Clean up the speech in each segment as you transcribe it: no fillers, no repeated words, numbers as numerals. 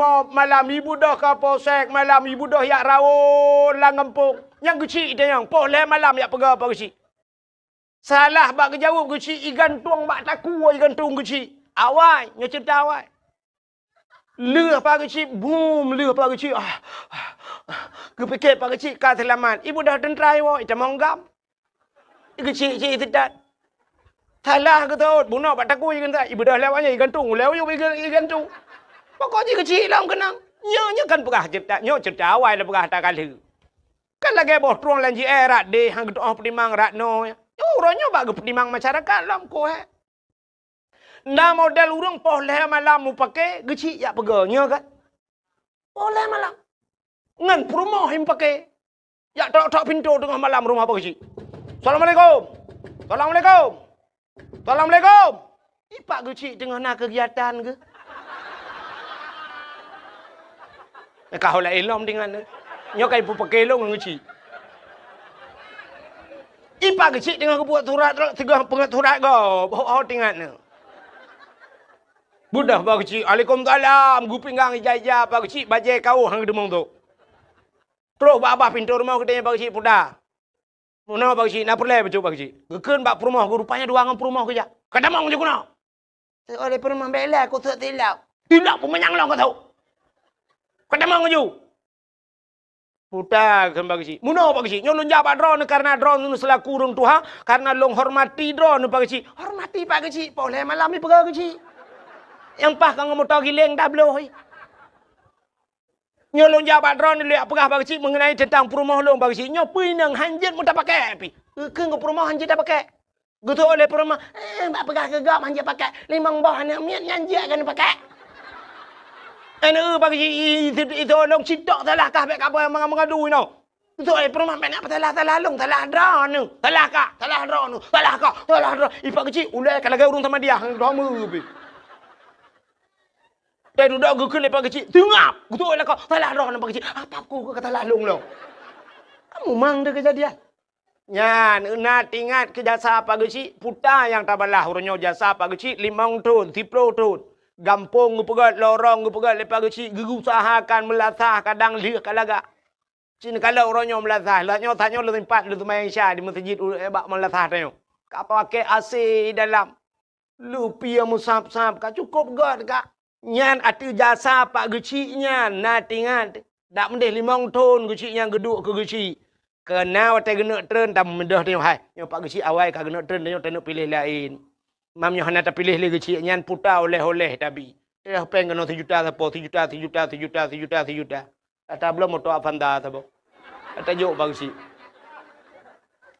rumah, malam ibu dah ke posek, malam ibu dah yak rawon lang kampung. Yang kecil dia yang boleh malam yak pergi apa kecil. Salah bak kejawab kecil, igantung bak taku igantung kecil. Awai, nya cerita awai. Leh apa kecil, boom, leh apa kecil. Kepikir apa kecil ka selamat. Ibu dah tentrai wa, ita monggam. Kecil-kecil tidak. Salah ke tahu, bunuh bak taku ibu dah lewatnya igantung, lew yo igantung. Pokoknya kecil lah kenang. Nya kan pegah cerita awal dah pegah tak kali. Kan lagi boh truang lanji rat deh hang doh penimang rat no. Orangnya bak penimang masyarakat lam ko he. Nda model urang boleh malam mu pakai kecil ya peganya kan. Boleh malam. Ngan rumah him pakai. Ya tok pintu tengah malam rumah apa kecil. Assalamualaikum. Assalamualaikum. Assalamualaikum. Ipak kecil tengah nak kegiatan ke? Kau lah elom dengan ni. Nyokai pu pakai long ngeci. Ipa kecil dengan aku buat surat tegah pengaturan kau. Bawa tinggal ni. Budak pak kecil. Waalaikumsalam. Gupinggang ijazah pak kecil bajai kau hang demong tu. Terus babah pintu rumah kita pak kecil puda. Mana pak kecil nak perle betul pak kecil. Gekeun bak rumah aku rupanya dua ngan rumah kerja. Kadamong je kuna. Oleh rumah bela aku tak tilap. Tilap pun menyang long kau tahu. Kadamong je. Putar kembang kecil. Muno pak kecil. Nyolong jabat drone karena drone nu selaku urang tuha karena long hormati drone pak kecil. Hormati pak kecil. Boleh malam ni pergi kecil. Yang pah kang motor giling dah bloh. Nyolong jabat drone ni lihat pegah pak kecil mengenai tentang perumah long pak kecil. Nyo pinang hanjit mu tak pakai pi. Ke perumah hanjit dah pakai. Gitu oleh perumah. Mbak pegah gegap hanjit pakai. Limang bah nak miat hanjit kan pakai. Pak kecil itu long cidak salah kah baik apa yang mengadu ni. Itu perumah nak salah long salah drone. Salah kah? Salah drone. Salah kah? Salah drone. Pak kecil ulai kalau gay urung sama dia hang drama pi. Dah duduk gukul pak kecil. Tengap. Gitu lah kau. Salah drone pak kecil. Apa aku kata salah long. Kamu mang dah kejadian. Nyan, nak ingat ke jasa pak kecil. Putar yang tabalah urangnya jasa pak kecil 5 tahun, 10 tahun. Gampung ngupegat, lorong ngupegat, lepas kecil, usahakan melasah, kadang lihat kalaga. Cina kalau orangnya melasah, lahnya tanya lu tempat, lu main syah di masjid, bak melasah tanya. Kau pakai AC dalam, lu pia musab-sab, kau cukup gad kak. Nyan ati jasa pak kecil nyan, nak ingat. Tak mendih 5 tahun kecil yang geduk ke kecil. Kena watai genak tren, tak mendah tengok hai. Yang pak kecil awal kau genak tren, tengok pilih lain. Mamnya hendak terpilih lagi kecil nyan putar oleh-oleh tapi. Dia pengen 1 juta apa 3 juta. Kata belum motor Avanza apa. Kata jauh pak kecil.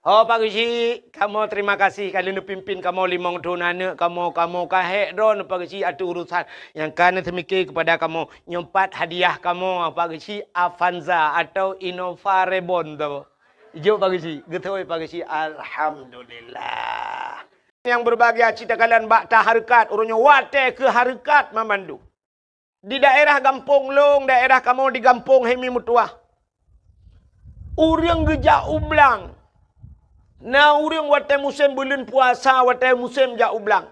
Oh pak kecil, kamu terima kasih kali ni pimpin kamu 5 tahun anak kamu kahek drone pak kecil ada urusan yang kan semikir kepada kamu nyompat hadiah kamu pak kecil Avanza atau Innova Reborn tu. Jauh pak kecil, getoi pak kecil alhamdulillah. Yang berbahagia cita kalian bakta harakat urunyo wate ke harakat memandu di daerah Gampung Long, daerah kamu di Gampung Hemi Mutuah urang geja ublang na urang wate musim bulan puasa wate musim ja ublang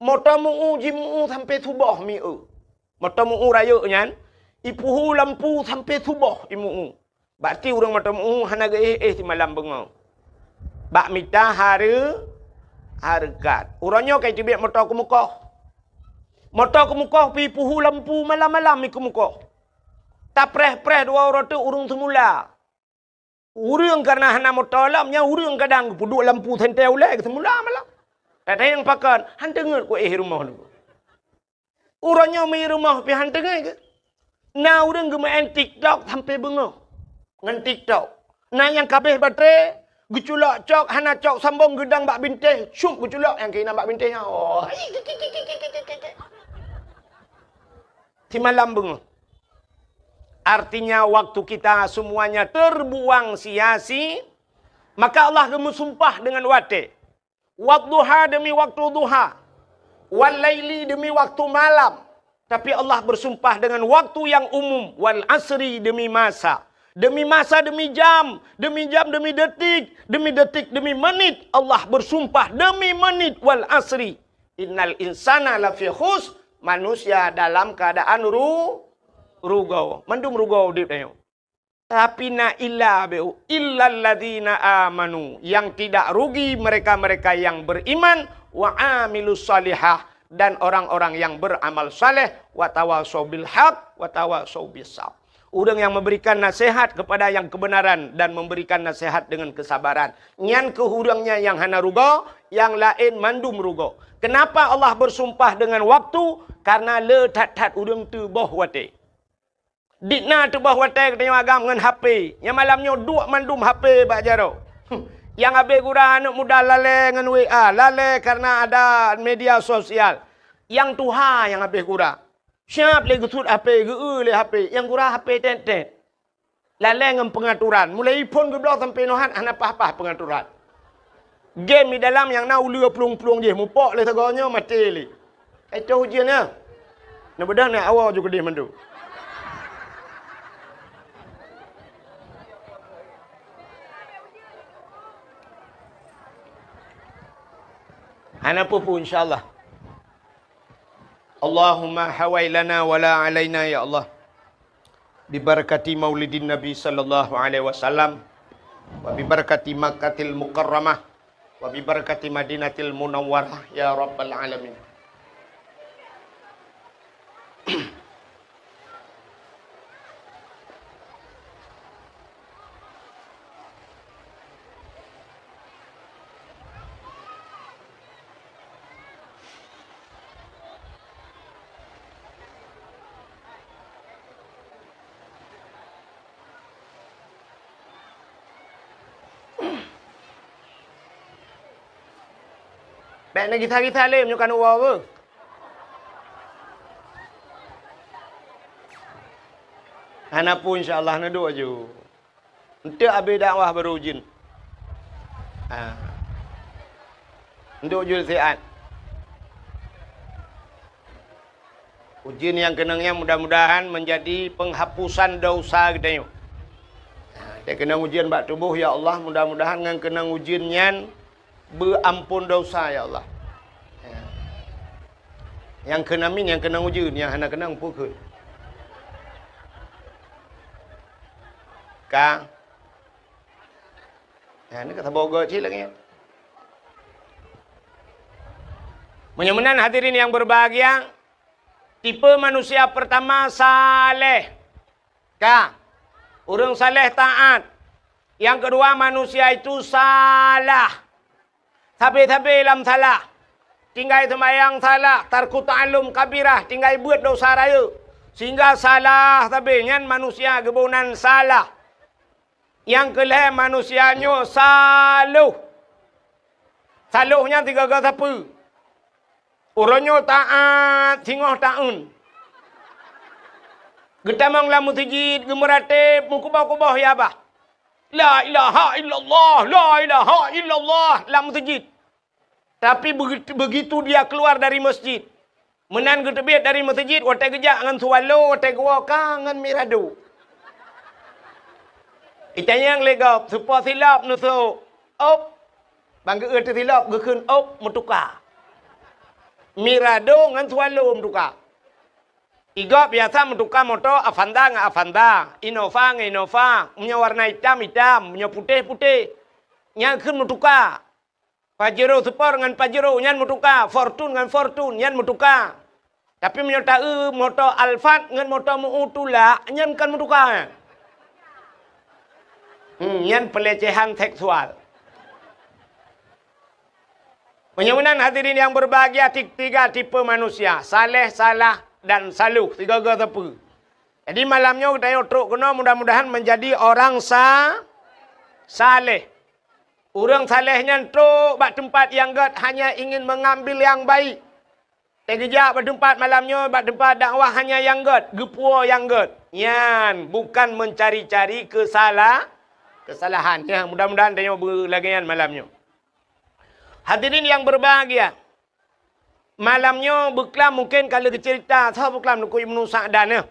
motamu jimu sampai subuh miu motamu raya nyan ipuhu lampu sampai subuh imu berarti urang motamu hanaga si malam bengau bak mita harakat. Orangnya kayak tiba motor ke muka. Motor ke muka pergi puhu lampu malam-malam ke muka. Tak preh-preh 2 orang tu urung semula. Urung karena hana motor lamnya urung kadang puduk lampu sentai ulai ke semula malam. Tak ada yang pakai. Hantengat ku rumah tu. Orangnya main rumah pergi hantengat ke. Nah urung ke main TikTok sampai bengah. Ngan TikTok. Nah yang kabeh baterai guculak cok, hana cok sambung gedang bak bintih. Syuk guculak yang kena bak bintihnya. Oh. Di malam bengah. Artinya waktu kita semuanya terbuang sia-sia. Maka Allah bersumpah dengan wate. Wadduha demi waktu duha. Wal laili demi waktu malam. Tapi Allah bersumpah dengan waktu yang umum. Wal asri demi masa. Demi masa, demi jam, demi detik, demi menit. Allah bersumpah demi menit wal asri. Innal insana lafi khus. Manusia dalam keadaan rugo. Mandum rugo dip tayo. Tapi na illa beu illal ladzina amanu, yang tidak rugi mereka-mereka yang beriman wa amilus salihah, dan orang-orang yang beramal saleh, wa tawasau bil haq wa tawasau bis sabr. Orang yang memberikan nasihat kepada yang kebenaran dan memberikan nasihat dengan kesabaran. Nyan kehurangnya yang hana rugo, yang lain mandum rugo. Kenapa Allah bersumpah dengan waktu? Karena le tat-tat urang tu boh wate. Dikna tu bah watai katanya agam dengan HP. Yang malamnya duk mandum HP bak jaro. Yang habis gura anak muda lale dengan WA. Lale karena ada media sosial. Yang tuha yang habis gura. Siap le gusut HP, le HP. Yang gura HP tet-tet. Lale dengan pengaturan. Mulai pun ke belah sampai nohan anak apa-apa pengaturan. Game di dalam yang nak ulu pelung-pelung je. Mupok le tegaknya mati le. Itu ujiannya. Nak bedah nak awal juga dia mandu. Apa pun insyaAllah. Allahumma hawai lana wala alaina ya Allah. Bibarakati maulidin Nabi sallallahu alaihi wasallam. Wa bibarakati Makkatil Mukarramah. Wa bibarakati Madinatil Munawwarah ya Rabbal Alamin. Baik nak kita le menyokan uwa apa? Hana pun insya-Allah nak doa je. Untuk habis dakwah baru ujin. Untuk ujul siat. Ujian yang kenangnya mudah-mudahan menjadi penghapusan dosa kita yuk. Dia kena ujian bak tubuh ya Allah, mudah-mudahan dengan kenang ujiannya berampun dosa ya Allah. Yang kena min, yang kena ujian, yang hana kena pukul. Kang. Ini kata bogo cik lagi. Mudah-mudahan hadirin yang berbahagia, tipe manusia pertama saleh. Kang. Orang saleh taat. Yang kedua manusia itu salah. Tapi dalam salah. Tinggal sembahyang salah. Tarku ta'alum kabirah. Tinggal buat dosa raya. Sehingga salah tapi nyan manusia kebunan salah. Yang kelih manusianya saluh. Saluhnya tiga kata apa? Orangnya taat. Singoh ta'un. Getamang la musjid. Gemeratib. Mukubah-kubah ya abah. La ilaha illallah. La ilaha illallah. La musjid. Tapi begitu dia keluar dari masjid. Menan ketebit dari masjid. Watai kejak dengan sualo. Watai gua kangen miradu. Itanya yang legap. Supaya silap nusu. Op. Bangga erti silap. Gekun op. Mutukar. Mirado dengan sualo mutukar. Iga biasa mentukar motor Avanza dengan Avanza. Innova dengan Innova. Punya warna hitam-hitam. Punya putih-putih. Yang kan mentukar. Pajero Super dengan Pajero. Yang mentukar. Fortune dengan Fortune. Yang mentukar. Tapi menyertai motor Alphard dengan motor Mu'utula. Yang kan mentukar. Yang pelecehan seksual. Mudah-mudahan hadirin yang berbahagia. Tiga tipe manusia. Saleh, salah dan saluh. Tiga-tiga tepu. Jadi malamnya kita utruk kena mudah-mudahan menjadi orang saleh. Orang salehnya tu bak tempat yang gad hanya ingin mengambil yang baik. Tegejak bak tempat malamnya bak tempat dakwah hanya yang gad, gepua yang gad. Yan bukan mencari-cari kesalahan. Ya, mudah-mudahan tengok berlagian malamnya. Hadirin yang berbahagia. Malamnya berkelam mungkin kalau cerita tahu berkelam nak Ibnu Sa'dan ya.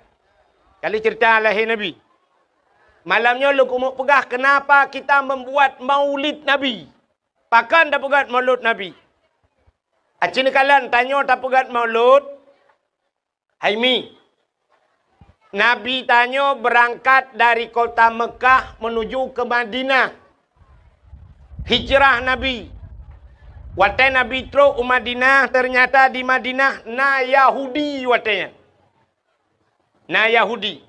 Kalau cerita lahir Nabi. Malamnya lu kumuk pegah kenapa kita membuat maulid Nabi. Pakan dah pegat maulid Nabi. Acin kalian tanya tak pegat maulid. Haimi. Nabi tanya berangkat dari kota Mekah menuju ke Madinah. Hijrah Nabi. Waktu Nabi terus ke Madinah, ternyata di Madinah na Yahudi watanya. Na Yahudi.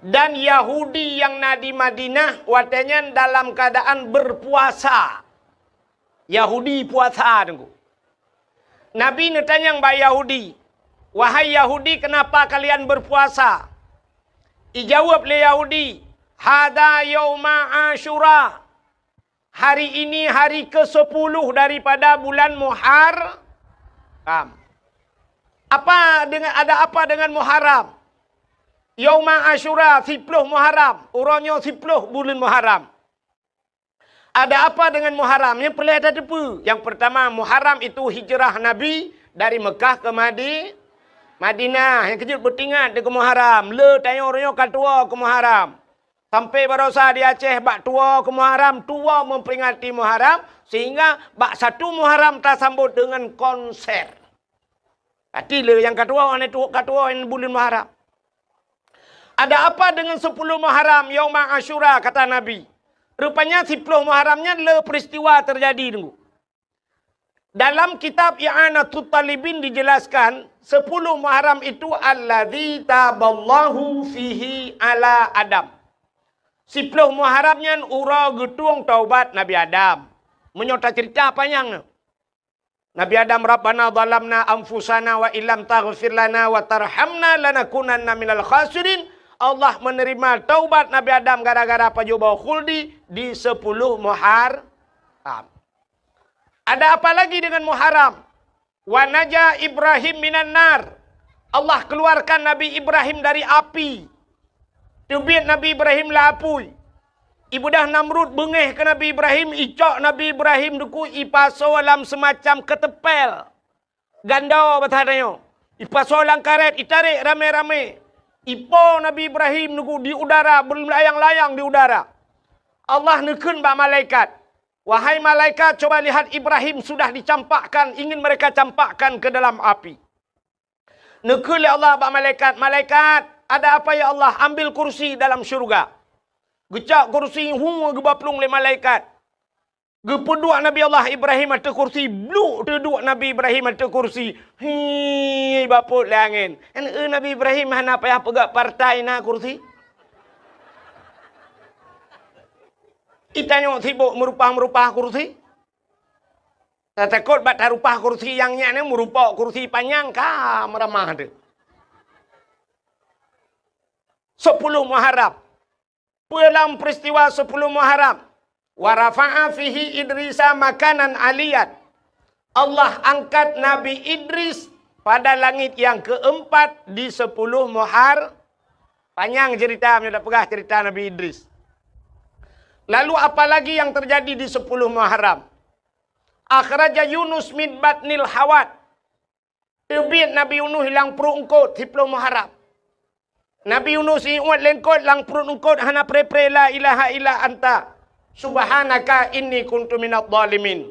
Dan Yahudi yang na di Madinah watanya dalam keadaan berpuasa. Yahudi puasa tunggu. Nabi tanya mbak Yahudi, wahai Yahudi, kenapa kalian berpuasa? Dijawab oleh Yahudi, hada yauma Asyura. Hari ini hari ke-10 daripada bulan Muharram. Ada apa dengan Muharram? Yauma Asyura 10 Muharram, urangnya 10 bulan Muharram. Ada apa dengan Muharram? Yang perlu ada depa. Yang pertama, Muharram itu hijrah Nabi dari Mekah ke Madinah. Yang kejut bertingat ke Muharram. Le tanya orangnya katua ke Muharram. Sampai barosa di Aceh bak tua ke Muharram, tua memperingati Muharram sehingga bak satu Muharram tak sambut dengan konser. Hati le yang katua orang itu katua yang bulan Muharram. Ada apa dengan 10 Muharram Yauma Asyura kata Nabi? Rupanya 10 Muharramnya le peristiwa terjadi tunggu. Dalam kitab I'anatul Talibin dijelaskan 10 Muharram itu alladzi taballahu fihi ala Adam. 10 Muharramnya ura getung taubat Nabi Adam. Menyota cerita panjang. Nabi Adam Rabbana zalamna anfusana wa illam taghfir lana wa tarhamna lanakunanna minal khasirin. Allah menerima taubat Nabi Adam gara-gara pajoba khuldi di 10 Muharram. Ada apa lagi dengan Muharram? Wa naja Ibrahim minan nar. Allah keluarkan Nabi Ibrahim dari api. Tubit Nabi Ibrahim lapui. Ibu dah Namrud bengeh ke Nabi Ibrahim. Icok Nabi Ibrahim duku ipaso dalam semacam ketepel. Ganda bertanya. Ipaso dalam karet. Itarik rame-rame. Ipo Nabi Ibrahim duku di udara. Berlayang-layang di udara. Allah nekun bak malaikat. Wahai malaikat, coba lihat Ibrahim sudah dicampakkan. Ingin mereka campakkan ke dalam api. Nekun Allah bak malaikat. Malaikat, ada apa ya Allah? Ambil kursi dalam syurga. Gecak kursi hunga gebaplung le malaikat. Gepeduk Nabi Allah Ibrahim ada kursi. Bluk duduk Nabi Ibrahim ada kursi. Hei baput le angin. Nabi Ibrahim hana payah pegak partai na kursi. Itanya sibuk merupah kursi. Tak takut bat rupah kursi yang ni merupa kursi panjang ka meramah ada. 10 Muharram. Dalam peristiwa 10 Muharram. Wa rafa'a fihi Idrisa makanan aliyat. Allah angkat Nabi Idris pada langit yang keempat di 10 Muharram. Panjang cerita, sudah pegah cerita Nabi Idris. Lalu apa lagi yang terjadi di 10 Muharram? Akhraja Yunus min batnil hawat. Tebit Nabi Yunus hilang perut engkot 10 Muharram. Nabi Yunus iwat lengkot lang perut engkot hana pre-pre la ilaha illa anta. Subhanaka inni kuntu minadh dhalimin.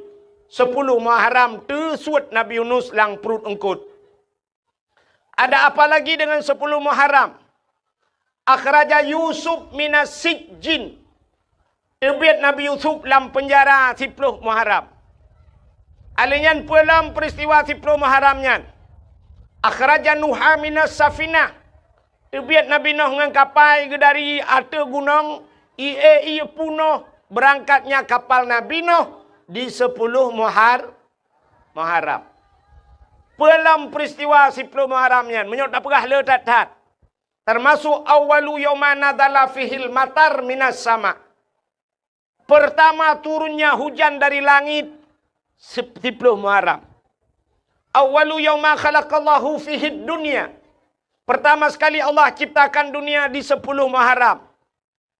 10 Muharram tersuat Nabi Yunus lang perut engkot. Ada apa lagi dengan 10 Muharram? Akhraja Yusuf minas sijjin. Tebit Nabi Yusuf dalam penjara 10 Muharram. Alinyan pulang peristiwa 10 Muharramnya. Akhraja Nuha minas safinah. Tebit Nabi Nuh dengan kapal dari atas gunung. Ia punuh berangkatnya kapal Nabi Nuh di 10 Muharram. Pulang peristiwa 10 Muharramnya. Menyok tak pegah le tat-tat. Termasuk awalu yawma nadzala fihil matar minas sama. Pertama turunnya hujan dari langit 10 Muharram. Awalu yawma khalaqallahu fihid dunya. Pertama sekali Allah ciptakan dunia di 10 Muharram.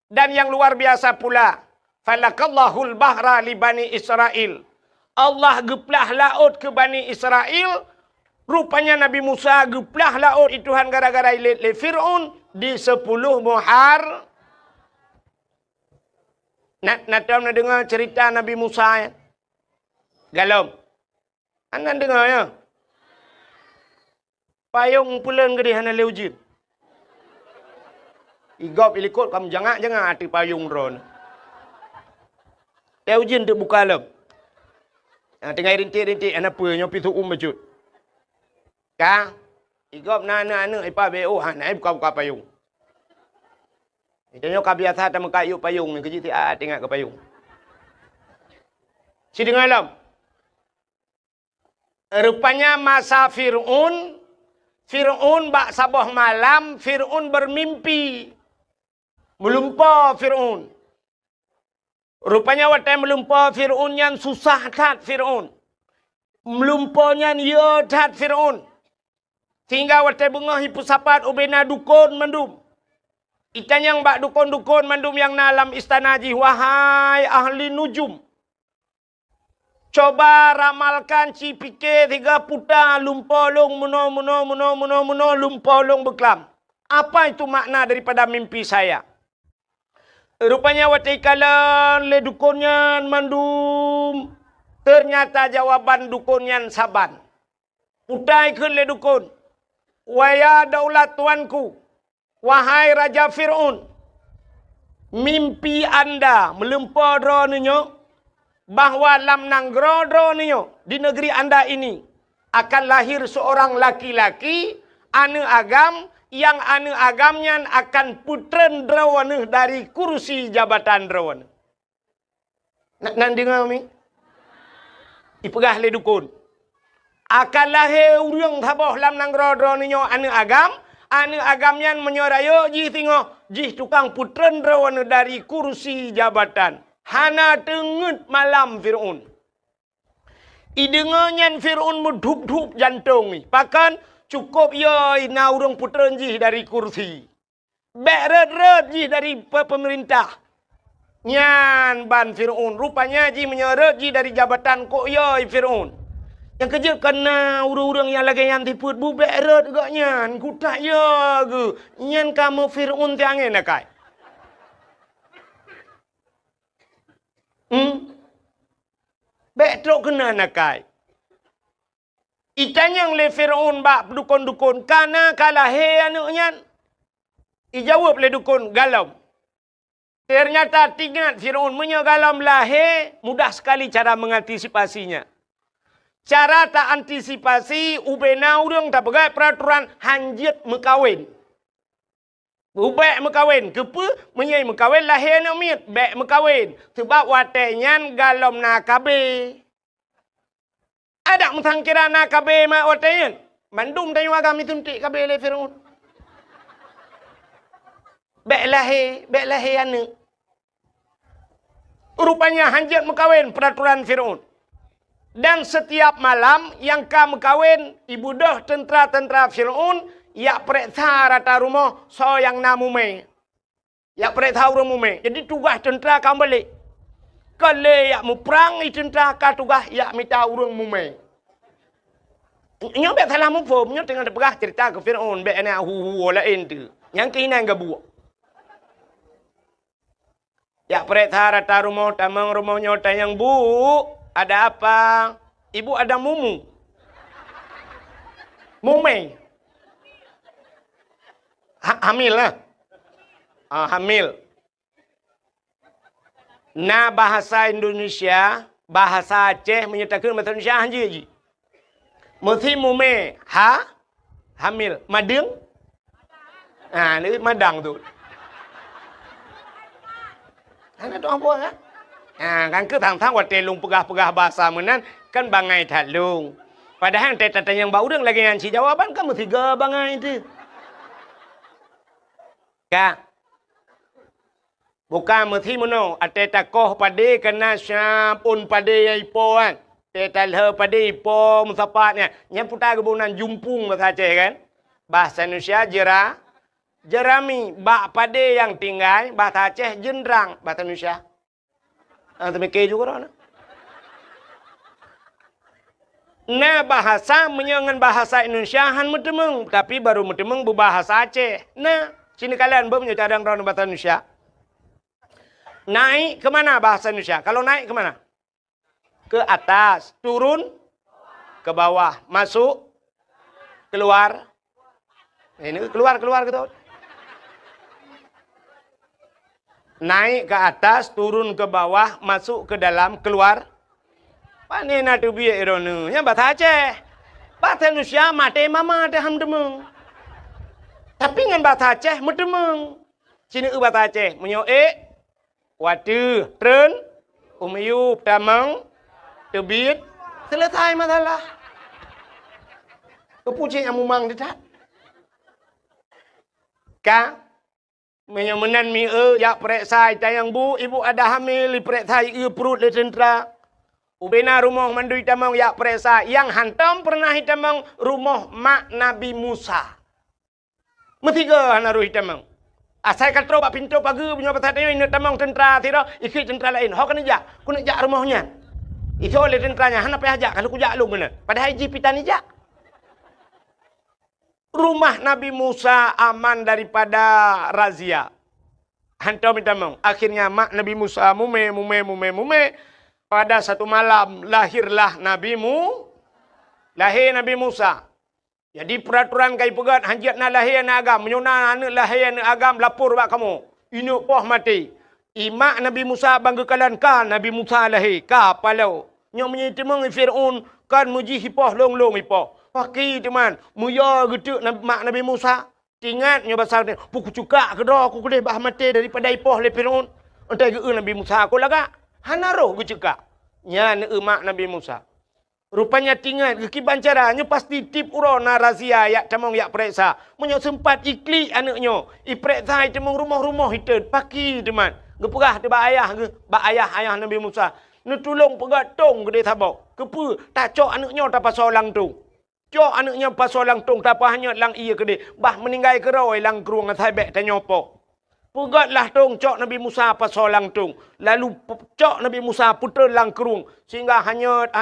Dan yang luar biasa pula, falakallahul bahra li Bani Israel. Allah geplah laut ke Bani Israel. Rupanya Nabi Musa geplah laut itu gara-gara ilit le Fir'aun di 10 Muharram. Nak dengar cerita Nabi Musa ya? Galom. Anda dengar ya? Payung pulang gede hana leujin. Igop ilikut kamu jangan hati payung ron. Dia ujian tu buka lem. Tengah rintik-rintik apa nyopi tu bacut. Ka? Igop na ipa BO naik buka payung. Dia nyok biasa tak mengkayu payung ni kerja tengok ke payung. Si dengar lam. Rupanya masa Fir'un bak sabah malam Fir'un bermimpi. Melumpa Fir'un. Rupanya waktu melumpa Fir'un yang susah tat Fir'un. Melumpanya ya tat Fir'un. Sehingga waktu bunga hipu sapat ubena dukun mandum. Ikan yang bak dukun-dukun mandum yang dalam istana ji. Wahai ahli nujum. Coba ramalkan ci pikir 3 putar lumpa long muno lumpa long beklam. Apa itu makna daripada mimpi saya? Rupanya waktu ikalan le dukunnya mandum. Ternyata jawaban dukunnya saban. Putai ke le dukun. Waya daulat tuanku. Wahai Raja Fir'un. Mimpi anda melumpa dronyo. Bahawa lam nanggro dronyo. Di negeri anda ini. Akan lahir seorang laki-laki. Ane agam. Yang ane agamnya akan putren drawana dari kursi jabatan drawana. Nak dengar mi? Ipegah le dukun. Akan lahir urang thabah lam nanggro dronyo ane agamnya menyorayo ji tengok ji tukang putren drawana dari kursi jabatan. Hana tengut malam Fir'un. Idengannya Fir'un mudhup-dhup jantung ni. Pakan cukup ya ina urang putera ji dari kursi. Beret-ret ji dari pemerintah. Nyan ban Fir'un. Rupanya ji menyeret ji dari jabatan kok ya Fir'un. Yang kerja kena urang-urang yang lagi yang tiput bu beret gak nyan. Kutak ya ke. Nyan kamu Fir'un tiangin nak kai. Betrok kena nak kai. Ikan yang le Fir'un bak dukun-dukun. Karena kalah he anaknya. Ijawab le dukun galam. Ternyata tingkat Fir'un punya galam lahir. Mudah sekali cara mengantisipasinya. Cara tak antisipasi. Ubena urang tak pegai peraturan hanjit mekawin. Ubek mekawin. Kepa menyai mekawin lahir anak mit. Bek mekawin. Sebab watenya galam nakabe. Ada mentang kira nak kabe mak watayan. Mandum tayu agam itu ntik kabe le Fir'un. Bek lahir anak. Rupanya hanjat mekawin peraturan Fir'un. Dan setiap malam yang ka mekawin ibu dah tentera-tentera Fir'un yak periksa rata rumah so yang namume. Yak periksa rumah mume. Jadi tugas tentera kamu balik. Kalau yak mu perang tentera ka tugas yak minta urang mume. Nyo bet salah mu pom nyo tengah terpegah cerita ke Fir'un bet ana hu lain tu. Yang keinan ke buak. Yak periksa rata rumah tamang rumahnya tayang bu, ada apa? Ibu ada mumu. Mume. Hamil lah. Hamil. Na bahasa Indonesia, bahasa Aceh menyatakan bahasa Indonesia haji. Mesti mume hamil, madang. Ni madang tu. Ana tu apa kan? Kan ke tang-tang wat telung pegah-pegah bahasa menan kan bangai talung. Padahal tata yang bau urang lagi nganci jawaban kan mesti ga bangai tu. Ka. Bukan mesti mono ate takoh pade kena syapun pade yai po kan. Tetal he pade po musapatnya. Nya putar kebunan jumpung bahasa Aceh kan. Bahasa Indonesia jerami bak pade yang tinggal bahasa Aceh jendrang bahasa Indonesia. Temeke juga orang. Nah bahasa menyangan bahasa Indonesia han metemeng tapi baru metemeng berbahasa Aceh. Nah, sini kalian punya cadang orang bahasa Indonesia. Naik ke mana bahasa Indonesia? Kalau naik ke mana? Ke atas, turun ke bawah, masuk, keluar. Ini keluar gitu. Naik ke atas, turun ke bawah, masuk ke dalam, keluar. Pane na tu biye ironu. Yang bahasa Aceh. Bahasa Indonesia mate mama ada hamdemeng. Tapi dengan bahasa Aceh medemeng. Cina bahasa Aceh menyo wadu, tren, umyup, tamang, tebit, selesai masalah. Kepucing yang mumang tidak. Ka menyemenan mi yak prek sai tayang bu ibu ada hamil li prek sai perut le tentera. Ubena rumah mandui tamang yak prek sai yang hantam pernah hitamang rumah mak Nabi Musa. Metiga hanaru hitamang. Asal katro bak pintu pagi punya pasal tanya ini tamang tentera tira ikut tentera lain. Hok kena jak, ku nak jak rumahnya. Itu oleh tenteranya hana payah jak kalau ku jak lu benar. Padahal haji pitan jak. Rumah Nabi Musa aman daripada razia. Hantam hitamang. Akhirnya mak Nabi Musa mume. Pada satu malam lahirlah lahir Nabi Musa. Jadi peraturan kai pegat hanjat na lahir na agam menyona anak lahir na agam lapor bak kamu. Ini poh mati. Imak Nabi Musa banggakan kan Nabi Musa lahir ka palau. Nyo menyitemang Firaun kan muji hipoh long hipoh. Paki teman, muya gitu mak Nabi Musa. Ingat nyo pasal ni, puku cuka ke dah aku kedai bah mati daripada hipoh le Firaun. Entai ke Nabi Musa aku laga. Hanaro ke cekak. Nya mak Nabi Musa. Rupanya tinggal ke kibancaranya pasti tip uro na razia yak tamong yak periksa. Menyo sempat ikli anaknya. Iperiksa tamong rumah-rumah itu paki teman. Gepegah te bak ayah Nabi Musa. Nu tolong pegat tong gede tabok. Kepu tak cok anaknya tak pasal lang tu. Cok anaknya pasal lang tong tak apa hanya lang iya gede. Bah meninggal keroi lang keruang atai bek tanya apa. Pegatlah tong cok Nabi Musa pasal lang tong. Lalu cok Nabi Musa putra lang kerung. Sehingga hanyut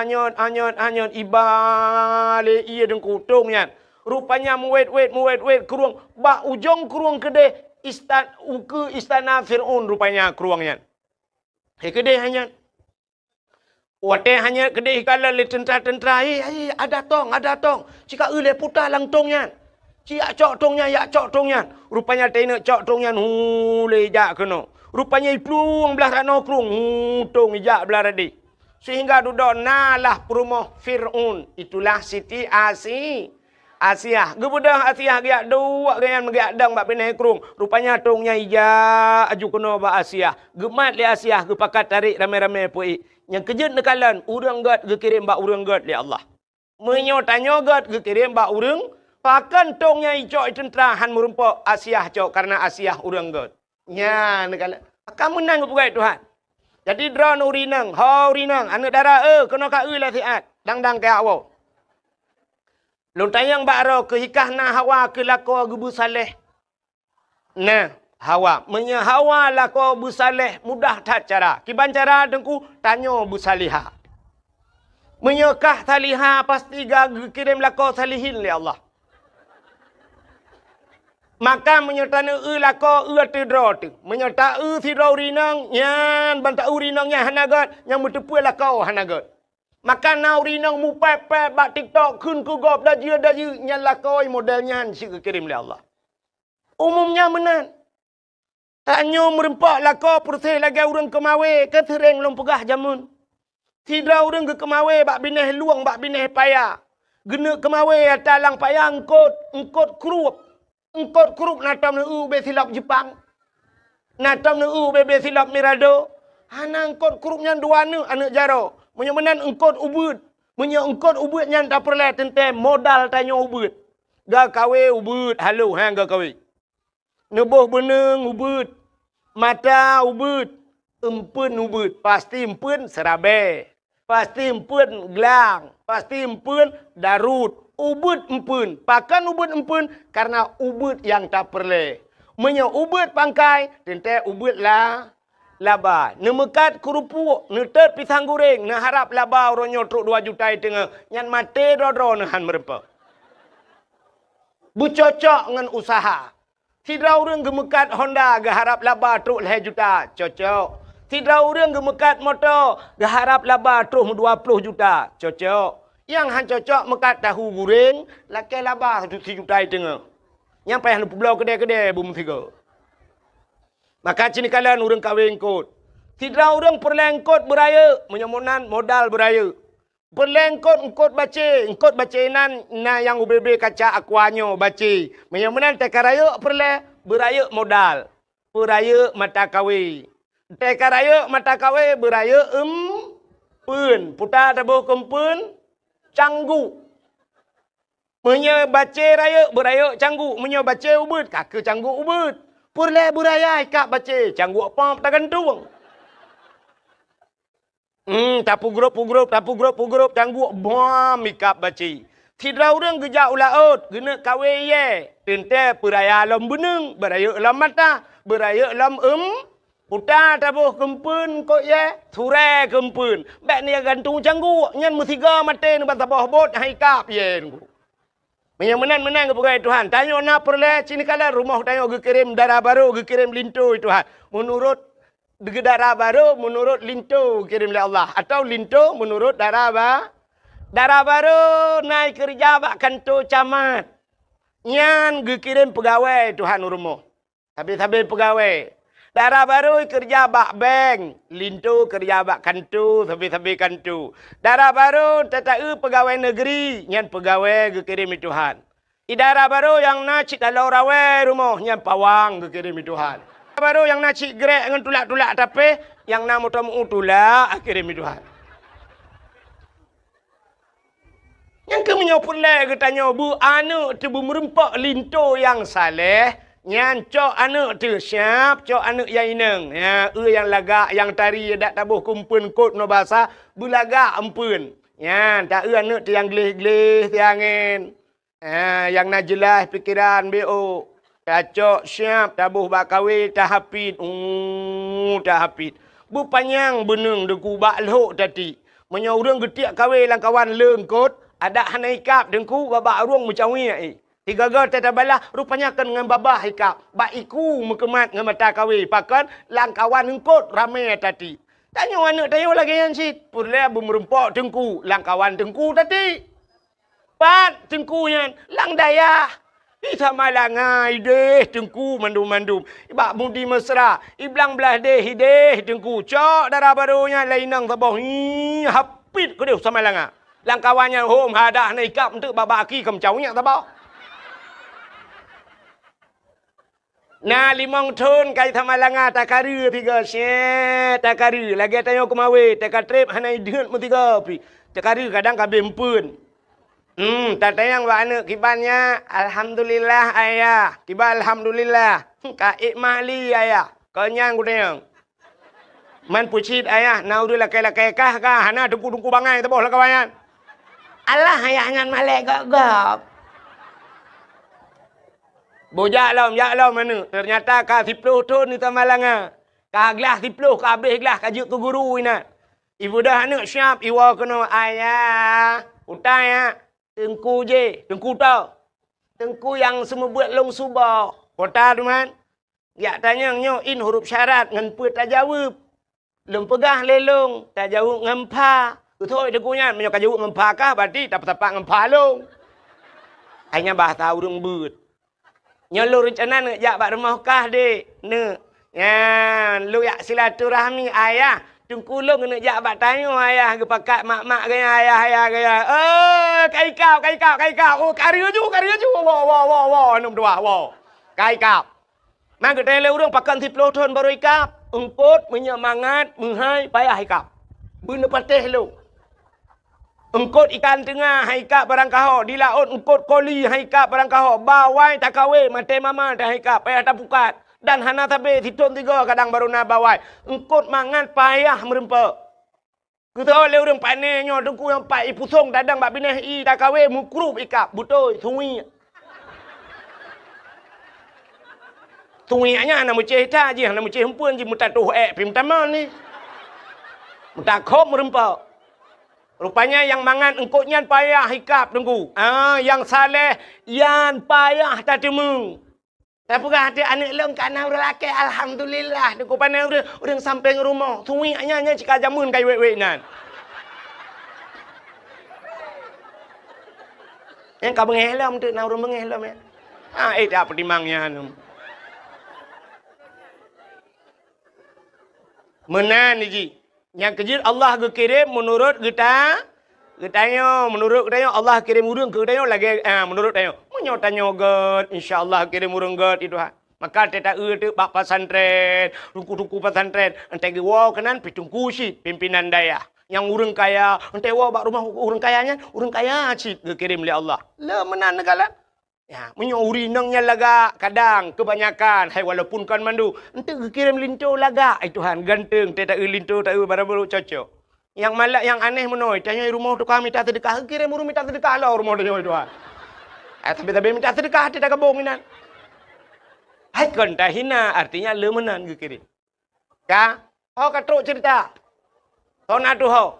ibale iya dengku tongnya. Rupanya muwet kerung. Bak ujung kerung gede istana Fir'aun rupanya keruangnya. Gede hanya. Wate hanya kedai kala le tentera-tentera ada tong. Cika le putar lang tongnya. Cia cok tongnya. Rupanya tena cok tongnya le jak kena. Rupanya iplung belah rano krung tong jak belah radi. Sehingga duduk nalah perumah Fir'aun. Itulah Siti Asia. Gebudah Asia giak dua ganyan magiak dang bak pinai krung. Rupanya tongnya ija aju kena bak Asia. Gemat le Asia gepakat tarik ramai-ramai pui. Yang kejut nekalan, urang gat gekirim bak urang gat li Allah. Menyo tanya gat gekirim bak urang, pakan tongnya icok tentera han merumpak Asia cok karena Asia urang gat. Nya nekalan. Kamu menang kepugai Tuhan. Jadi drone urinang, anak darah kena ka lah siat. Dang ke awak. Lu tayang bak ro ke hikahna Hawa ke lako gebu saleh. Nah, Hawa. Menya Hawa lako Bu Saleh mudah tak cara. Kiban cara dengku tanya Bu Salihah. Menyekah Salihah pasti kirim lako salihin li Allah. Maka menyertana lako tidro tu. Menyerta tidro urinang yan banta urinangnya hanagat yang bertepui lako hanagat. Maka na urinang mu pepe bak TikTok kun ku gop dah je nyan lako modelnya si kirim li Allah. Umumnya menan. Taknya merempak lako persih lagi orang kemawe ke tereng long pegah jamun. Tidak orang ke kemawe bak bineh luang bak bineh payah. Gena kemawe talang payah engkot kerup. Engkot kerup natam nu be silap Jepang. Natam nu be silap Mirado. Hana engkot kerupnya dua anak jaro. Menyemenan engkot ubud. Engkot ubud yang tak perlu tentem modal tanya ubud. Ga kawe ubud halo hang ga kawe. Nebuh beneng ubud. Mata ubud. Empun ubud. Pasti empun serabe. Pasti empun gelang. Pasti empun darut. Ubud empun. Pakan ubud empun. Karena ubud yang tak perlu. Menya ubud pangkai. Tente ubud lah. Laba. Nemekat kerupuk. Netet pisang goreng. Neharap laba oronyo truk 2 juta tengah. Yang mati dodro nehan merempa. Bercocok dengan usaha. Tidak orang gemekat Honda geharap laba truk 2 juta. Cocok. Tidak orang gemekat motor geharap laba truk 20 juta. Cocok. Yang han cocok mekat tahu goreng. Laki laba 1 juta tengah. Yang payah nak pulau kedai-kedai bum 3. Maka cini kalian orang kahwin kot. Tidak orang perlengkot beraya. Menyamunan modal beraya. Perlengkot engkot baca. Engkot baca na yang UBB kaca akuanyo baca. Menyamunan tekaraya perle. Beraya modal. Beraya mata kahwin. Tekaraya mata kahwin beraya pun. Putar tabuh kempun. Canggu. Menye baca raya beraya canggu. Menye baca ubud. Kakak canggu ubud. Perle beraya ikak baca. Canggu apa tak gantung. Tapu grup. Canggu bom ikak baca. Tidak orang gejak ulaut. Gena kawin ye. Tente peraya alam beneng. Beraya alam mata. Beraya alam Putar tabuh kempun kok ye. Ture kempun. Bek ni gantung canggu. Nyan musiga mati ni batabah bot. Haikap ye. Yang menang ke pegawai Tuhan. Tanya nak perle. Sini kala rumah tanya kirim darah baru. Kirim lintu Tuhan. Menurut darah baru. Menurut lintu kirim oleh Allah. Atau lintu menurut darah baru. Darah baru naik kerja bak kantor camat. Nyan kirim pegawai Tuhan rumah. Habis-habis pegawai. Darah baru kerja bak bank. Lintu kerja bak kantor. Habis-habis kantor. Darah baru tetai pegawai negeri. Nyan pegawai kirim Tuhan. Darah baru yang nak cik dalau rawai rumah. Nyan pawang kirim Tuhan. Darah baru yang nak cik grek dengan tulak-tulak tapi. Yang nak mutu-mutu tulak kirim Tuhan. Yang kemenyopun lagi tanya, bu anak tu merempak lintu yang saleh. Nyan cok anak tu siap, cok anak yang ineng. Ya, yang lagak, yang tari, dak tabuh kumpun kot no bahasa, belagak empun. Nyan, tak anak tu yang gelih-gelih tiangin. Yang nak jelas pikiran BO. Ya, cok siap, tabuh bak kahwin, tak hapit. Tak hapit. Bu panjang beneng deku bak lehok tadi. Menyorang getiak kahwin lang kawan lengkot. Ada hanaikap dengku babak ruang macam ni. Tiga-tiga tata balah rupanya akan dengan babah hikap. Bak iku mekemat dengan mata kawi. Pakan langkawan engkot ramai tadi. Tanya anak tanya lagi yang sit. Pulai merempok tengku. Langkawan tengku tadi. Pat tengkunya. Lang daya. Sama langai deh tengku mandum-mandum. Ibak budi mesra. Iblang belah deh tengku. Cok darah barunya lainang sabah. Hapit ke dia sama langai. Langkawannya home hadah naikap untuk babaki kemcaunya sabah. Nah, 5 tahun kai tamalanga takaru 3 set takaru lagi tanya kumawe takatrip hanai deut mu 3 pi takaru kadang kabe empun tak tayang wa anak kibannya alhamdulillah ayah kiba alhamdulillah ka ikmali ayah kenyang gudeng man pucit ayah nau du lakai-lakai kah hana dengku-dengku bangai teboh lah kawan Allah ayah ngan malek gop Bojak lah mana. Ternyata kah 10 tahun ni tamalanga. Kah gelas 10, kah habis gelas kajuk ke guru ina. Ibu dah anak siap, iwa kena ayah. Utai ya. Tengku je, tengku tau. Tengku yang semua buat long subah. Kota tu man. Ya tanya nyo in huruf syarat ngan pe tak jawab. Lem pegah lelong, tak jawab ngempa. Utoi tengkunya menyo ka jawab ngempa kah berarti tak tapak ngempa long. Hanya bahasa urang beut. Nyolor rencana nak jak bak rumah kah dek. Nak. Ya, lu yak silaturahmi ayah. Tungku lu kena jak bak tanya ayah ke pakat mak-mak gaya ayah gaya. Kai kau. Oh, karya ju. Wah. Nom dua. Wah. Kai kau. Mang ke tele urang pakan 10 tahun baru ikap. Engkot menyemangat menghai payah ikap. Benda patih lu. Engkot ikan tengah haikap barang kaho. Di laut engkot koli haikap barang kaho. Bawai tak kawe. Mate mama tak haikap. Payah tak pukat. Dan hana tabe titun 3 kadang baru na bawai. Engkot mangan payah merempak. Kita oleh orang panenyo. Dengku yang pak ipusong dadang bak bineh i tak kawe. Mukrup ikap. Butoi. Sungi. Sunginya nak mucih tak je. Nak mucih hempun je. Muta tuh pim taman ni. Muta kop merempak. Rupanya yang mangan engkotnya payah hikap tunggu. Yang saleh yang payah tak temu. Tapi hati anak long kana urang laki alhamdulillah. Tunggu pandai urang sampai rumah. Suinya cika jamun kai wek nan. Yang kau mengelam tu, nak urang mengelam ya. Tak pertimangnya anu. Menan ni ji. Yang kejut Allah ge kirim menurut kita. Kita menurut kita Allah kirim urang ke kita lagi menurut kita. Menyo tanya get insya-Allah kirim urang get itu ha. Maka teta tu bak pesantren, ruku-ruku pesantren, entai ge wow kanan pitung kusi pimpinan daya. Yang urang kaya, entai wow bak rumah urang kayanya, urang kaya cik ge kirim oleh Allah. Le menan negala. Ya, menyo urinangnya laga kadang kebanyakan hai walaupun kan mandu, entai ge kirim linto laga. Ai Tuhan ganteng teta linto tak baru cocok. Yang malak yang aneh menoi, tanya rumah tu kami tak sedekah, kirim urang minta sedekah lah rumah tanya itu. Tapi minta sedekah tidak kebong minan. Hai kan tak hina artinya lemenan ke kirim. Ka? Hau katruk cerita. Hau natu hau.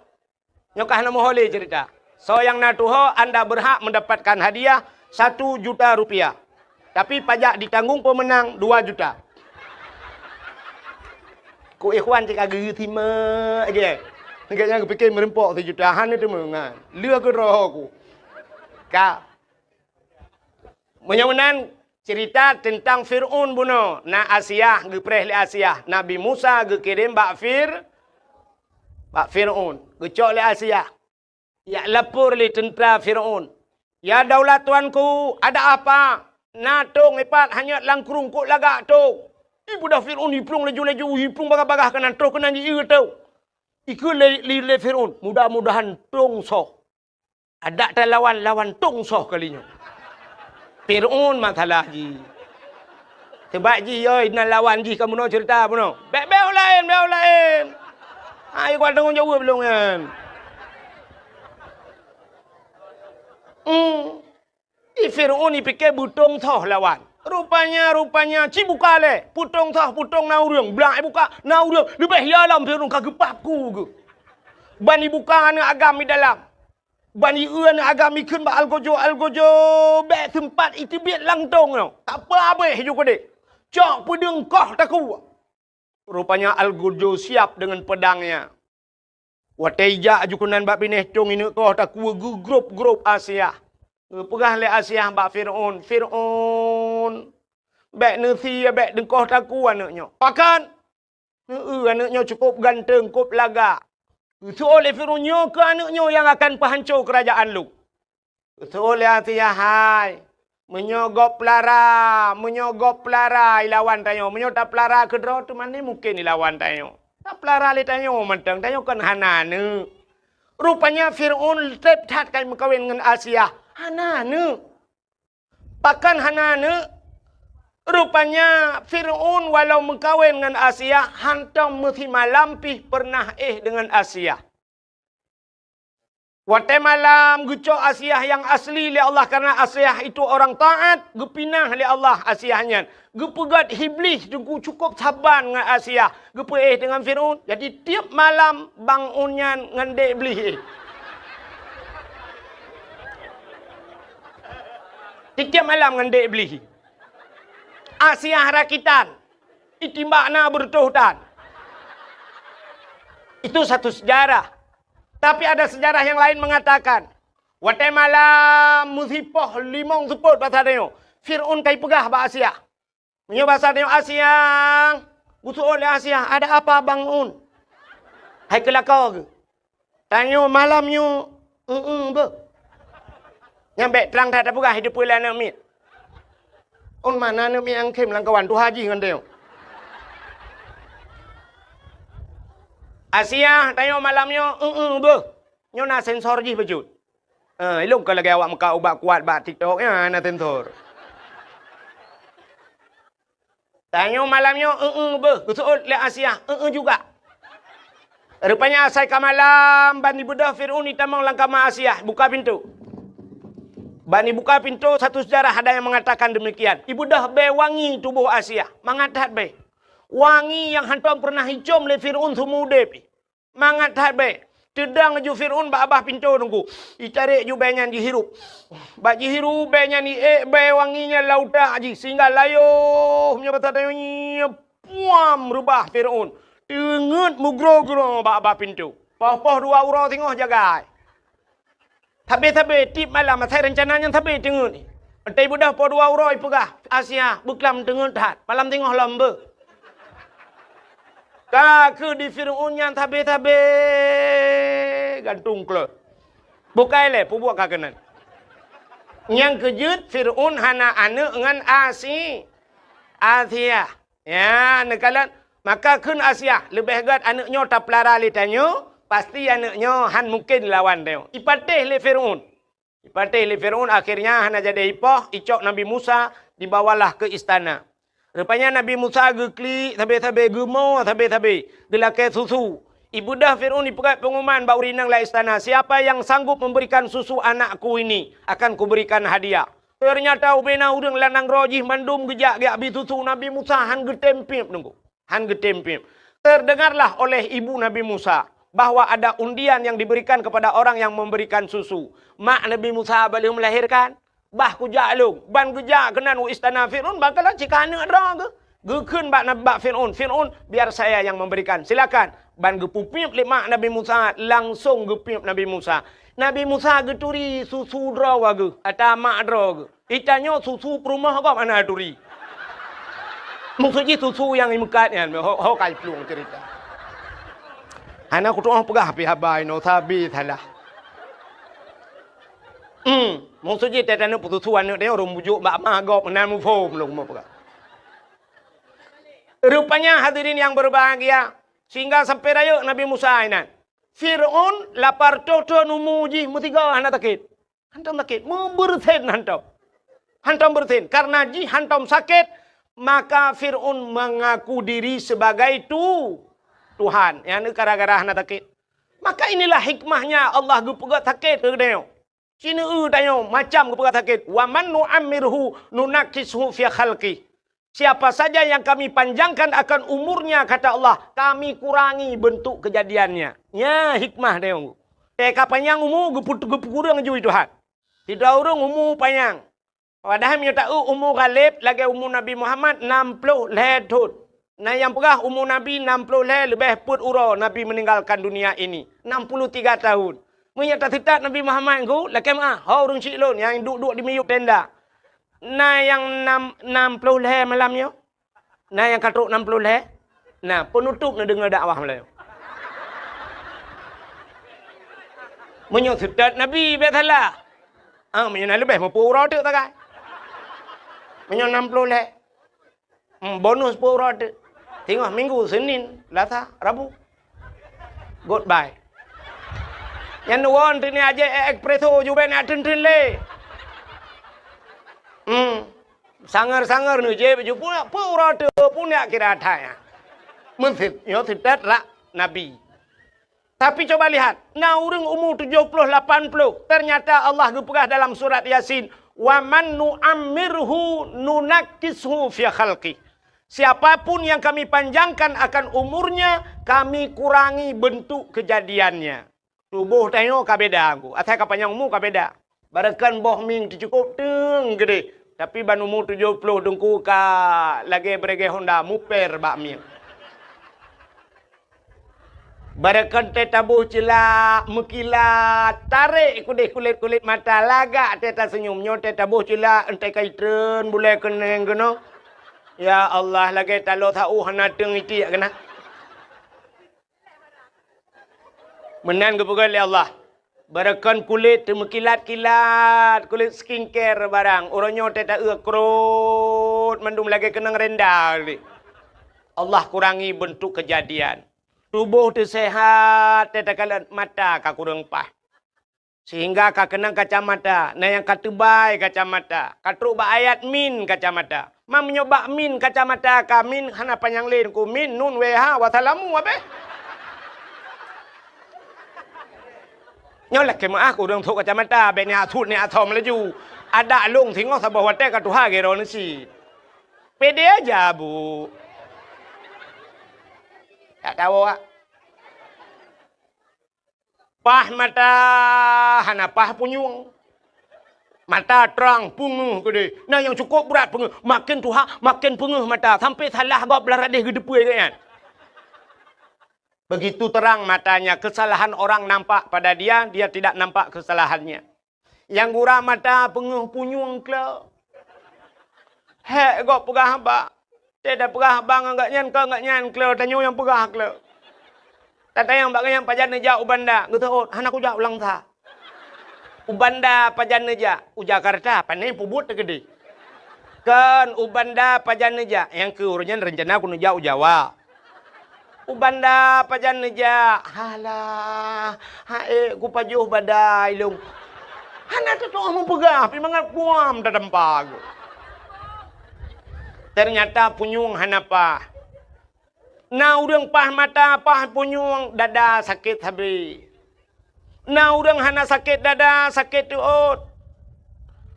Nyokah nama hole cerita. So yang natu hau anda berhak mendapatkan hadiah 1 juta rupiah. Tapi pajak ditanggung pemenang 2 juta. Ku ikhwan cik agak terima aja. Kayaknya aku fikir merempok 1 jutaan itu mengan. Lua ke roh aku. Ka? Menyamunan cerita tentang Fir'aun bunuh. Na Asiyah, gepreh li Asiyah. Nabi Musa gekirim bak Fir'aun. Gecok li Asiyah. Ya lapor li tentera Fir'aun. Ya daulat tuanku, ada apa? Na tong ipat hanya langkurung kok lagak tu. Ibu dah Fir'aun hiplung laju-laju, hiplung bagah-bagah kanan terus kena di tu. Iku li Fir'aun. Mudah-mudahan tong soh. Ada tak lawan tong soh kalinya. Fir'aun masalah ji. Sebab ji oi nak lawan ji kamu nak cerita pun. Bel lain. Ai kau tengok jawab belum kan. Fir'aun ni fikir butong thoh lawan. Rupanya cibuka le. Putong thoh putong naurung. Belang buka naurung. Lebih dalam Fir'aun kagepapku ke. Bani buka ana agam di dalam. Bani uen agami kun ba algojo be tempat itu biat langtong no. Tak apa habis juga dek. Cok pedang kah taku. Rupanya algojo siap dengan pedangnya. Wateja ajukunan bak pineh tong ini kah taku grup Asia. Pegah le Asia bak Fir'aun. Bek nasi bek dengkah taku anaknya. Pakan. Anaknya cukup ganteng, cukup lagak. Itu oleh Fir'aun ke anaknya yang akan penghancur kerajaan lu. Itu oleh Asia hai. Menyogop pelara ilawan tanyo. Menyotap pelara kedua tu mana mungkin ilawan tanyo. Tak pelara le tanyo mentang tanyo kan hanane. Rupanya Fir'aun tetap kan berkahwin dengan Asia. Hanane. Pakan hanane. Rupanya Fir'aun walau berkahwin dengan Asia, hantam mesti malam pernah dengan Asia. Waktu malam gucok Asia yang asli li Allah karena Asia itu orang taat, gepinah li Allah Asianya. Gepegat iblis cukup sabar dengan Asia, dengan Fir'aun. Jadi tiap malam bangunnya dengan dek iblis. Tiap malam dengan dek iblis. Asia rakitan. Itimbakna bertuhutan. Itu satu sejarah. Tapi ada sejarah yang lain mengatakan. Waktu malam musibah limong seput bahasa dia. Fir'aun kai pegah bahasa Asia. Menyo bahasa dia Asia. Butuh oleh Asia. Ada apa bangun? Hai kelakau ke? Tanya malamnya. Nyampe terang tak pegah hidup pula nak mit. On mana ni yang kem lang kawan tu haji ngan dia. Asia tayo malamnya be. Nyo na sensor ji bejut. Ilung kalau lagi awak muka ubak kuat bak TikTok ya na sensor. Tayo malamnya be. Betul le Asia juga. Rupanya asai ka malam bani budak Fir'aun ni tamang langkama Asia buka pintu. Bani buka pintu, satu sejarah ada yang mengatakan demikian. Ibu dah be wangi tubuh Asia. Mangat be. Wangi yang hantam pernah hicam le Fir'aun semude pi. Mangat be. Tedang ju Fir'aun ba abah pintu nunggu. Itarik ju be nyan dihirup. Ba dihirup be nyan ni be wanginya lauta ji sehingga layo punya bata dayonya puam rubah Fir'aun. Tengut mugro-gro ba abah pintu. Poh-poh dua uro tengok jaga. Tapi tip malam saya rencananya tapi tengok ni. Entai budak po 2 uroi pegah Asia beklam tengok tat. Malam tengok lomba. Ke di Fir'aun yang tabe-tabe gantung ke. Bukai le pubuak kakenan. Yang kejut Fir'aun hana anak dengan Asia. Ya, nekalan maka kun Asia lebih gat anaknya tak pelara li tanyo, pasti anaknya han mungkin lawan dia. Ipateh le Fir'aun. Akhirnya hana jadi ipah, icok Nabi Musa dibawalah ke istana. Rupanya Nabi Musa gekli, tabe-tabe gemau, tabe-tabe. Gelakai susu. Ibu dah Fir'aun dipegat pengumuman bau rinang lah istana. Siapa yang sanggup memberikan susu anakku ini, akan kuberikan hadiah. Ternyata ubena udang lanang rojih mandum gejak habis susu Nabi Musa han getempim nunggu. Terdengarlah oleh ibu Nabi Musa bahwa ada undian yang diberikan kepada orang yang memberikan susu. Mak Nabi Musa belum melahirkan. Bah kujak lu, ban kujak kenan istana Fir'aun, bakalah jika anak dah ke. Gekun bak Fir'aun, biar saya yang memberikan. Silakan. Ban gepupip mak Nabi Musa, langsung gepip Nabi Musa. Nabi Musa geturi susu draw ke, atau mak draw ke. Itanya susu perumah kau mana turi. Maksudnya susu yang imekatnya, hau kai pelung cerita. Anak aku tu orang pegah api habai, no sabi salah. Maksudnya tadi nak putus suan dia orang bujuk bak magop nan mufom long apa. Rupanya hadirin yang berbahagia sehingga sampai raya Nabi Musa ini. Fir'aun lapar toto numuji mutiga hana takit. Hantam takit membersen hantam bersen karena ji hantam sakit maka Fir'aun mengaku diri sebagai Tuhan. Yang gara-gara hana takit. Maka inilah hikmahnya Allah gepegat sakit ke dia. Sini tanya macam kepegat sakit. Wa man nu'ammirhu nunakishu fi khalqi. Siapa saja yang kami panjangkan akan umurnya kata Allah, kami kurangi bentuk kejadiannya. Ya hikmah dia. Teka panjang umur gepurang ju Tuhan. Tidak urung umur panjang. Padahal dia tahu umur Ghalib lagi umur Nabi Muhammad 60 lehut. Nah yang pegah umur Nabi 60 leh lebih put uro Nabi meninggalkan dunia ini. 63 tahun. Menyata titat Nabi Muhammad ku, laki mah, orang cik lon yang duduk di miyuk tenda. Nah yang 60 leh malamnya. Nah yang katruk 60 leh. Nah penutup nak dengar dakwah malam. Menyok titat Nabi betala. Menyok lebih mampu urut tak kai. Menyok 60 leh. Bonus 10 urut. Tengok minggu Senin, Selasa, Rabu. Goodbye. Yang nuan ini aja ekspreso juga nak ten le. Sangar nu je baju pun pura tu pun nak kira thaya. Mensit, yo tidak lah Nabi. Tapi coba lihat, nah orang umur 70 80 ternyata Allah gepegah dalam surat Yasin, wa man nu'ammirhu nunakishu fi khalqi. Siapapun yang kami panjangkan akan umurnya, kami kurangi bentuk kejadiannya. Tubuh tengok kabeda aku. Atai kapanjang umur kabeda. Barakan boh ming cukup teng gede. Tapi ban umur 70 dengku ka lagi berege Honda muper bak ming. Barakan teta buh celak mekilat tarik kulit mata lagak teta senyumnya teta buh celak entai kaitren boleh keneng kena. Ya Allah lagi talo tahu hana teng iti kena. Menan kepegal oleh Allah. Barakan kulit mekilat-kilat, kulit skincare barang. Orangnya tidak krut, mendung lagi kenang rendah. Allah kurangi bentuk kejadian. Tubuh tu sehat, tidak kalah mata kak kurang pah. Sehingga kak kenang kacamata. Nah yang katubai kacamata. Katruk ba ayat min kacamata. Mam nyoba min kacamata kamin hana panjang lain ku min nun weha wasalamu apa? Nyolak ke mak aku dong thuk kacamata be ni athut ni athom laju. Ada lung tengok sabah wate ka tuha gero nasi. Pede aja bu. Tak tahu ah. Pah mata hana pah punyung. Mata terang punguh gede. Nah yang cukup berat punguh. Makin tuha makin punguh mata sampai salah gop laradeh gedepui kan. Begitu terang matanya, kesalahan orang nampak pada dia, dia tidak nampak kesalahannya. Yang gurau mata penguh punyung ke. Hek gok pegah apa? Tidak perah bang enggak nyan kle tanyo yang perah kle. Tata yang bagian pajan neja ubanda, gitu anak uja ulang ta. Ubanda pajan neja, Jakarta, panen pubut gede. Kan ubanda pajan neja, yang keurunnya rencana ku neja Jawa. Ubanda pajan neja, halah, hae ku pajuh badai long. Hana tu mau pegah, pimangat puam tadempag. Ternyata punyung hanapa. Na urang pah mata, pah punyung, dada sakit habis. Na urang hana sakit dada, sakit tuut.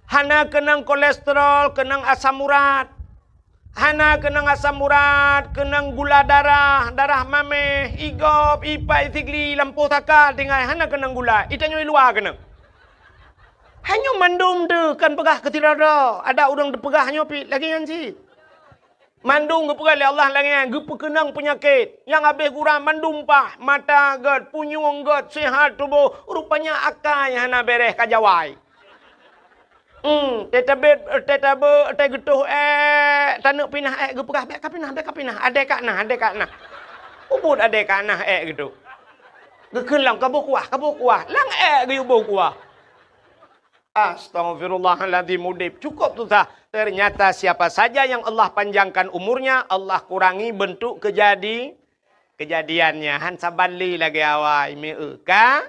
Hana kenang kolesterol, kenang asam urat. Hana kenang asam urat, kenang gula darah, darah mame, igop, ipai, tigli, lampu takal, tinggal hana kenang gula. Itanyo luar kenang. Hanya mandum tu kan pegah ketirada. Ada urang pegah hanya pi lagi yang si. Mandung gepegal Allah lagi gepekenang penyakit yang habis kurang mandung pah mata ged punyung ged sehat tubuh rupanya akai hana beres kajawai. Tetabet getuh tanuk pinah gepegah bek pinah adek kak nah. Ubud adek kak nah gitu. Gekeun lang kabuk kuah lang geubuh kuah. Astagfirullahaladzim mudib. Cukup tu sah. Ternyata siapa saja yang Allah panjangkan umurnya, Allah kurangi bentuk kejadiannya. Han sabali lagi awai meuka.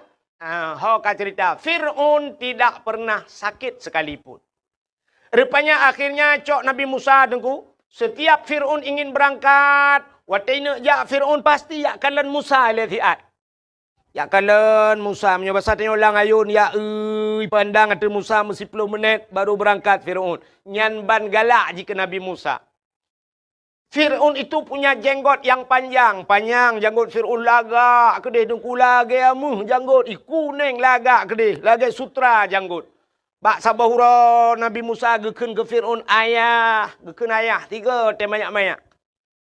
Hoka cerita Fir'aun tidak pernah sakit sekalipun. Rupanya akhirnya cok Nabi Musa dengku. Setiap Fir'aun ingin berangkat, wataina ya Fir'aun pasti ya kalan Musa ilatiat. Ya kalian Musa menyoba satenya ulang ayun ya pandang ada Musa mesti 10 menit baru berangkat Fir'aun. Nyan ban galak jika Nabi Musa. Fir'aun itu punya jenggot yang panjang janggut Fir'aun lagak kedih dengku lagi amuh janggut kuning lagak kedih lagi sutra janggut. Bak sabahura Nabi Musa gekeun ke Fir'aun ayah 3 mayak-mayak.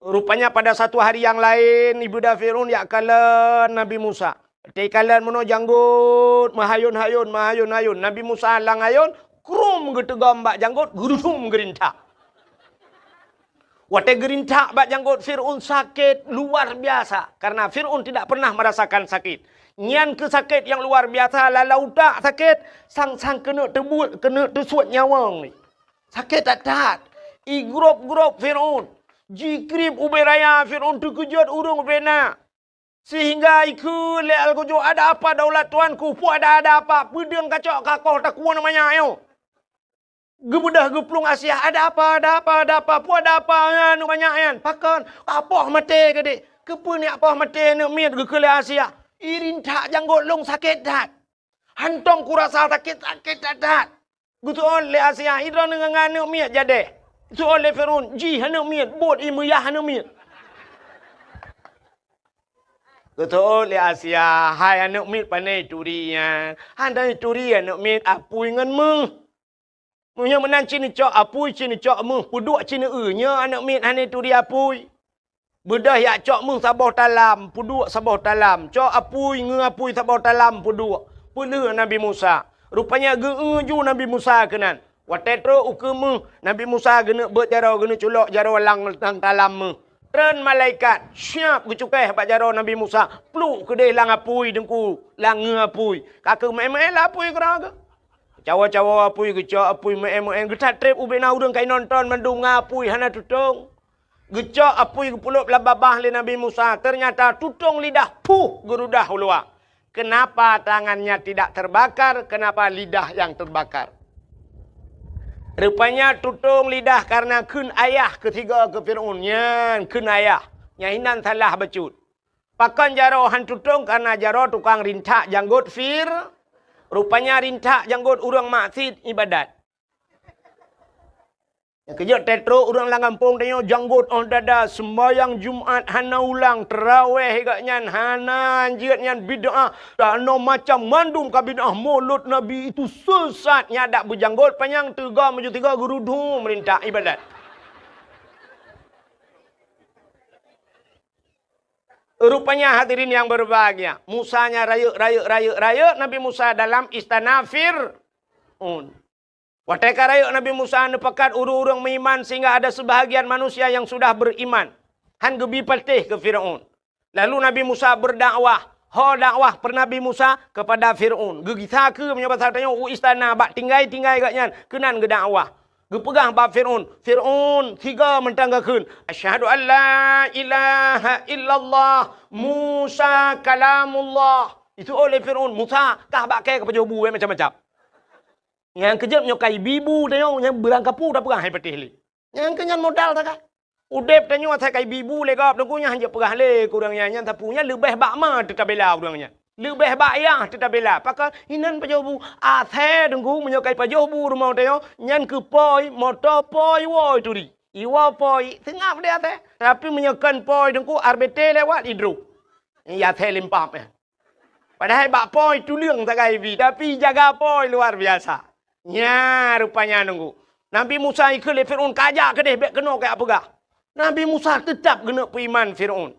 Rupanya pada satu hari yang lain ibunda Fir'aun ya kalian Nabi Musa. Tekalan mono janggut mahayun-hayun. Nabi Musa lang ayun krum getegam bak janggut gerusum gerintak. Wate gerintak bak janggut Fir'aun sakit luar biasa karena Fir'aun tidak pernah merasakan sakit. Nyan ke sakit yang luar biasa lalau tak sakit sang kena tebul kena tersuat nyawang ni. Sakit tak. Igrop Fir'aun. Jikrib uberaya Fir'aun terkejut urung bena. Sehingga ikut leal kujo ada apa daulat tuanku pu ada apa pedang kacok kakoh tak kuat namanya ayo gebedah geplung Asia ada apa pu ada apa namanya ayan pakan apa mate gede kepu ni apa mate nak miat ke Asia irin tak janggut long sakit dat hantong kurasa sakit dat gutu on le Asia idron dengan nak miat jade tu oleh Fir'aun ji hanak miat bot imuyah hanak miat. Betul le Asia hai anak mit panai turian. Handai turian anak mit apui ngan meng. Munya menan cini cok apui cini cok meng. Puduk cini nya anak mit handai turi apui. Bedah ya cok meng sabah talam. Puduk sabah talam. Cok apui ngapui sabah talam puduk. Pulu Nabi Musa. Rupanya ju Nabi Musa kenan. Watetro uke meng. Nabi Musa gena berjarau gena culok jarau lang talam meng. Ren malaikat siap gecukai pak jaro Nabi Musa pluk kedai lang apui dengku lang ngapui kakek me lapui keraga cawa apui geco apui me getat trip ubena urang kai nonton mandung ngapui hana tutung geco apui gepuluk lababah le Nabi Musa ternyata tutung lidah gerudah ulua kenapa tangannya tidak terbakar kenapa lidah yang terbakar. Rupanya tutung lidah karena kun ayah ketiga ke Fir'aun. Nyan kun ayah. Nyahinan salah becut. Pakan jaro han tutung karena jaro tukang rintak janggut Rupanya rintak janggut urang maksud ibadat. Kejut tetro urang lang kampung tanya janggut on dada sembahyang Jumat hana ulang terawih higaknya hana anjir nyan bid'ah dano macam mandum ka bid'ah mulut Nabi itu sesat nyadak berjanggut panjang 3 gerudu merintah ibadat. Rupanya hadirin yang berbahagia, Musanya rayuk Nabi Musa dalam istana Fir'aun. Watai karayuk Nabi Musa nepakat urung-urung beriman sehingga ada sebahagian manusia yang sudah beriman. Han gebi patih ke Firaun. Lalu Nabi Musa berdakwah. Dakwah per Nabi Musa kepada Firaun. Gegisa ke menyebab tanya istana bak tinggai-tinggai katnya kenan ke dakwah. Gepegang bab Firaun. Firaun tiga mentanggakeun. Asyhadu an la ilaha illallah Musa kalamullah. Itu oleh Firaun. Musa kah bak ke pejobu macam-macam. Yang kejap nyokai bibu tanya yang berangkapu dah perang hai patih li. Yang kenyan modal tak kah? Udep tanya saya kai bibu le gap dengkunya hanya perang le kurangnya nya tapunya lebih bakma tetap bela kurangnya. Lebih bayah tetap bela. Pakal inan pajobu athe dengku menyokai pajobu rumah tanya nyan ke poi motor poi woi tu di. Iwa poi tengah dia teh. Tapi menyokan poi dengku arbete lewat hidro. Ya teh limpap ya. Padahal bak poi tu leung tak kai vi tapi jaga poi luar biasa. Ya, rupanya nunggu. Nabi Musa ikut le Firaun kajak ke deh bek kena kayak apa gah. Nabi Musa tetap kena beriman Firaun.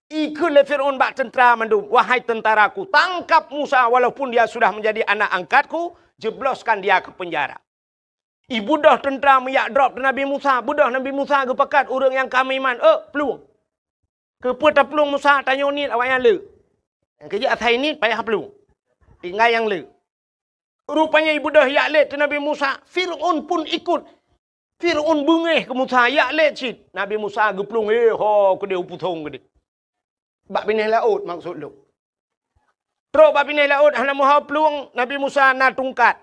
Ikut le Firaun bak tentera mandum. Wahai tentaraku, tangkap Musa walaupun dia sudah menjadi anak angkatku, jebloskan dia ke penjara. Ibu dah tentera meyak drop Nabi Musa. Budah Nabi Musa ke pekat orang yang kami iman. Peluang. Ke peta peluang Musa tanya ni awak yang le. Yang kerja atas ini payah peluang. Tinggal yang le. Rupanya ibu dah yak let Nabi Musa. Fir'aun pun ikut. Fir'aun bengih ke Musa. Yak let cik. Nabi Musa geplung. Ke dia uputong ke dia. Bak pindah laut maksud lu. Terus bak pindah laut. Hana muha peluang. Nabi Musa na tungkat.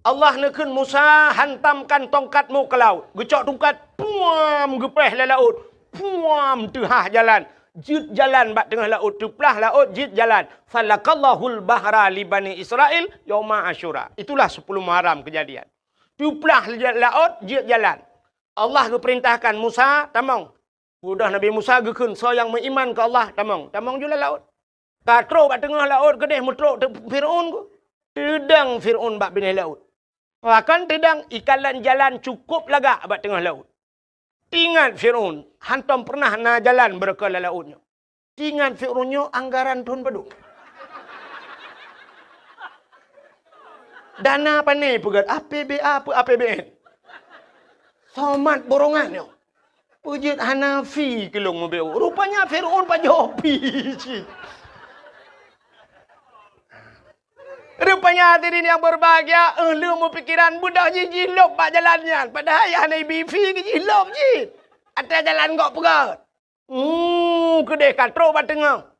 Allah nekun Musa hantamkan tongkatmu ke laut. Gecok tungkat. Puam gepeh le laut. Puam tehah jalan. Jid jalan bak tengah laut, tuplah laut, jid jalan. Falakallahul bahra li Bani Israel yauma Asyura. Itulah 10 Muharram kejadian. Tuplah laut, jid jalan. Allah keperintahkan Musa, tamang. Budah Nabi Musa gekun so yang beriman ke Allah, tamang. Tamang jula laut. Katro bak tengah laut, kedeh mutruk Fir'aun ku. Tedang Fir'aun bak bini laut. Bahkan tedang ikalan jalan cukup lagak bak tengah laut. Ingat Fir'aun, hantam pernah na jalan berkala lautnya. Ingat Fir'aunnya anggaran Tuhan peduk. Dana apa ni pegat? APBA apa APBN? Somat borongannya. Pujit Hanafi kilong mobil. Rupanya Fir'aun pajopi. Rupanya hadirin yang berbahagia, lu mau pikiran budak jilop bak jalannya. Padahal yang Nabi fi ke jilop je. Atas jalan kok pegat. Kedeh katro bak tengah.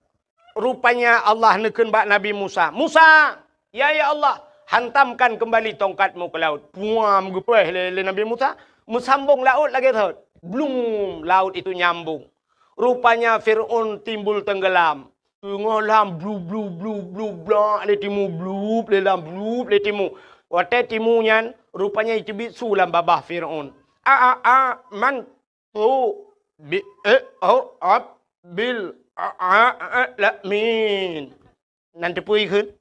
Rupanya Allah nekun bak Nabi Musa. Musa, ya Allah, hantamkan kembali tongkatmu ke laut. Puam gepeh le Nabi Musa. Mesambung laut lagi tu. Blum, laut itu nyambung. Rupanya Fir'aun timbul tenggelam. Tengah lam blu blu blu blu bla le timu blu le lam blu le timu. Wate timu nyan rupanya itu bisu lam babah Firaun. Man tu bi bil la min. Nanti pui keun.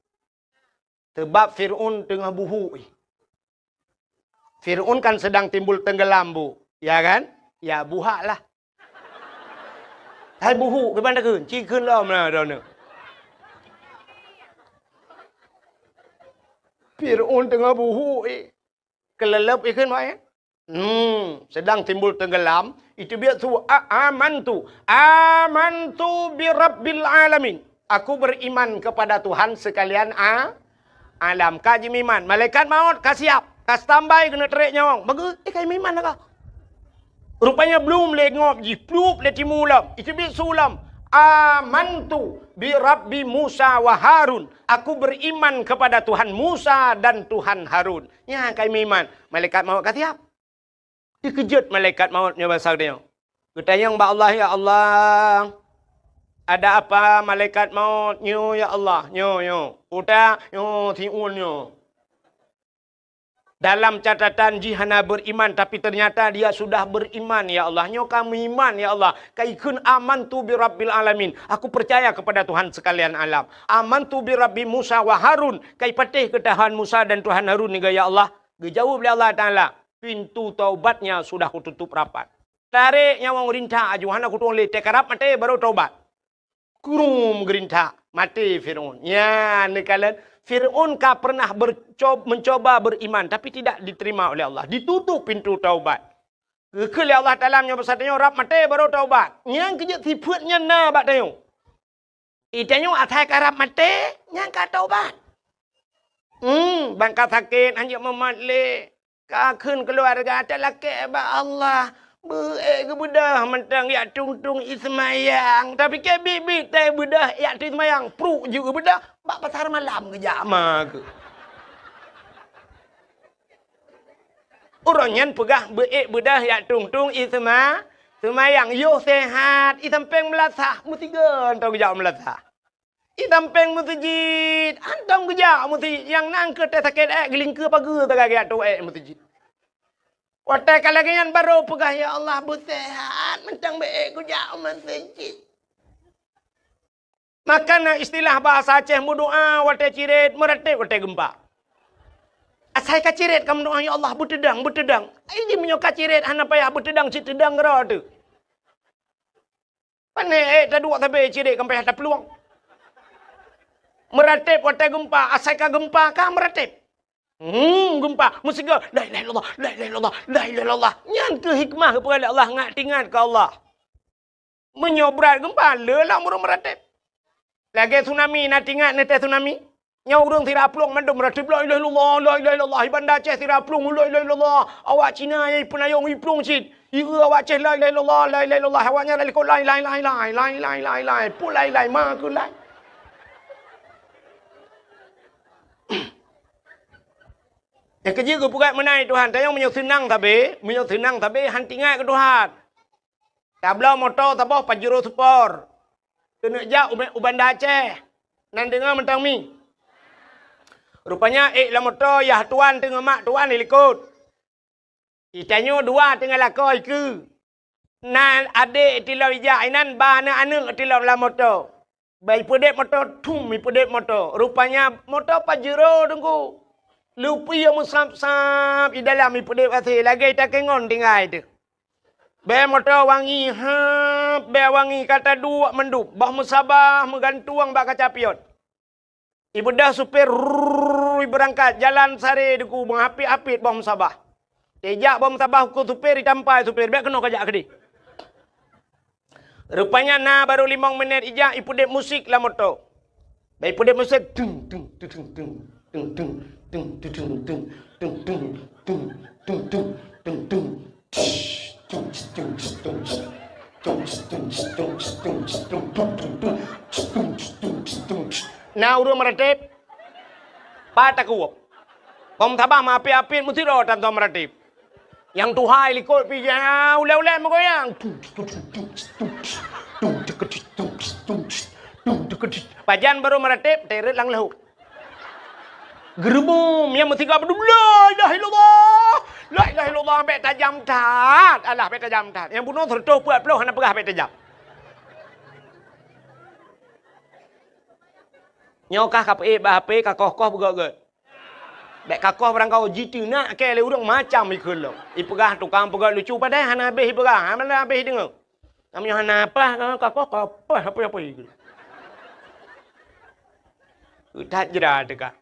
Sebab Firaun tengah buhu. Firaun kan sedang timbul tenggelam bu. Ya kan? Ya buhaklah. Hai buhu ke mana keun? Ci keun lah mana dah ni. Fir'aun tengah buhu kelelep keun mai. Sedang timbul tenggelam, itu biar tu amantu bi rabbil alamin. Aku beriman kepada Tuhan sekalian alam. Kaji miman, malaikat maut kasiap, kas tambai kena terik nyawang. Bagus, kai miman lah kau. Rupanya belum le ngop ji, plup le timulam. Itu bi sulam. Amantu bi Rabbi Musa wa Harun. Aku beriman kepada Tuhan Musa dan Tuhan Harun. Ya, kai miman. Malaikat maut katiap. Dikejut malaikat mautnya bahasa dia. Ketanya mbak Allah, ya Allah. Ada apa malaikat maut? Nyo ya Allah, nyo. Udah, nyo tiun nyo. Dalam catatan jihana beriman, tapi ternyata dia sudah beriman, ya Allah. Nyo kami iman, ya Allah. Kaikun amantu bi Rabbil alamin. Aku percaya kepada Tuhan sekalian alam. Amantu bi Rabbi Musa wa Harun. Kai patih ke Tuhan Musa dan Tuhan Harun ni, ya Allah. Dijawab oleh Allah Ta'ala. Pintu taubatnya sudah kututup rapat. Tarik nyawang rintah ajuhan aku tuang le tekarap mati baru taubat. Kurum gerintah mati Firaun. Ya, nekalan Fir'aun pernah mencoba beriman tapi tidak diterima oleh Allah. Ditutup pintu taubat. Ke Allah dalamnya bersatanya rap mati baru taubat. Yang kejut tiputnya na bat tayo. Itanya atai karap mati yang ka taubat. Bangka sakit hanya mematli. Ka keun keluarga tak laki ba Allah. Ke budah mentang ya tung ismayang. Tapi ke bibi teh budah ya ismayang. Pruk juga budah. Bak pasar malam ke jama ke. Orang yang pegah budah ya tung ismayang. Yo sehat. Itampeng melasah. Mutiga antau kejap melasah. Itampeng musjid. Antam kejap musjid. Yang nang ke teh sakit geling ke pagi tak kaya tu musjid. Watai kalagian baru pegah ya Allah busehat mentang baik kujak masjid. Makana istilah bahasa Aceh doa watai cirit meratip watai gempa. Asai ka cirit kamu doa ya Allah butedang. Ini menyoka cirit hana payah butedang citedang gera tu. Pane ta dua tabe cirit kamu payah tak peluang. Meratip watai gempa, asai ka gempa ka meratip. Gempa musiga la ilaha illallah nyan ke hikmah kepada Allah ngat ke Allah menyobrat gempa lelah murung meratip lagi tsunami nak ingat nete tsunami nyau urang tira plong mandum meratip la ilaha illallah ibanda Aceh tira plong la ilaha illallah awak Cina ai penayong iplong cit ira awak Aceh la ilaha illallah awaknya la lai pu lai ma ku lai. Yang kerja ke pukat menai Tuhan. Tayang menyok senang tapi hantingat ke Tuhan. Tablau motor tabah Pajero Sport. Kena jak Ubanda Aceh. Nan dengar mentang mi. Rupanya lah motor yah tuan tengah mak tuan ikut. Itanya dua tengah lakoi ke. Nan adik tilau ijak inan ba anak tilau lah motor. Baik pedek motor pedek motor. Rupanya motor Pajero tunggu. Lupi yang musap-sap di dalam ipudip kasih. Lagi tak kengon tinggal itu. Be motor wangi. Be wangi kata dua mendup. Bah musabah menggantuang bak kacapiot. Ibu dah supir berangkat. Jalan sari duku. Menghapit-hapit bah musabah. Tejak bah musabah ku supir ditampai supir. Biar kena kajak ke dia. Rupanya baru 5 minit ijak ipudip musik lah motor. Baik ipudip musik. Nah urung meratip patak uap kom tabah ma api-api mesti ro tanto meratip yang tuhai likut pijau ule-ule megoyang pajan baru meratip teret lang lahu gerbum yang mesti gak berdua la ilaha illallah sampai tajam tat alah sampai tajam tat yang bunuh tertuh puat peluh hana perah sampai tajam nyokah kape bahape kakoh-koh begot-got bek kakoh barangkau jitu nak ke le urang macam ikut lo ipegah tukang pegot lucu padai hana habis ipegah hana habis dengar namanya hana apa kakoh apa ikut udah jera dekat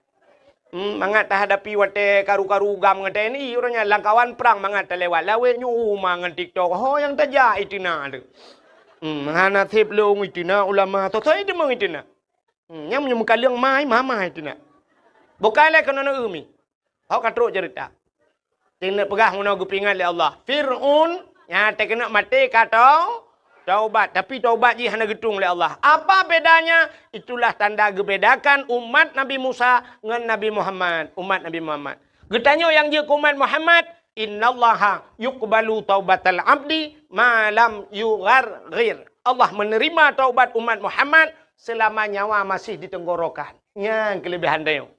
mangat tak hadapi wate karu-karu gam ngate ni orangnya langkawan perang mangat tak lewat lawe nyu mangan TikTok yang taja itina tu hana tip long itina ulama totai dia mang itina yang menyembuhkan liang mai mama itina bukanlah kena umi hok katruk cerita tina pegah ngono gupingan le Allah Fir'aun yang tak kena mati kata taubat, tapi taubat je hanya getung oleh Allah. Apa bedanya? Itulah tanda gebedakan umat Nabi Musa dengan Nabi Muhammad. Umat Nabi Muhammad. Getanya yang je umat Muhammad, innallaha yuqbalu taubatal abdi ma lam yugharghir. Allah menerima taubat umat Muhammad selama nyawa masih di tenggorokan. Yang kelebihan dia.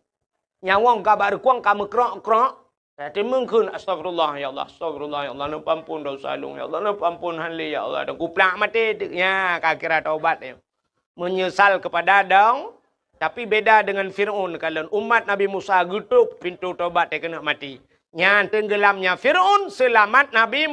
Nyawa kabar kuang kamu krok-krok. Tapi mungkin astagfirullah ya Allah, astagfirullah ya Allah, nu ampun dosa lung ya Allah, nu ampun hanli ya Allah, dah kuplak mati ya kira taubat ya. Menyesal kepada dong, tapi beda dengan Fir'aun kalau umat Nabi Musa gutup pintu taubat dia kena mati. Yang tenggelamnya Fir'aun selamat Nabi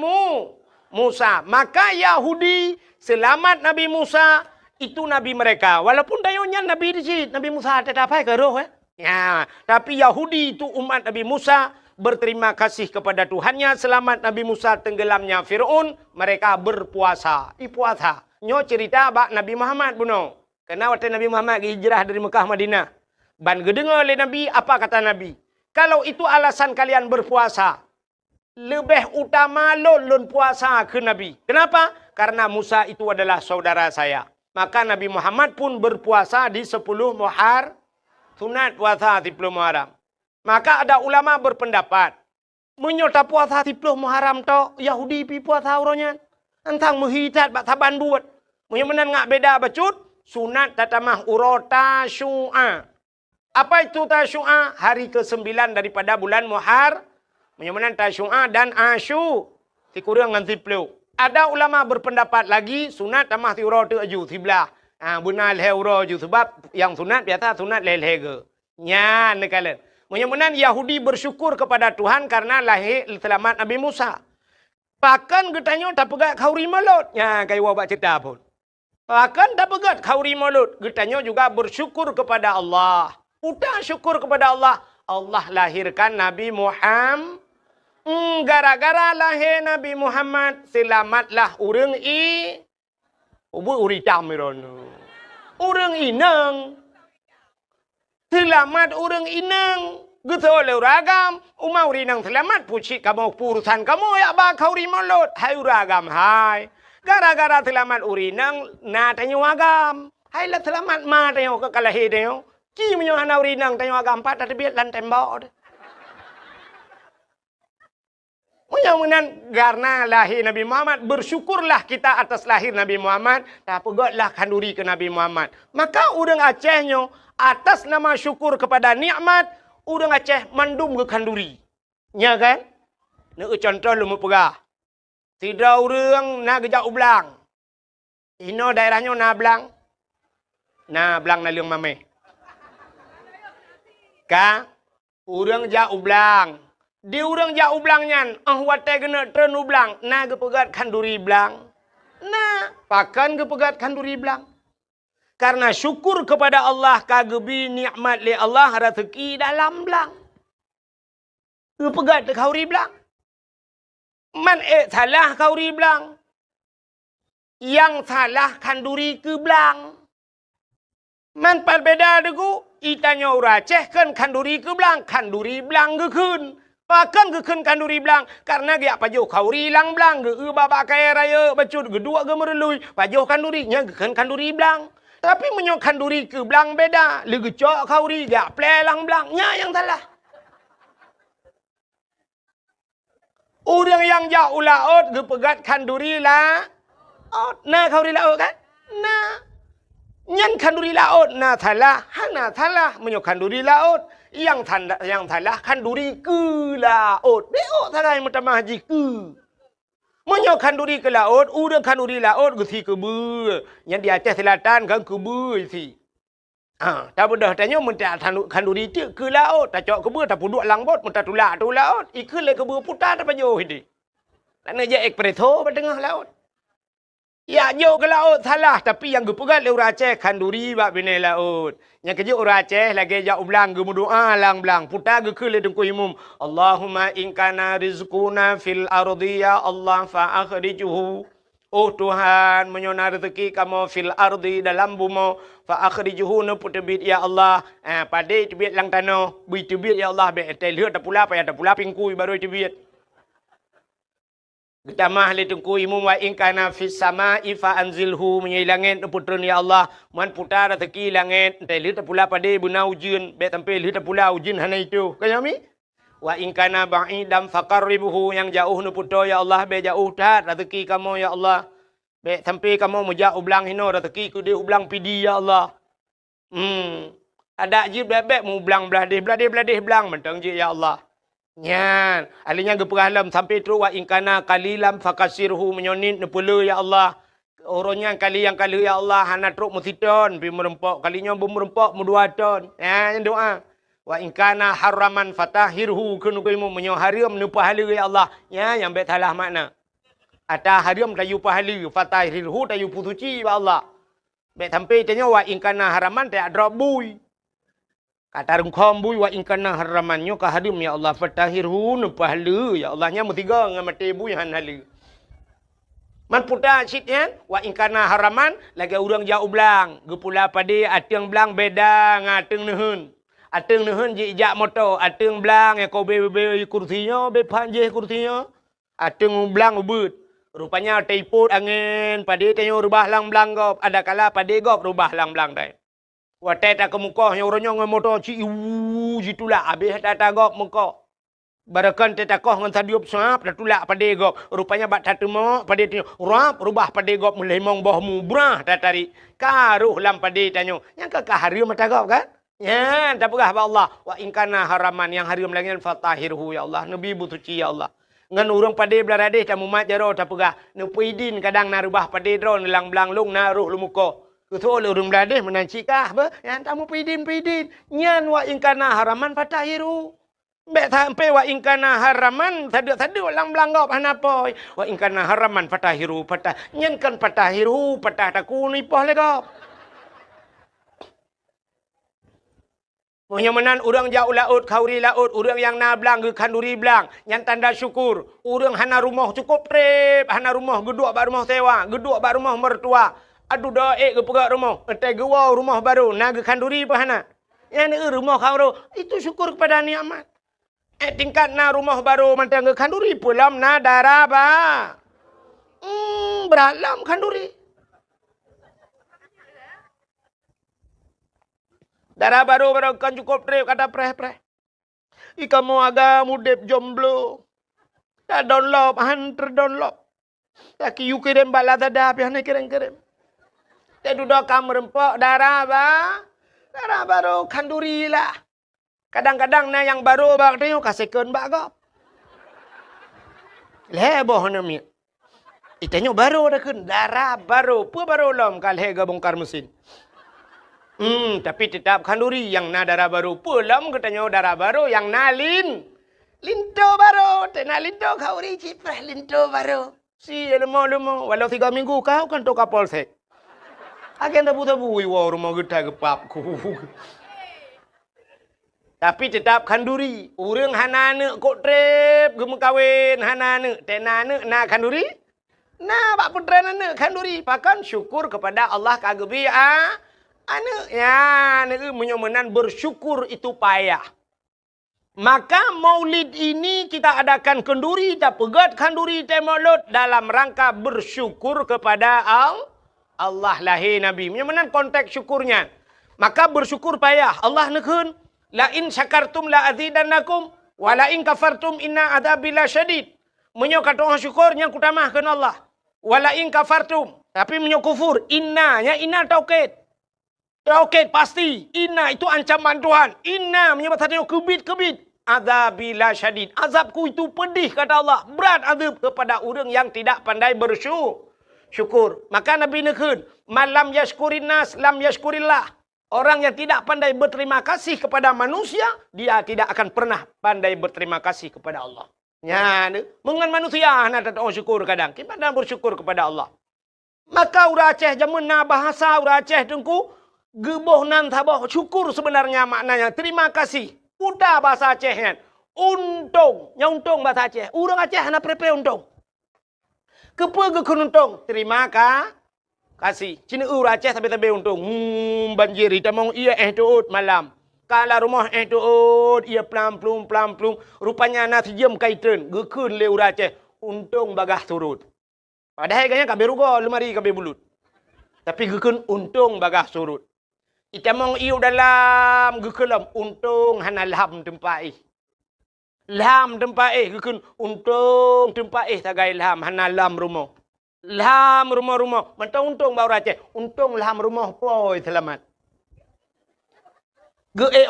Musa. Maka Yahudi selamat Nabi Musa itu nabi mereka. Walaupun dayunya nabi di sini, Nabi Musa tetap apa ke roh Ya, tapi Yahudi itu umat Nabi Musa berterima kasih kepada Tuhannya selamat Nabi Musa tenggelamnya Fir'aun, mereka berpuasa. Puasa. Nyo cerita bak Nabi Muhammad buno. Karena waktu Nabi Muhammad hijrah dari Mekah Madinah. Ban gedengar oleh Nabi, apa kata Nabi? Kalau itu alasan kalian berpuasa, lebih utama lon puasa ke Nabi. Kenapa? Karena Musa itu adalah saudara saya. Maka Nabi Muhammad pun berpuasa di 10 Muharram. Sunat puasa 10 Muharram. Maka ada ulama berpendapat, menyota puasa 10 Muharram to Yahudi pi puasa uronya. Antang muhitat bak taban buat. Menyemenan ngak beda bacut, sunat tatamah urota syu'a. Apa itu tasyu'a? Hari ke-9 daripada bulan Muharram. Menyemenan tasyu'a dan asyu. Tikurang dengan 10. Ada ulama berpendapat lagi, sunat tamah ti urota aju sebelah. Benar leh uro ju sebab yang sunat biasa sunat leh ke. Nya nekalen. Menyemenan Yahudi bersyukur kepada Tuhan karena lahir selamat Nabi Musa. Pakan getanya tak pegat khauri malut. Ya kayak wabak cerita pun. Pakan tak pegat khauri malut. Getanya juga bersyukur kepada Allah. Udah syukur kepada Allah. Allah lahirkan Nabi Muhammad. Gara-gara lahir Nabi Muhammad selamatlah urang Ubu uri camirono. Orang inang. Selamat orang inang. Gitu oleh ragam. Umau rinang selamat. Pucik kamu purusan kamu ya bakau rimalot. Hai ragam hai. Gara-gara selamat urinang. Na tanyo agam. Hai lah selamat ma tanyo kekalahi tanyo. Ki menyo hana urinang tanyo agam. Pat ada biat lan tembok. Mudah-mudahan karena lahir Nabi Muhammad, bersyukurlah kita atas lahir Nabi Muhammad, tak pegotlah kanduri ke Nabi Muhammad. Maka orang Acehnya, atas nama syukur kepada nikmat, orang Aceh mandum ke kanduri. Ya kan? Nak contoh lu mau pegah. Tidak orang nak gejak ublang. Ino daerahnya nak belang. Nak belang nak liang mame. Ka? Orang jak ublang. Di urang ja ublang nyan, watai kena tren ublang, na gepegat kanduri blang. Nah, pakan gepegat kanduri blang. Karena syukur kepada Allah kagebi nikmat li Allah rezeki dalam blang. Gepegat kauri blang. Man salah kauri blang. Yang salah kanduri ke blang. Man berbeda degu, itanya uraceh kan kanduri ke blang, kanduri blang ke kun. Pakan keken kanduri belang. Karena dia pajuh kauri lang belang. Ge baba kaya raya. Bacut gedua ge merelui. Pajuh kandurinya keken kanduri belang. Tapi menyok kanduri ke belang beda. Lege cok kauri. Dia plelang belang. Nya yang salah. Orang yang jauh laut. Ge pegat kanduri lah. Nah kauri laut kan? Nah. Nyan kanduri laut. Nah salah. Hana salah. Menyok kanduri laut. Yang salah kanduri ke laut. Beok sarai mutamah haji ke. Menyok kanduri ke laut, udah kanduri laut gesi ke ber. Yang di Aceh Selatan kan ke ber si. Tak bedah tanya minta kanduri tu ke laut. Tak cok ke ber, tak puduk langbot, minta tulak tu laut. Ikut le ke ber putar tak pajuh ini. Tak nak je ekpreso pada tengah laut. Ya jauh ke laut salah. Tapi yang gepegat le orang Aceh kanduri bak bina laut. Yang kerja orang Aceh lagi jauh belang ge berdoa lang belang. Putar ge ke le dengku imum. Allahumma in kana rizquna fil ardi ya Allah fa akhrijuhu. Oh Tuhan, menyona rezeki kamu fil ardi dalam bumi fa akhrijuhu ne putebit ya Allah. Pada tebit lang tanah, bui tebit ya Allah be tel lihat tak pula payah tak pula pingkui baru tebit. Getamah li tengku imum wa in kana fis sama'i fa anzilhu menyai langit putran ya Allah man putar rezeki langit tel lihat tak pula pada buna ujian be sampai lihat tak pula ujian hana itu. Kayami? Wa in kana ba'idam faqarribuhu yang jauh nu puto ya Allah be jauh tat rezeki kamu ya Allah. Be sampai kamu mujak ublang hino rezeki ku dia ublang pidi ya Allah. Ada je bebek mu ublang beladih belang mentang je ya Allah. Nyan, alinya geperalam sampai terus wa in kana qalilam fakasirhu menyonin nepula ya Allah. Orangnya kali yang kali ya Allah hana teruk musiton pi merempok kalinya bermerempok mudua ton. Ya doa. Wa in kana haraman fatahirhu kunu kaimu menyo haram nu pahala ya Allah. Ya yang bet salah makna. Ata haram tayu pahala fatahirhu tayu pusuci ya Allah. Bet sampai tanya wa in kana haraman tak drop bui. Kata rungkom bui wa ingkana haramannya kahadim ya Allah fatahirhu pahala ya Allahnya mutiga ngamati bui han halu. Man puta sitnya wa ingkana haraman lagi urang jauh belang gepula pade ateng belang beda ngateng nehun. Ateng nehun jijak moto ateng belang ya kau be kursinya be panje kursinya. Ateng belang ubut. Rupanya teiput angin pade tanyo rubah lang belang gop ada kala pade gop rubah lang belang dai. Watai tak kemuka yang orangnya ngemoto ci jitulah habis tak gop muka. Barakan tetakoh ngan sadiup sap datulak pade gop. Rupanya bat tatemo pade tanya rap rubah pade gop mulai mong bohmu brah tatari. Karuh lam pade tanyo. Yang ke harum mata gop kan? Ya, tak pegah Allah. Wa ingkana haraman yang harum lagi fatahirhu ya Allah. Nabi butuci ya Allah. Ngan urang pade belaradeh tamu mat jaro tak pegah. Nu puidin kadang narubah pade dron lang belang lung naruh lumuko. Ketua urang belaradeh menancikah ba? Yang tamu puidin. Nyan wa ingkana haraman fatahiru. Bek sampai wa ingkana haraman tadu lang belang gop hanapoi. Wa ingkana haraman fatahiru patah. Nyan kan fatahiru patah takuni poh le gop. Menyamanan urang jauh laut, kauri laut, urang yang na belang, ke kanduri belang. Yang tanda syukur. Urang hana rumah cukup trip, hana rumah geduk bak rumah sewa, geduk bak rumah mertua. Aduh daik ke pegak rumah. Entai gewau rumah baru, na ke kanduri apa hana. Yang ni rumah kau itu syukur kepada nikmat. Tingkat na rumah baru mantang ke kanduri pulam na darah ba. Beralam kanduri. Darah baru kan cukup trip kata preh. Ikamu agak mudep jomblo. Tak download, hantar download. Tak you kirim bala dadah, pian kirim. Tak duduk kamu rempok darah ba. Darah baru kanduri lah. Kadang-kadang na yang baru bak tengok kasihkan bak gop. Leboh nami. Itanya baru dah kan darah baru. Apa baru lom kalhe bongkar mesin. Tapi tetap kanduri yang na darah baru. Pulam katanya darah baru yang na linto baru. Tena linto kau ciprah linto baru. Si lemo. Walau 3 minggu kau kan to kapal sek. Agen tabu-tabu iwa rumah kita gepapku. Tapi tetap kanduri. Urang hanane kok trip gemu kawin hanane. Tena na kanduri. Nah, bak putra nane kanduri. Pakan syukur kepada Allah kagebi anak ya, menyamanan bersyukur itu payah. Maka maulid ini kita adakan kenduri, tak pegat kenduri temolut dalam rangka bersyukur kepada Allah lahir Nabi. Menyamanan konteks syukurnya. Maka bersyukur payah. Allah nekun, la in syakartum la azidannakum, wa la in kafartum inna adzabi lasyadid. Menyo kata orang syukur yang kutamahkan Allah. Wa la in kafartum, tapi menyo kufur, inna taukid. Oke, pasti. Inna itu ancaman Tuhan. Inna menyebut hatinya kebit. Azabila syadid. Azabku itu pedih, kata Allah. Berat azab kepada orang yang tidak pandai bersyukur. Maka Nabi nekun, malam yashkurin nas, lam yashkurillah. Orang yang tidak pandai berterima kasih kepada manusia, dia tidak akan pernah pandai berterima kasih kepada Allah. Ya, mengan manusia, nak tak syukur kadang. Kita pandai bersyukur kepada Allah. Maka ura Aceh jamun na bahasa ura Aceh tengku, geboh nan tabah syukur sebenarnya maknanya terima kasih. Udah bahasa Aceh kan. Untung, nyuntung bahasa Aceh. Urang Aceh hana prepe untung. Kepa gekun untung, terima kasih. Cina urang Aceh tabe untung. Banjir hitamong ia tuut malam. Kala rumah tuut ia plam plum. Rupanya nasi jam kaitan gekun le urang Aceh. Untung bagah surut. Padahal kayaknya kabe rugo lemari kabe bulut. Tapi gekun untung bagah surut. Itamong iu dalam gekelam untung hana lam tempai. Lam tempai gekun untung tempai tagai lam hana lam rumah. Lam rumah. Mentang untung bau Aceh. Untung lam rumah poi selamat.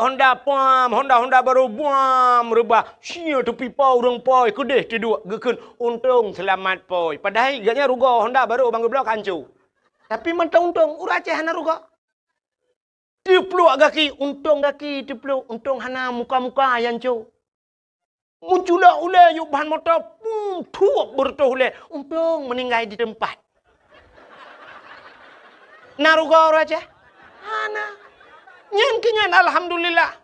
Honda pam, Honda baru buam rubah. Sia tepi pau urang poi kedeh tiduk gekun untung selamat poi. Padahal gaknya rugo Honda baru bang geblok hancur. Tapi mentang untung urang Aceh hana rugo. Dipluk gaki, untung untung hana muka-muka yang cu. Muncullah ulai yuk bahan motor, tuak bertuh ulai, untung meninggal di tempat. Naruga raja, hana, nyankinyan alhamdulillah.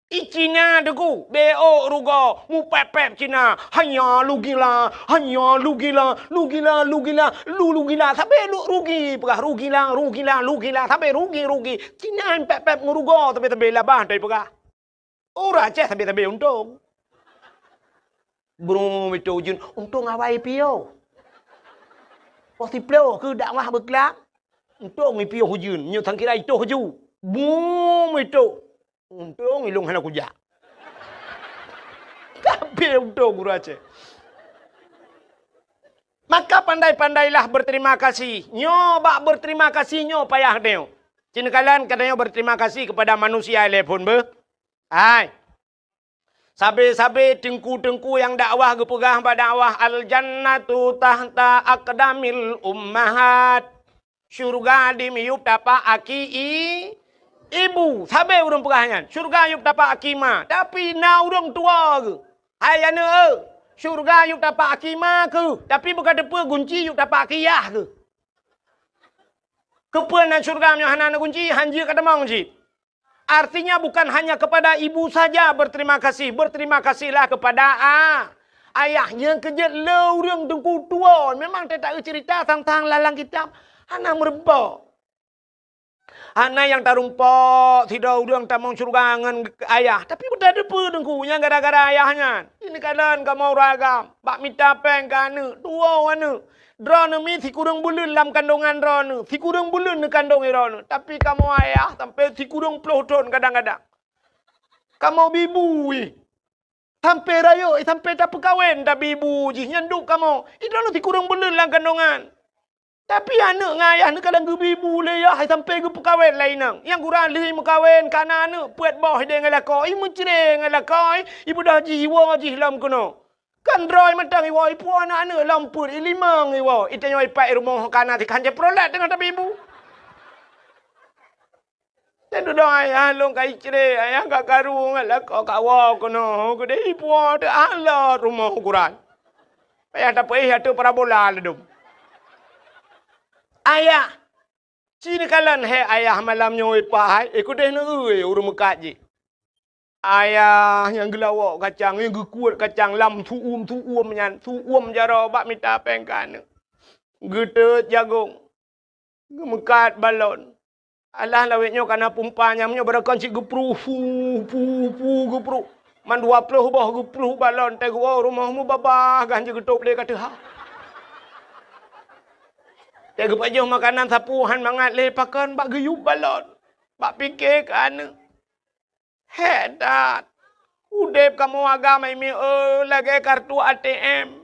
I Cina deku, BO rugo, mu pepep Cina, hanya lu gila, lu gila, sampai lu rugi, pegah rugi lah, sampai rugi, Cina pepep ngurugo, tapi labah dari pegah. Ora Aceh tapi untung. Bro itu ujun, untung awai pio. Pasti pio ke dakwah berkelak. Untung pio hujun, nyu thang kira itu huju. Boom itu. Untung ilung hana kuja. Kabeh untung Guru Aceh. Maka pandai-pandailah berterima kasih. Nyo bak berterima kasih nyo payah deo. Cina kalian katanya berterima kasih kepada manusia telepon be. Hai. Sabe-sabe tengku-tengku yang dakwah gepegah pada dakwah al-jannatu tahta aqdamil ummahat. Syurga di miyup tapak aki ibu. Sabe urang pegahnya. Syurga yup tapak akima. Tapi na urang tua ke. Hayana syurga yup tapak akima ke. Tapi bukan depa gunci yup tapak akiyah ke. Kepenan syurga myo hanana gunci hanji kata mau gunci. Artinya bukan hanya kepada ibu saja berterima kasih. Berterima kasihlah kepada ayahnya kejut lorong tengku tua. Memang tak cerita tentang lalang kitab. Hana merebak. Hana yang tarumpok. Tidak orang tak mau surga dengan ayah. Tapi betul depa tengkunya gara-gara ayahnya. Ini kalian gak mau ragam. Bak minta peng kana. Tua mana. Drone mi si kurang bulan dalam kandungan drone. Si kurang bulan di kandung drone. Tapi kamu ayah sampai si kurang puluh tahun kadang-kadang. Kamu bibu. Sampai raya, sampai tak perkahwin tak bibu. Nyanduk kamu. Itu si kurang bulan dalam kandungan. Tapi anak dengan ayah ni kadang bibu le ya. Sampai ke perkahwin lain nang. Yang kurang lih perkahwin karena anak puat bawah dia dengan lakoi. Ibu cereng dengan lakoi. Ibu dah jiwa jihlam kuno. Kan droi matang iwa ipu anak-anak lampur ilimang iwa. Itu yang ipak rumah kana ti kanje prolat dengan tapi ibu. Dan duduk ayah long kai cire ayah gak karu ngalah kau kawa kono. Gede ipu ada ala rumah ukuran. Ayah tak payah tu parabola ledum. Ayah. Sini kalan he ayah malam nyoi pahai. Ikut deh nu urung mekat je. Ayah yang gelawak kacang, yang gekuat kacang lam tuum nyan, tuum jaro bak minta pengkan. Gedut jagung. Gemekat balon. Alah lawetnya karena pumpanya menyo berakon si gepru gepru. Man 20 bah gepru balon teh gua rumahmu babah ganje getup le kata ha. Teh gepajo makanan sapuhan mangat le pakan bak geyup balon. Bak fikir kan. Hedat. Udep kamu agama ini lagi kartu ATM.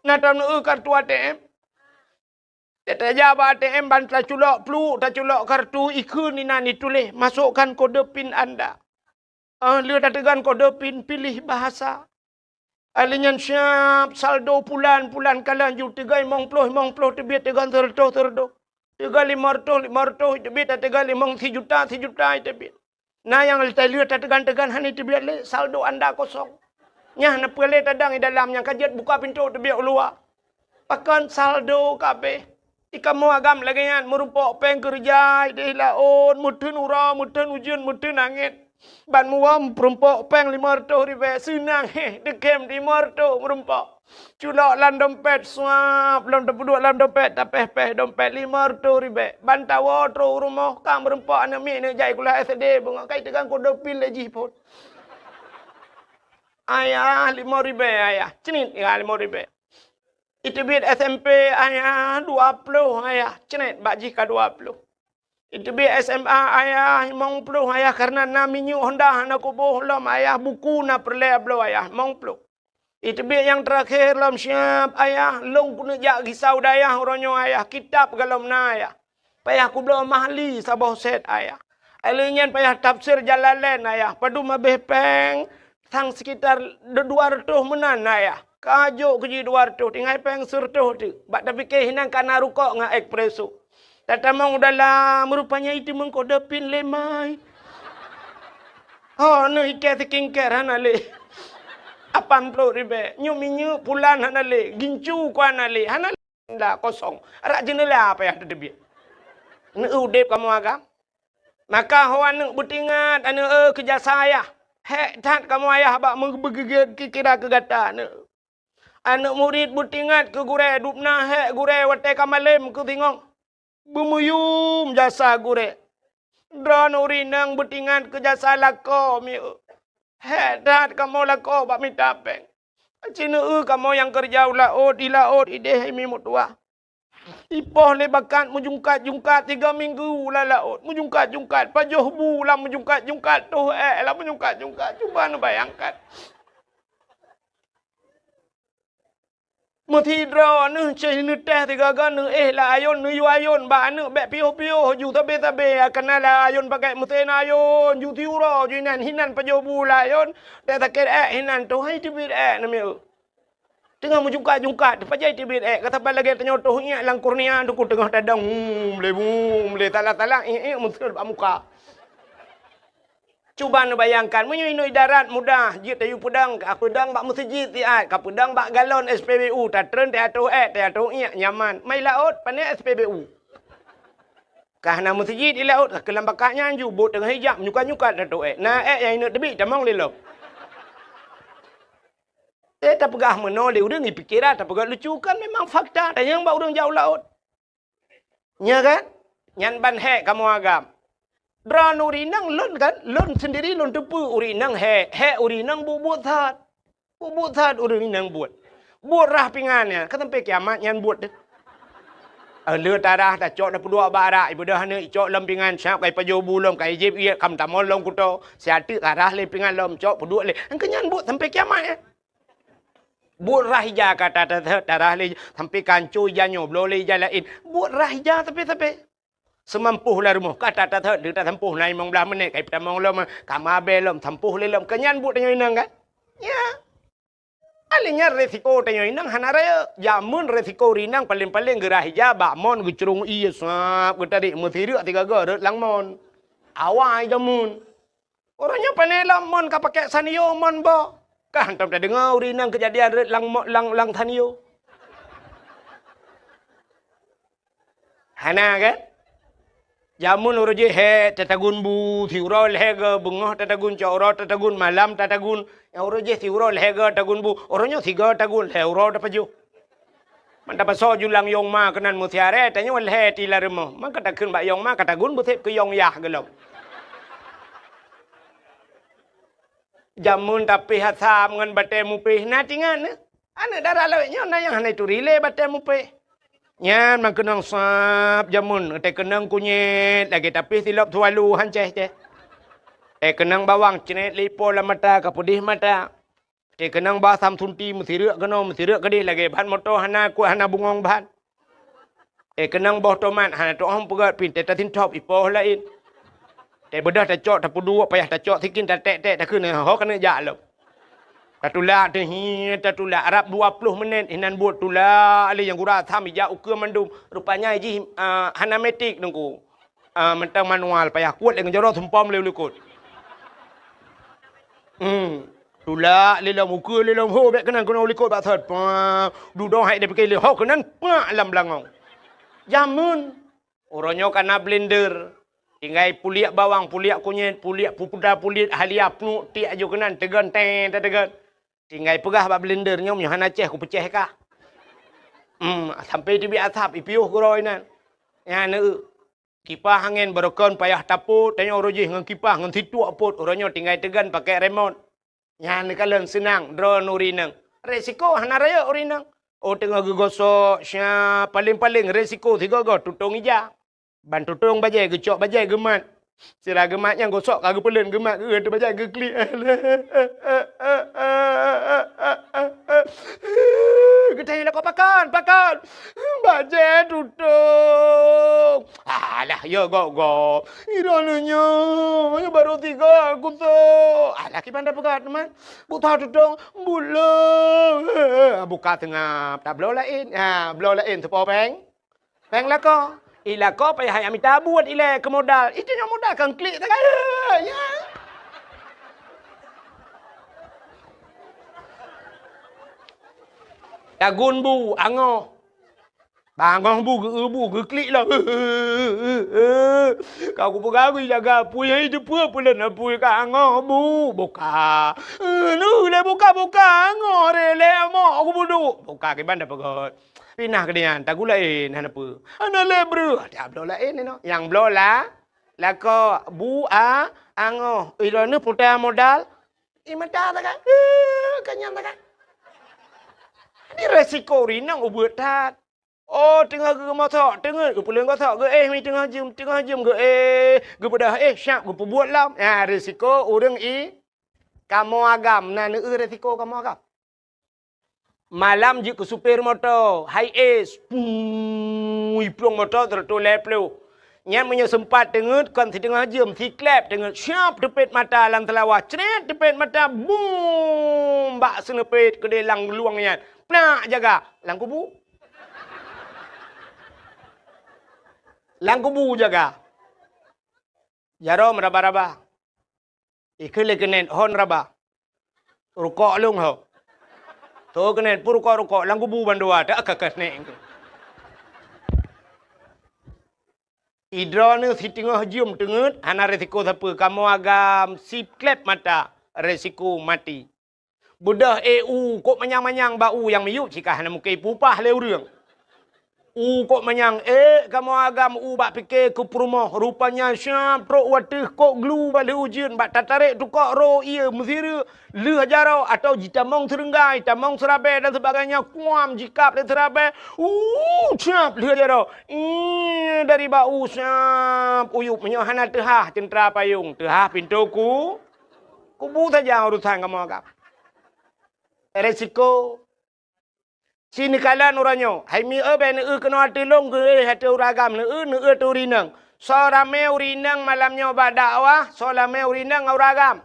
Natam kartu ATM. Kita jawab ATM bantla culok plu, tak culok kartu ikun ni nani tulis. Masukkan kode PIN anda. Lihat tegan kode PIN, pilih bahasa. Alinyan siap saldo pulan kalian ju 3 50 tebit tegan terdo. 3 500 tebit tegan 5 juta tebit. Nah yang lihat tegan hani tebit le saldo anda kosong. Nyah na pele tadang di dalamnya kajet buka pintu tebit keluar. Pakan saldo kabeh. Ikamu agam lagi kan merumpok peng kerja di laon mutun ura mutun ujun mutun angin. Ban muam merumpok peng 500 ribu senang dekem 500 merumpok. Culok lan dompet suap lan dompet tapeh dompet 500 ribu. Bantawa tro rumah kam merumpok anak mi ne jai kula SD bunga kai tegang kode PIN leji pun. Ayah 5 ribu ayah. Cenit ya 5 ribu. Itu bid SMP ayah 20 ayah. Cenit bak jika 20. Itu bid SMA ayah 50 ayah karena naminyu Honda na kubuh lom ayah buku na perle ablo ayah 50. Itu bid yang terakhir lom siap ayah long kuna jak risau dayah ronyo ayah kitab galom na ayah. Payah ku belum mahli sabah set ayah. Alinyan payah tafsir Jalalain ayah. Padu mabeh peng sang sekitar 200 menan ayah. Kajo keji 200 tinggal peng surtuh tu. Bak tapi ke hinang kana rukok nga ekspreso. Tatamang dalam merupanya itu mengkode PIN lemai. Oh no ike sekingker hanale. 80 ribu. Nyu pulan hanale. Gincu ku hanale. Hanale dah kosong. Arak jenela apa ya terdebit. Ni udep kamu agam. Maka anu betingat anu kerja saya. Hek tat kamu ayah bak menggigit kira kegata anu. Anak murid betingat ke gure dupna hek gure wate kamalem ke tingong. Bemuyum jasa gure. Dran urinang betingat ke jasa lako mi. Hek tat kamu lako bak minta peng. Cina kamu yang kerja ulaut ideh mi mutua. Ipoh lebakan mujungkat-jungkat 3 minggu lah laut. Mujungkat-jungkat. Pajuh bulan mujungkat-jungkat. Tuh lah mujungkat-jungkat. Cuba nu bayangkan. Mati dra nu cai nu teh 3 gan nu lah ayun nu yu ayun ba nu bek pio-pio ju tabe-tabe akan la ayun pakai muten ayun ju tiuro ju hinan pajuh bulan ayun. Teh taket hinan tu hai tibit nami. Tengah menjungkat-jungkat. Pajai tibit kata lagi tenyotoh ingat lang kurnia tu tengah tadang. Boleh talak-talak. Mesti muka. Cuba nu bayangkan. Menyuinui darat mudah. Jit tayu pedang. Pedang bak masjid tiat. Pedang bak galon SPBU. Tatren tiatu nyaman. Mai laut panik SPBU. Kahna masjid di laut. Kelambakaknya anju. Bot tengah hijab. Menyukat-nyukat tatu Nah yang ini tebik. Tamang di laut. Tak pegah menoleh orang ni pikiran, tak pegah lucu kan memang fakta. Dan yang bawa orang jauh laut. Ya kan? Yang ban hek kamu agam. Dran urinang lon kan? Lon sendiri lon tepu urinang hek. Hek urinang buat that. Buat that urinang buat. Buat rah pingannya. Kan sampai kiamat yang buat deh. Lửa tarah ta cok dah pedua barak ibu dah ni cok lem pingan siap kai pajo bulom kai jeb ia kam tamol lom kuto siatu tarah le pingan lom cok pedua le angkenyan buat sampai kiamat ya. Buat rahija kata darah le sampai kancu janyo blole jalain. Buat rahija tapi semampuh lah rumah kata dia tak tempuh nai mong belah menit kai pertama lom kamabe lom tempuh le lom kenyan buat dengan inang kan. Ya. Alinya resiko tanya inang hanaraya jamun resiko rinang paling-paling gerahija bak mon gecurung iya sap tadi mesiru 3 garut lang mon. Awai jamun. Orangnya panelam mon ka pakai sanio mon bo. Kan tak dengar urinang kejadian lang tanio. Hana kan? Jamun uruji he tatagun bu thiurol hega bungoh tatagun coro tatagun malam tatagun yang uruji thiurol hega tagun bu orangnya 3 tagun heuro dapaju. Manta paso julang yong ma kenan mutiare tanya wal he tilaremo. Maka takun bak yong ma katagun bu thep ke yong yah gelom. Jamun tapi hatam ngan bate mupe na tingan ana darah lawenya na yang hanai turile bate mupe nyan mang kenang sap jamun te kenang kunyit lagi tapi silap tualu hanceh je te kenang bawang cenet lipo la mata kapudih mata te kenang basam tunti mesiru kedih lagi ban moto hana ku hana bungong ban te kenang boh tomat hana to hom pegat pin te tatin top ipo lain. Tapi bedah tak cok, tak pudua, payah tak cok, sikin tak tek, tak kena, kena jalop. Tak tulak, tak tulak, Arab 20 menit, hinan buat tulak, ali yang gurah tham, ijak ukur mandum, rupanya iji hanametik nunggu, mentang manual, payah kuat dengan jorok, sumpam lewat kot. Tulak, lelam ukur, lelam ho, bek kenan kena ulikot, bak third, duduk hai dia pakai leh, ho kenan, alam belangong. Jamun, orangnya kena blender. Tinggal puliak bawang, puliak kunyit, puliak pupuda, puliak halia, penuh, tiak aja kenan, tegan, tegan. Tinggal pegah bak blender, nyom, yohan aceh, ku pecah kah. Sampai tibi asap, ipiuh kuroi nan. Ya, kipas angin berokon, payah taput, tanya orang je, dengan kipas, dengan situ aput, orangnya tinggal tegan, pakai remote. Ya, ni kalian senang, drone urinang. Resiko, hana raya urinang. Oh, tengah gegosok, siap, paling-paling resiko, 3 go, tutung ija. Ban tutung bajai gecok bajai gemat. Sira gemat yang gosok kagak pelen gemat tu bajai gekli. Getai lah kau pakan. Bajai tutung. Alah ya go. Irananya baru 3 aku tu. Alah ki pandai pegat teman. Buta tutung bulan. Buka tengah tak blow lain. Blow lain tu peng. Peng lah kau. Ila kau payah yang minta buat ila ke modal. Itu yang modal kan klik tak ya. Tagun bu ango. Bangang bu ke klik lah. Kau ku pergi jaga pui yang itu pun nak pui ka angah bu. Buka. Nu le buka angah le mo aku budu. Buka ke banda pegot. Pinah ke dia tak gulain hana apa. Ana le bro. Dia blo lain ni no. Yang blo lah ko bu angah. Ilo ni putar modal. Imata tak kan? Kanyang tak kan? Ini resiko rinang ubut tak. Oh, tengah ke motor, tengah ke pulang kotak ke mi tengah jam ke pada syak ke buat lam. Risiko orang kamu agam. Nah, risiko kamu agam. Malam je ke supir motor, high ace, pulang motor tertolak pelu. Yang punya sempat tengah kan setengah jam si klep tengah siap tepet mata dalam telawah. Cret tepet mata boom bak senepet ke delang luangnya. Nak jaga lang kubu. Lang kubu jaga. Jaro meraba-raba. Ikhle kenen hon raba. Rukok lung ho. To kenen pur rukok lang kubu bandua tak kakas ne. Idra ni si tengah jum tengut ana resiko siapa kamu agam sip klep mata resiko mati. Budah EU kok manyang-manyang bau yang miyuk cikah na mukai pupah le urang. Kok manyang kamu agam bak fikir ke perumah rupanya syam trok watih kok glu balik ujian bak tatarik tukak ro ia mesira leh jarau atau jitamong serenggai tamong serabai dan sebagainya kuam jikap dan serabai syam leh jarau dari bau syam uyup menyohana tehah centra payung tehah pintuku kubu saja urusan kamu agam resiko sini kalan orangnya hai mi ben kena tilong ke hati uragam ne turinang so rame urinang malamnya bak dakwah so rame urinang uragam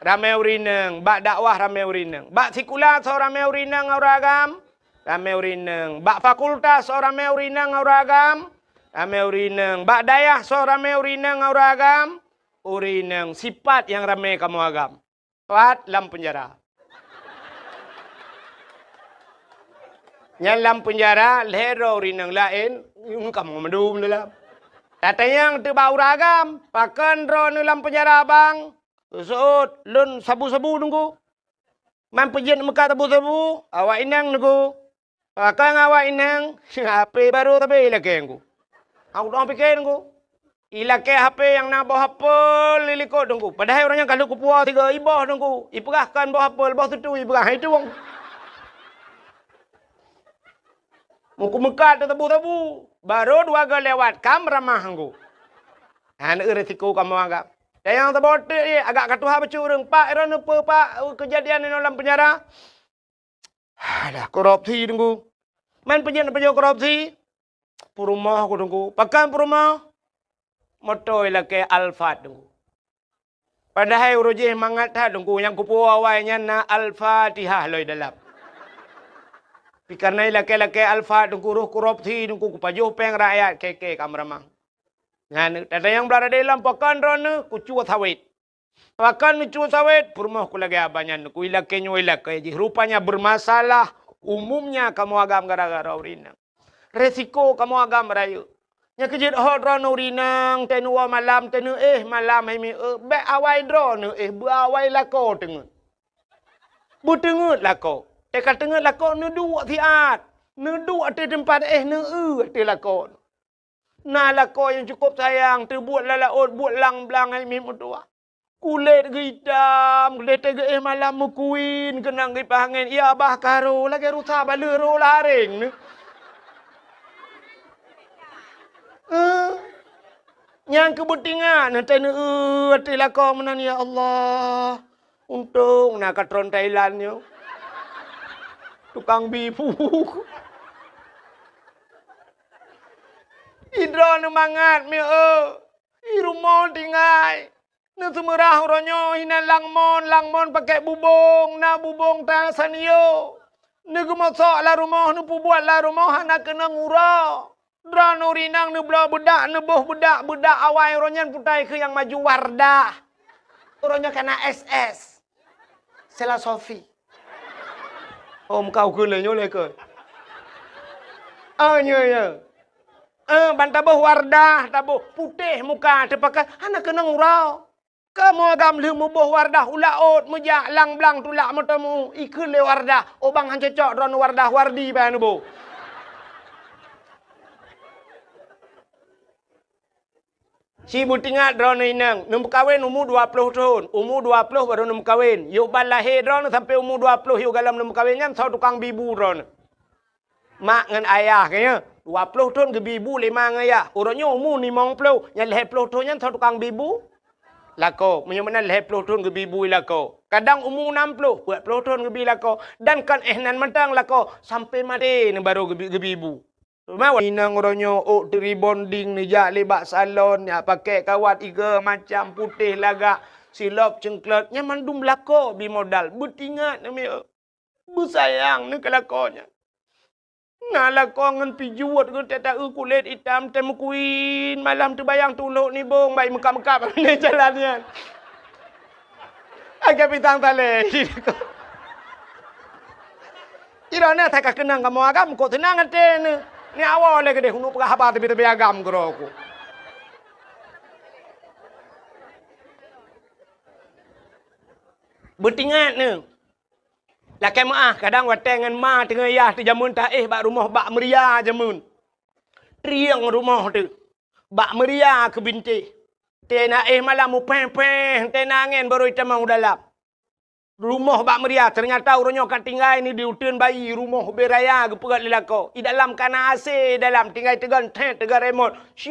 rame urinang bak dakwah rame urinang bak sekolah so rame urinang uragam rame urinang bak fakultas so rame urinang uragam rame urinang bak dayah so rame urinang uragam urinang sifat yang rame kamu agam pat lam penjara. Yang dalam penjara, lehero rinang lain, yung kamu medum dalam. Tata yang terbau ragam, pakan ro dalam penjara bang. Susut, lun sabu-sabu nunggu. Mampujian muka sabu-sabu, awak inang nunggu. Pakan awak inang, HP baru tapi ilake nunggu. Aku tak fikir nunggu. Ilake HP yang nak bawa HP lilikot nunggu. Padahal orangnya kalau kupuah 3 ibah nunggu. Iperahkan bawa HP, lepas tu iperah. Itu wong. Muka mekat tabu-tabu. Baru 2 kali lewat. Kam ramah aku. Ini resiko kamu agak. Dan yang terbotak ni. Agak katuha bercurang. Pak, era apa pak kejadian ini dalam penjara? Alah, korupsi tunggu. Main penjara korupsi. Perumah aku tunggu. Pakan perumah. Motor ialah ke Alfa tunggu. Padahal urujih mangat tunggu. Yang kupu awalnya na Al-Fatihah loh dalam. Karena laki-laki alfa dengku roh korupsi dengku kupajuh peng rakyat keke kamramang. Ngan ada yang berada dalam pakan rona kucu sawit. Pakan kucu sawit perumah ku lagi abanya ku ilake nyuilake ji rupanya bermasalah umumnya kamu agam gara-gara urinang. Resiko kamu agam rayu. Nya kejid hot rona urinang tenua malam tenu malam mi be awai drone beawai lako tengut. Bu tengut lako. Dekat tengah lakon ni dua tiat. Ni dua di tempat ni di lakon. Nah lakon yang cukup sayang. Terbuat lalaut, buat lang-belang ni dua. Kulit hitam, kulit tega malam mukuin. Kenang angin. Ya abah karo. Lagi rusak bala ro laring ni. Yang kebutingan. Nanti ni di lakon mana ya Allah. Untung nak katron Thailand ni. Tukang bifu. Idra nu mangat mi rumah tinggal. Nu semerah ronyo hina langmon pakai bubong, na bubong ta sanio. Nu gemosok la rumah nu buat la rumah anak kena ngura. Dra nu rinang nu bela budak nu boh budak awai ronyan putai ke yang maju Wardah. Ronyo kena SS. Sela Sofi. Om kau ke le nyole ke. Ya. Ban tabuh wardah, tabuh putih muka terpakai. Anak kena ngurau. Kamu agam leh mubuh wardah ulaut mujak lang blang tulak matamu ikut le wardah. Obang han cocok ron wardah wardi ban bu. Si butingat ron inang, num kawin umur 20 tahun. Umur 20 baru num kawin. Yuk ban lahir ron sampai umur 20 yuk galam num kawin kan sau tukang bibu ron. Mak ngan ayah kayaknya 20 tahun ke bibu 5 ngaya. Orangnya umur 50, yang 20 tahun yang sau tukang bibu. Lako, menyamana 20 tahun ke bibu lako. Kadang umur 60, 40 tahun ke bibu lako. Dan kan ehnan mentang lako sampai mati ni baru ke bibu. Mau inang orangnya dari bonding ni jak lebak salon ya pakai kawat iga macam putih lagak silap cengklat nyaman dum lako bi modal betingat ni bersayang ni kelakonya. Nah lako ngan pijuat ke tata kulit hitam temu kuin malam tu bayang tuluk ni bong baik mekap-mekap ni jalannya. Agak bintang tale. Irana tak kenang kamu agam kok tenang ate ni. Ni awal lagi deh, hunu pegah apa tapi agam geroku. Bertingat ni. Lakai maah kadang watengan ma tengah yah tu jamun tak bak rumah bak meria jamun. Triang rumah tu. Bak meria ke binti. Tena malam mu peng-peng tena angin baru itamang dalam. Rumah bak meria ternyata orangnya kat tinggal ni di hutan bayi rumah beraya ke pegat lelako. I dalam kana AC dalam tinggal tegan tegan remote. Si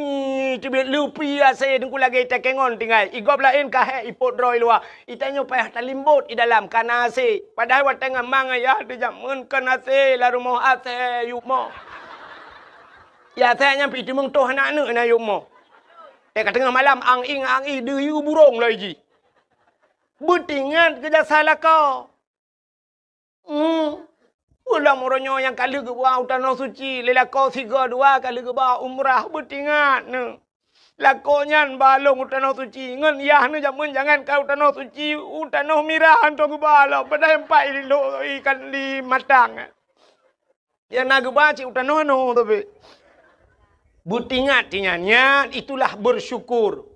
tibit lupi AC dengku lagi tekengon tinggal. I gop lain kah ipot droi luar. I tanyo payah talimbut i dalam kana AC. Padahal wat tengah mang ya di jamun kana AC la rumah AC yukmo. Ya saya nyampi timung toh anak nak na yukmo. Kat tengah malam ang ing deyu burung lagi. Butingan kerja salah kau. Ulang orangnya yang kali ke bawah tanah suci. Lela kau 3-2 kali ke bawah umrah. Butingan ni. Lakonya balong tanah suci. Ngan yah ni jangan kau tanah suci. Tanah mirah antong ke bawah. Pada empat ikan di matang. Yang nak ke bawah cik tanah no tapi. Butingan tinyannya itulah bersyukur.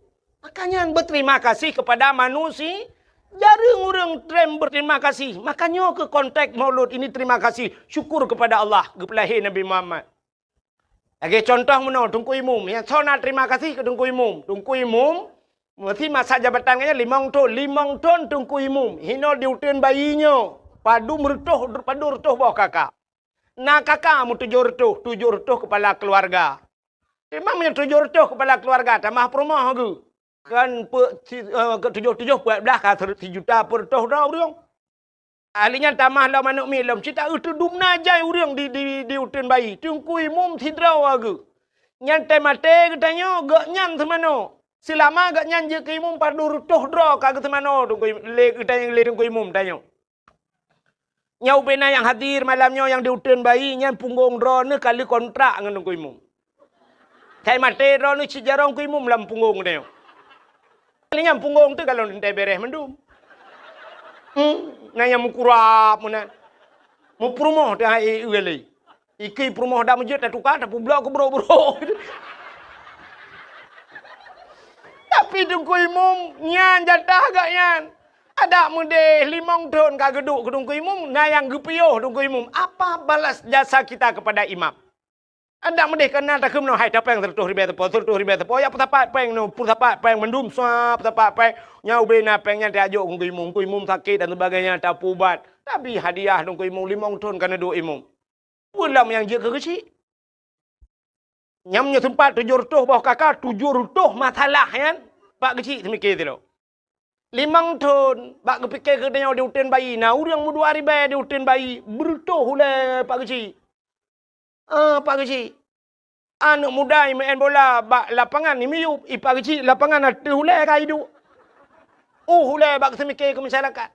Makanya berterima kasih kepada manusia. Jarang orang trem berterima kasih. Makanya ke konteks maulud ini terima kasih. Syukur kepada Allah. Kepelahir Nabi Muhammad. Lagi contoh mana? Tungku imum. Yang so nak terima kasih ke tungku imum. Tungku imum. Mesti masa jabatannya 5 tahun. 5 tahun tungku imum. Hino diutin bayinya. Padu retuh bawah kakak. Nah kakak mu 7 retuh kepala keluarga. Memangnya 7 retuh kepala keluarga. Tamah perumah ke? Kan 7 buat belah kata 1 juta per toh dah urang. Ahlinya tamah lah manuk milam. Cita itu dumna jai urang di utin bayi. Tungku imum tidraw agu. Nyan temate katanya gak nyan semano. Selama gak nyan je ke imum padu toh draw kagak semano tungku le katanya le tungku imum tanya. Nyau bena yang hadir malamnya yang di utin bayi nyan punggung draw ni kali kontrak dengan tungku imum. Temate draw ni cijarong ku imum lam punggung tanya. Kalinya punggung tu kalau nanti beres mendum. Nanya mukurap mana. Mu perumah dah ugali. Iki perumah dah mujud dah tukar dah publa ke bro. Tapi tungku imum nyan jatah agak nyan. Ada mude 5 tahun kagak duduk ke tungku imum, nayang gepioh tungku imum. Apa balas jasa kita kepada imam? Anda mendeh kena tak kemno hai tapeng tertuh ribe tepo ya petapat peng no petapat peng mendum sap petapat peng nyau bena pengnya diajuk ku imum sakit dan sebagainya tak pubat tapi hadiah dong ku imum 5 tahun kana do imum pulam yang je ke kecil nyamnya tempat 7 rutuh bawah kakak 7 rutuh masalah kan pak kecil semikir tu 5 tahun pak kepikir ke dia di hutan bayi nah urang mu 2 ribe di hutan bayi berutuh oleh pak kecil. Pak kecil. Anak muda main bola bak lapangan ni miup. Pak kecil lapangan ada hulai kai hidup. Hulai bak semikir ke masyarakat.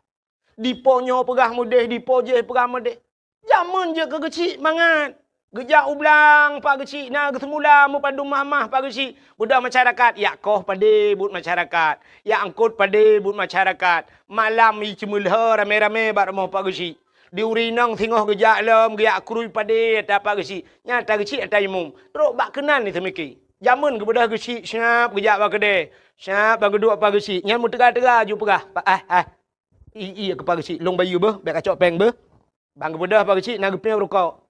Diponyo pegah mudeh, dipo je pegah mudeh. Zaman je ke kecil mangat. Gejak ublang pak kecil. Nah semula mu padu mamah pak kecil. Budak masyarakat. Ya koh pade but masyarakat. Ya angkut pade but masyarakat. Malam i cemulha rame-rame bak rumah pak kecil. Diurinang tengah gejak lem, gejak kurui pada apa gesi. Nyata gesi atai umum. Teruk bak kenan ni temiki. Jamun kepada gesi syap gejak bak kedai. Syap bak kedua apa gesi. Nyan mu tega-tega ju pegah. Iya ke gesi. Long bayu beh, bek kacok peng beh. Bang kepada apa gesi nak gepnya rokok.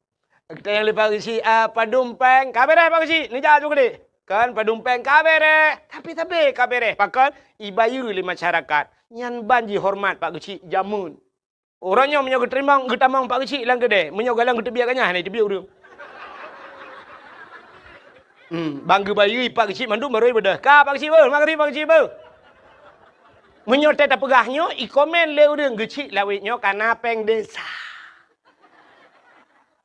Kita yang lepas gesi padum peng. Kabere apa gesi. Ni jaju gede. Kan padum peng kabere. Tapi kabere. Pakan ibayu li masyarakat. Nyan banji hormat pak gesi jamun. Orangnya menyoga terimang getamang pak kecil lang kedai. Menyoga lang ketebiakannya ni tebiak urang. Bangga bayi pak kecil mandu maroi bedah. Ka pak kecil ber, magri pak kecil ber. Menyotet tak pegahnya i komen le urang kecil lawitnya karena peng desa.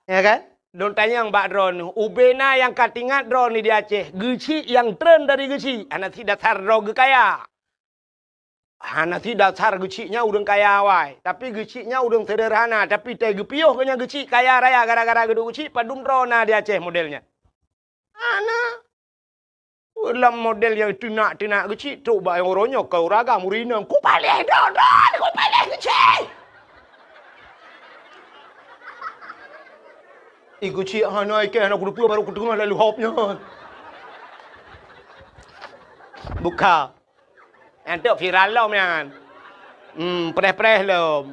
Ya kan? Don tanya yang Mbak Dron, ubena yang katingat Dron ni di Aceh, kecil yang trend dari kecil, anak tidak sarro kaya. Nanti dasar geciknya udang kaya awai. Tapi geciknya udang sederhana. Tapi teh gepiuh kena gecik kaya raya gara-gara gedung gecik padum drona di Aceh modelnya. Ana. Dalam model yang tunak gecik. Coba yang orangnya kau raga murina. Ku balik dodon. Ku balik gecik. Gecik hana ikan nak kudu baru kudu lalu hopnya. Buka. Nanti viral lah kan. Preh-preh lah.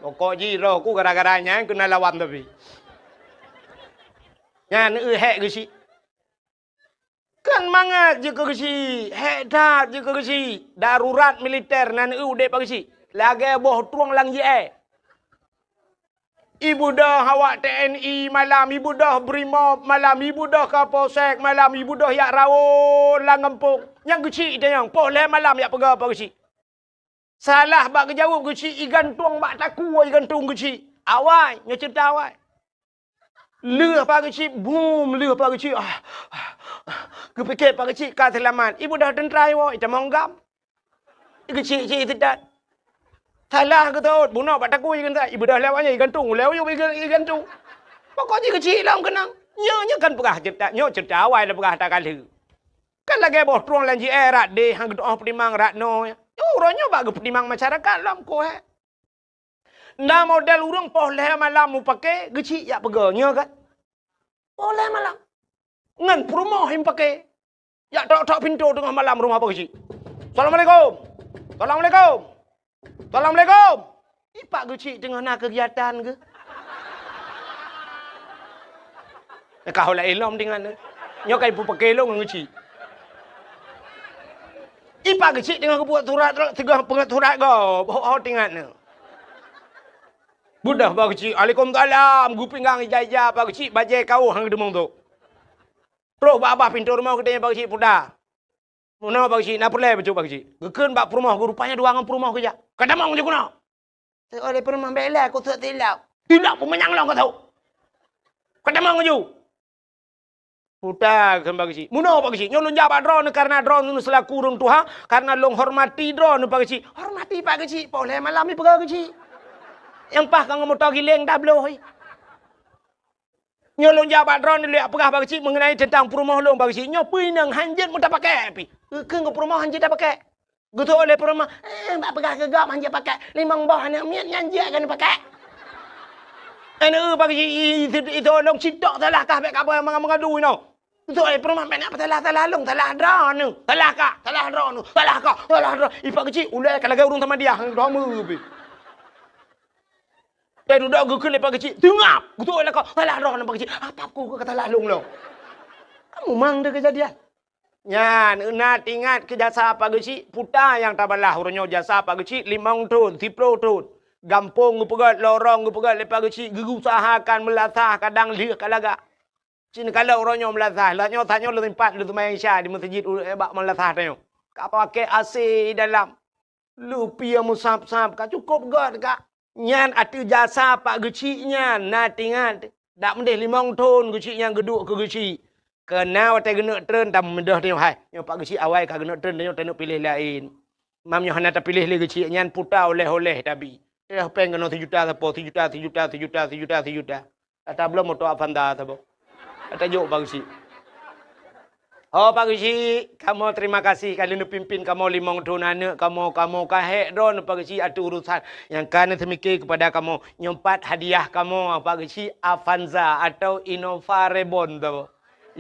Pokok jiro ku gara-garanya kena lawan tapi. Yan hek ke si. Kan mangat je ke si. Hek dah je ke si. Darurat militer nan dek pagi si. Lagi boh tuang lang je Ibu dah awak TNI malam, ibu dah Brimob malam, ibu dah Kapolsek malam, ibu dah yak rawon lang kampung. Yang kecil dia yang poleh malam yak pegah apa kecil. Salah bak kejawab kecil, ikan tuang bak taku ikan tuang kecil. Awai, nyo cerita awai. Leh apa kecil, boom, leh apa kecil. Kepikir apa kecil, kata selamat. Ibu dah tentera awak, itu monggam. Kecil-kecil tidak. Salah ke tahu, bunuh pak taku ikan tak. Ibu dah lewatnya ikan tung, lewat ikan tung. Pokoknya kecil lah kenang. Nyo kan pegah cerita awal dah pegah tak kali. Kan lagi boh tuang lanji rat deh hang doa petimang rat no. Orangnya bak petimang masyarakat lam ko Nda model urang poleh malam mu pakai kecil ya pegah nyo kan. Poleh malam. Ngan rumah him pakai. Ya tok pintu tengah malam rumah apa kecil. Assalamualaikum. Assalamualaikum. Assalamualaikum. Ipak kecil tengah nak kegiatan ke? Kau lah elom dengan nyo kai pu pakai long kecil. Ipak kecil tengah buat surat tengah pengat surat kau. Ho tingat ni. Budah pak kecil. Waalaikumsalam. Gu pinggang ijazah pak kecil bajai kau hang demong tu. Terus bak pintu rumah kita pak kecil pudah. Mana pak kecil nak pelai betul pak kecil. Gekeun bak rumah rupanya dua ngan rumah kerja. Kadang je kuna. Oleh rumah bela aku tak tilap. Tilap pun menyang kau tahu. Kadang je. Putar kan pak kecil. Mana pak kecil? Nyolong jabat drone karena drone nu selaku urang Tuhan karena long hormati drone pak kecil. Hormati pak kecil. Boleh malam ni pegah kecil. Yang pah kang motor gileng dah bloh. Nyolong jabat drone ni lihat pegah pak kecil mengenai tentang perumahan long pak kecil. Nyo pinang hanjet mu tak pakai pi. Ke perumahan hanjet dah pakai. Gitu oleh perumah, mbak pegah gegap hanjak pakai. Limang bawah anak miat nyanjak kan pakai. Anak pakai itu long cidok salah kah baik apa yang mengadu ini. Itu oleh perumah nak salah long salah drone. Salah kah? Salah drone. Salah kah? Salah drone. Ipak kecil ulai kalau gak urung sama dia hang drama pi. Dia duduk gekul ipak kecil. Tengap. Gitu oleh kau salah drone ipak kecil. Apa aku kata salah long lo. Kamu mang dah kejadian. Nyan, nak ingat ke jasa apa geci, puta yang tabalah orangnya jasa apa geci, 5 tahun, 10 tahun. Gampung pegat, lorong pegat, lepas geci, usahakan melasah kadang lihat kalaga. Cina kalau orangnya melasah, lahnya tanya lu tempat lu tumayang syah di masjid bak melasah tanya. Kak pakai AC dalam. Lu pia musap-sap, kak cukup gad kak. Nyan atu jasa apa geci nyan, nak ingat. Tak mendih 5 tahun geci yang geduk ke geci. Kena watai kena tren tam mendah tengok hai. Yang pak kecil awal kah kena tren tengok tengok pilih lain. Mamnya hana tak pilih lagi kecil nyan puta oleh-oleh tapi. Dia peng kena 7 juta apa 7 juta. Ata belum motor Avanza apa. Ata jok pak kecil. Oh Pak Gusi, kamu terima kasih kali nu pimpin kamu limong tunana kamu kahek don Pak Gusi ada urusan yang kan semikir kepada kamu nyempat hadiah kamu Pak Gusi Avanza atau Innova Reborn tu.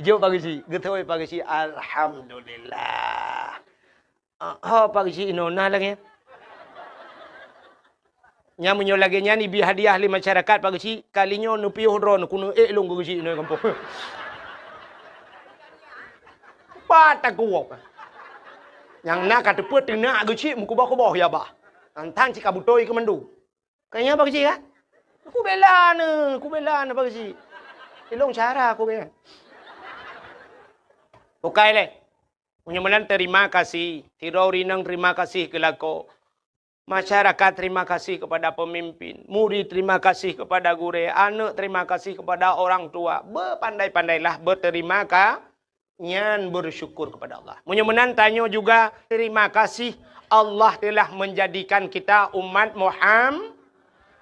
Jom Pak Gusi, getoi Pak Gusi alhamdulillah. Oh Pak Gusi inona lagi. Nya munyo lagi nya ni bi hadiah li masyarakat Pak Gusi kalinya nu piuh dron kuno long Gusi no kampung. Patah kuok. Yang nak kata put nak Gusi muku bah ya bah. Antang cik kabutoi ke mandu. Kayaknya Pak Gusi kan? Aku bela ne Pak Gusi. Ilong cara aku bela. Bukai le. Munyo terima kasih. Tirau rinang terima kasih ke lako. Masyarakat terima kasih kepada pemimpin. Murid terima kasih kepada guru. Anak terima kasih kepada orang tua. Berpandai-pandailah berterima kasih. Nyan bersyukur kepada Allah. Mudah-mudahan tanya juga terima kasih Allah telah menjadikan kita umat Muhammad.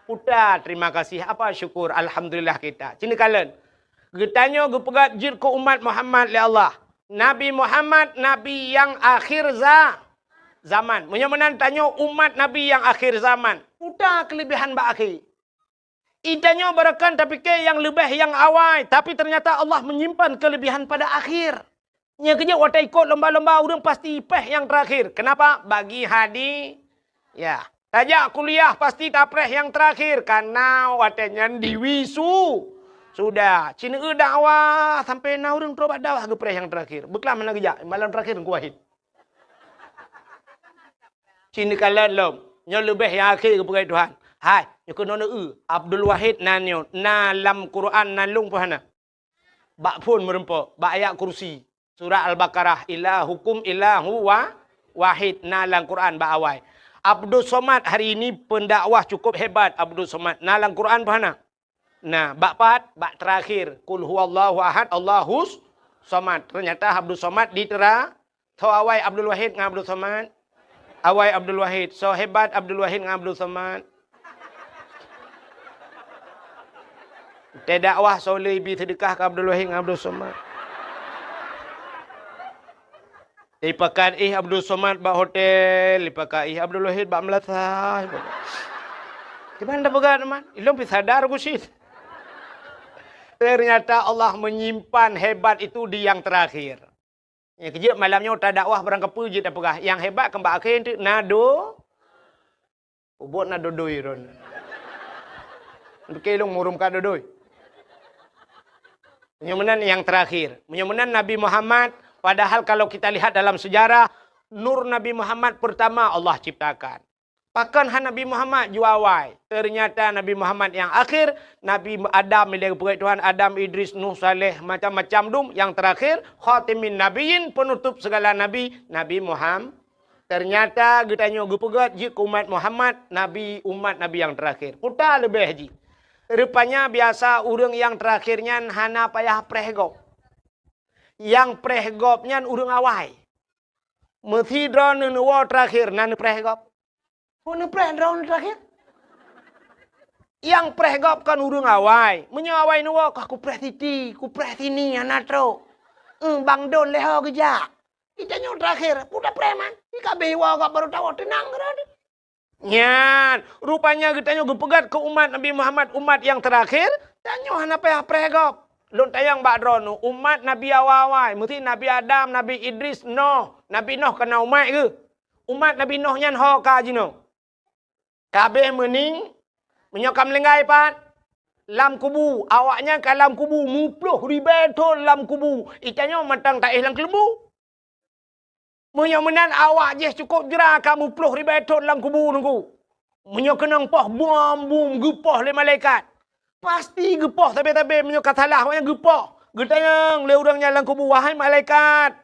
Udah terima kasih apa syukur alhamdulillah kita. Cini kalian. Getanya gepegat jir ke umat Muhammad li Allah. Nabi Muhammad nabi yang akhir zaman. Mudah-mudahan tanya umat nabi yang akhir zaman. Udah kelebihan ba akhir. Idanya barakan tapi ke yang lebih yang awal. Tapi ternyata Allah menyimpan kelebihan pada akhir. Nya kerja wata ikut lomba-lomba orang pasti peh yang terakhir. Kenapa? Bagi hadi. Ya. Tajak kuliah pasti tapreh yang terakhir. Karena watanya diwisu. Sudah. Cina dakwah. Sampai na orang terobat dakwah ke preh yang terakhir. Beklah mana kerja. Malam terakhir ku wahid. Cina kalah lom. Nya lebih yang akhir ke pergi Tuhan. Hai. Yang kena Abdul Wahid nanyo na lam Quran nalung pohana. Bak pun merempok, bak ayat kursi. Surah Al-Baqarah ilahukum ilahu wahid na lam Quran bak awal. Abdul Somad hari ini pendakwah cukup hebat Abdul Somad. Na lam Quran pohana. Nah, bak pat, bak terakhir kul huwallahu ahad Allahus Somad. Ternyata Abdul Somad ditera tau awal Abdul Wahid dengan Abdul Somad. Awal Abdul Wahid. So hebat Abdul Wahid dengan Abdul Somad. Dakwah soleh bi sedekah ke Abdul Wahid dengan Abdul Somad. Lipakan Abdul Somad bak hotel, lipakan Abdul Wahid bak Melasa. Gimana pegang teman? Ilmu sadar aku sih. Ternyata Allah menyimpan hebat itu di yang terakhir. Yang kerja malamnya tak dakwah barang kepu je tak pegah. Yang hebat kembak akhir itu nado. Ubot nado doi ron. Kelong murum ka doi. Mudah-mudahan yang terakhir. Mudah-mudahan Nabi Muhammad, padahal kalau kita lihat dalam sejarah, nur Nabi Muhammad pertama Allah ciptakan. Pakan Nabi Muhammad juawai. Ternyata Nabi Muhammad yang akhir, Nabi Adam, Tuhan Adam, Idris, Nuh, Saleh, macam-macam dum. Yang terakhir, khatimin nabiyin, penutup segala nabi, Nabi Muhammad. Ternyata getanya gepegat jik umat Muhammad, Nabi umat Nabi yang terakhir. Kuta lebih haji. Rupanya biasa urang yang terakhirnya hana payah prehgop. Yang prehgopnya urang awai. Mesti drone nuwa terakhir nan prehgop. Pun preh drone terakhir. Yang prehgop kan urang awai. Menyawai nuwa kah ku preh titi, ku preh sini anatro. Bang don leho geja. Itanya terakhir, udah preman. Ika bewa kak baru tahu tenang kan. Nyan, rupanya kita gepegat ke umat Nabi Muhammad, umat yang terakhir. Tanya apa yang pregop. Lun tayang bakdronu, umat Nabi awal-awal. Mesti Nabi Adam, Nabi Idris, Noh. Nabi Noh kena umat ke? Umat Nabi Noh nyan ho ka jino. Kabeh mening, menyokam lenggai pat. Lam kubu, awaknya ke lam kubu. Mupluh ribetul lam kubu. Itanya matang tak hilang kelembu. Menyomenan awak je cukup jerah kamu puluh ribetot dalam kubur nunggu. Menyokenang poh bom gepoh le malaikat. Pasti gepoh tapi menyokat salah awaknya gepoh. Getayang le urangnya dalam kubur wahai malaikat.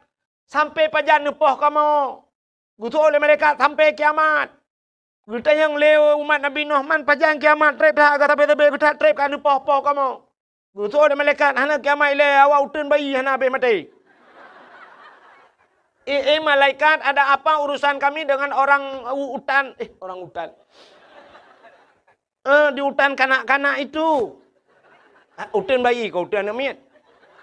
Sampai pajan nepoh kamu. Gutu oleh malaikat sampai kiamat. Getayang le umat Nabi Nuh man pajan kiamat trep dah agak tapi getat trep kan nepoh-poh kamu. Gutu oleh malaikat hana kiamat le awak utun bayi hana be mati. Malaikat ada apa urusan kami dengan orang hutan? Orang hutan. Di hutan kanak-kanak itu. Hutan bayi kau hutan amin.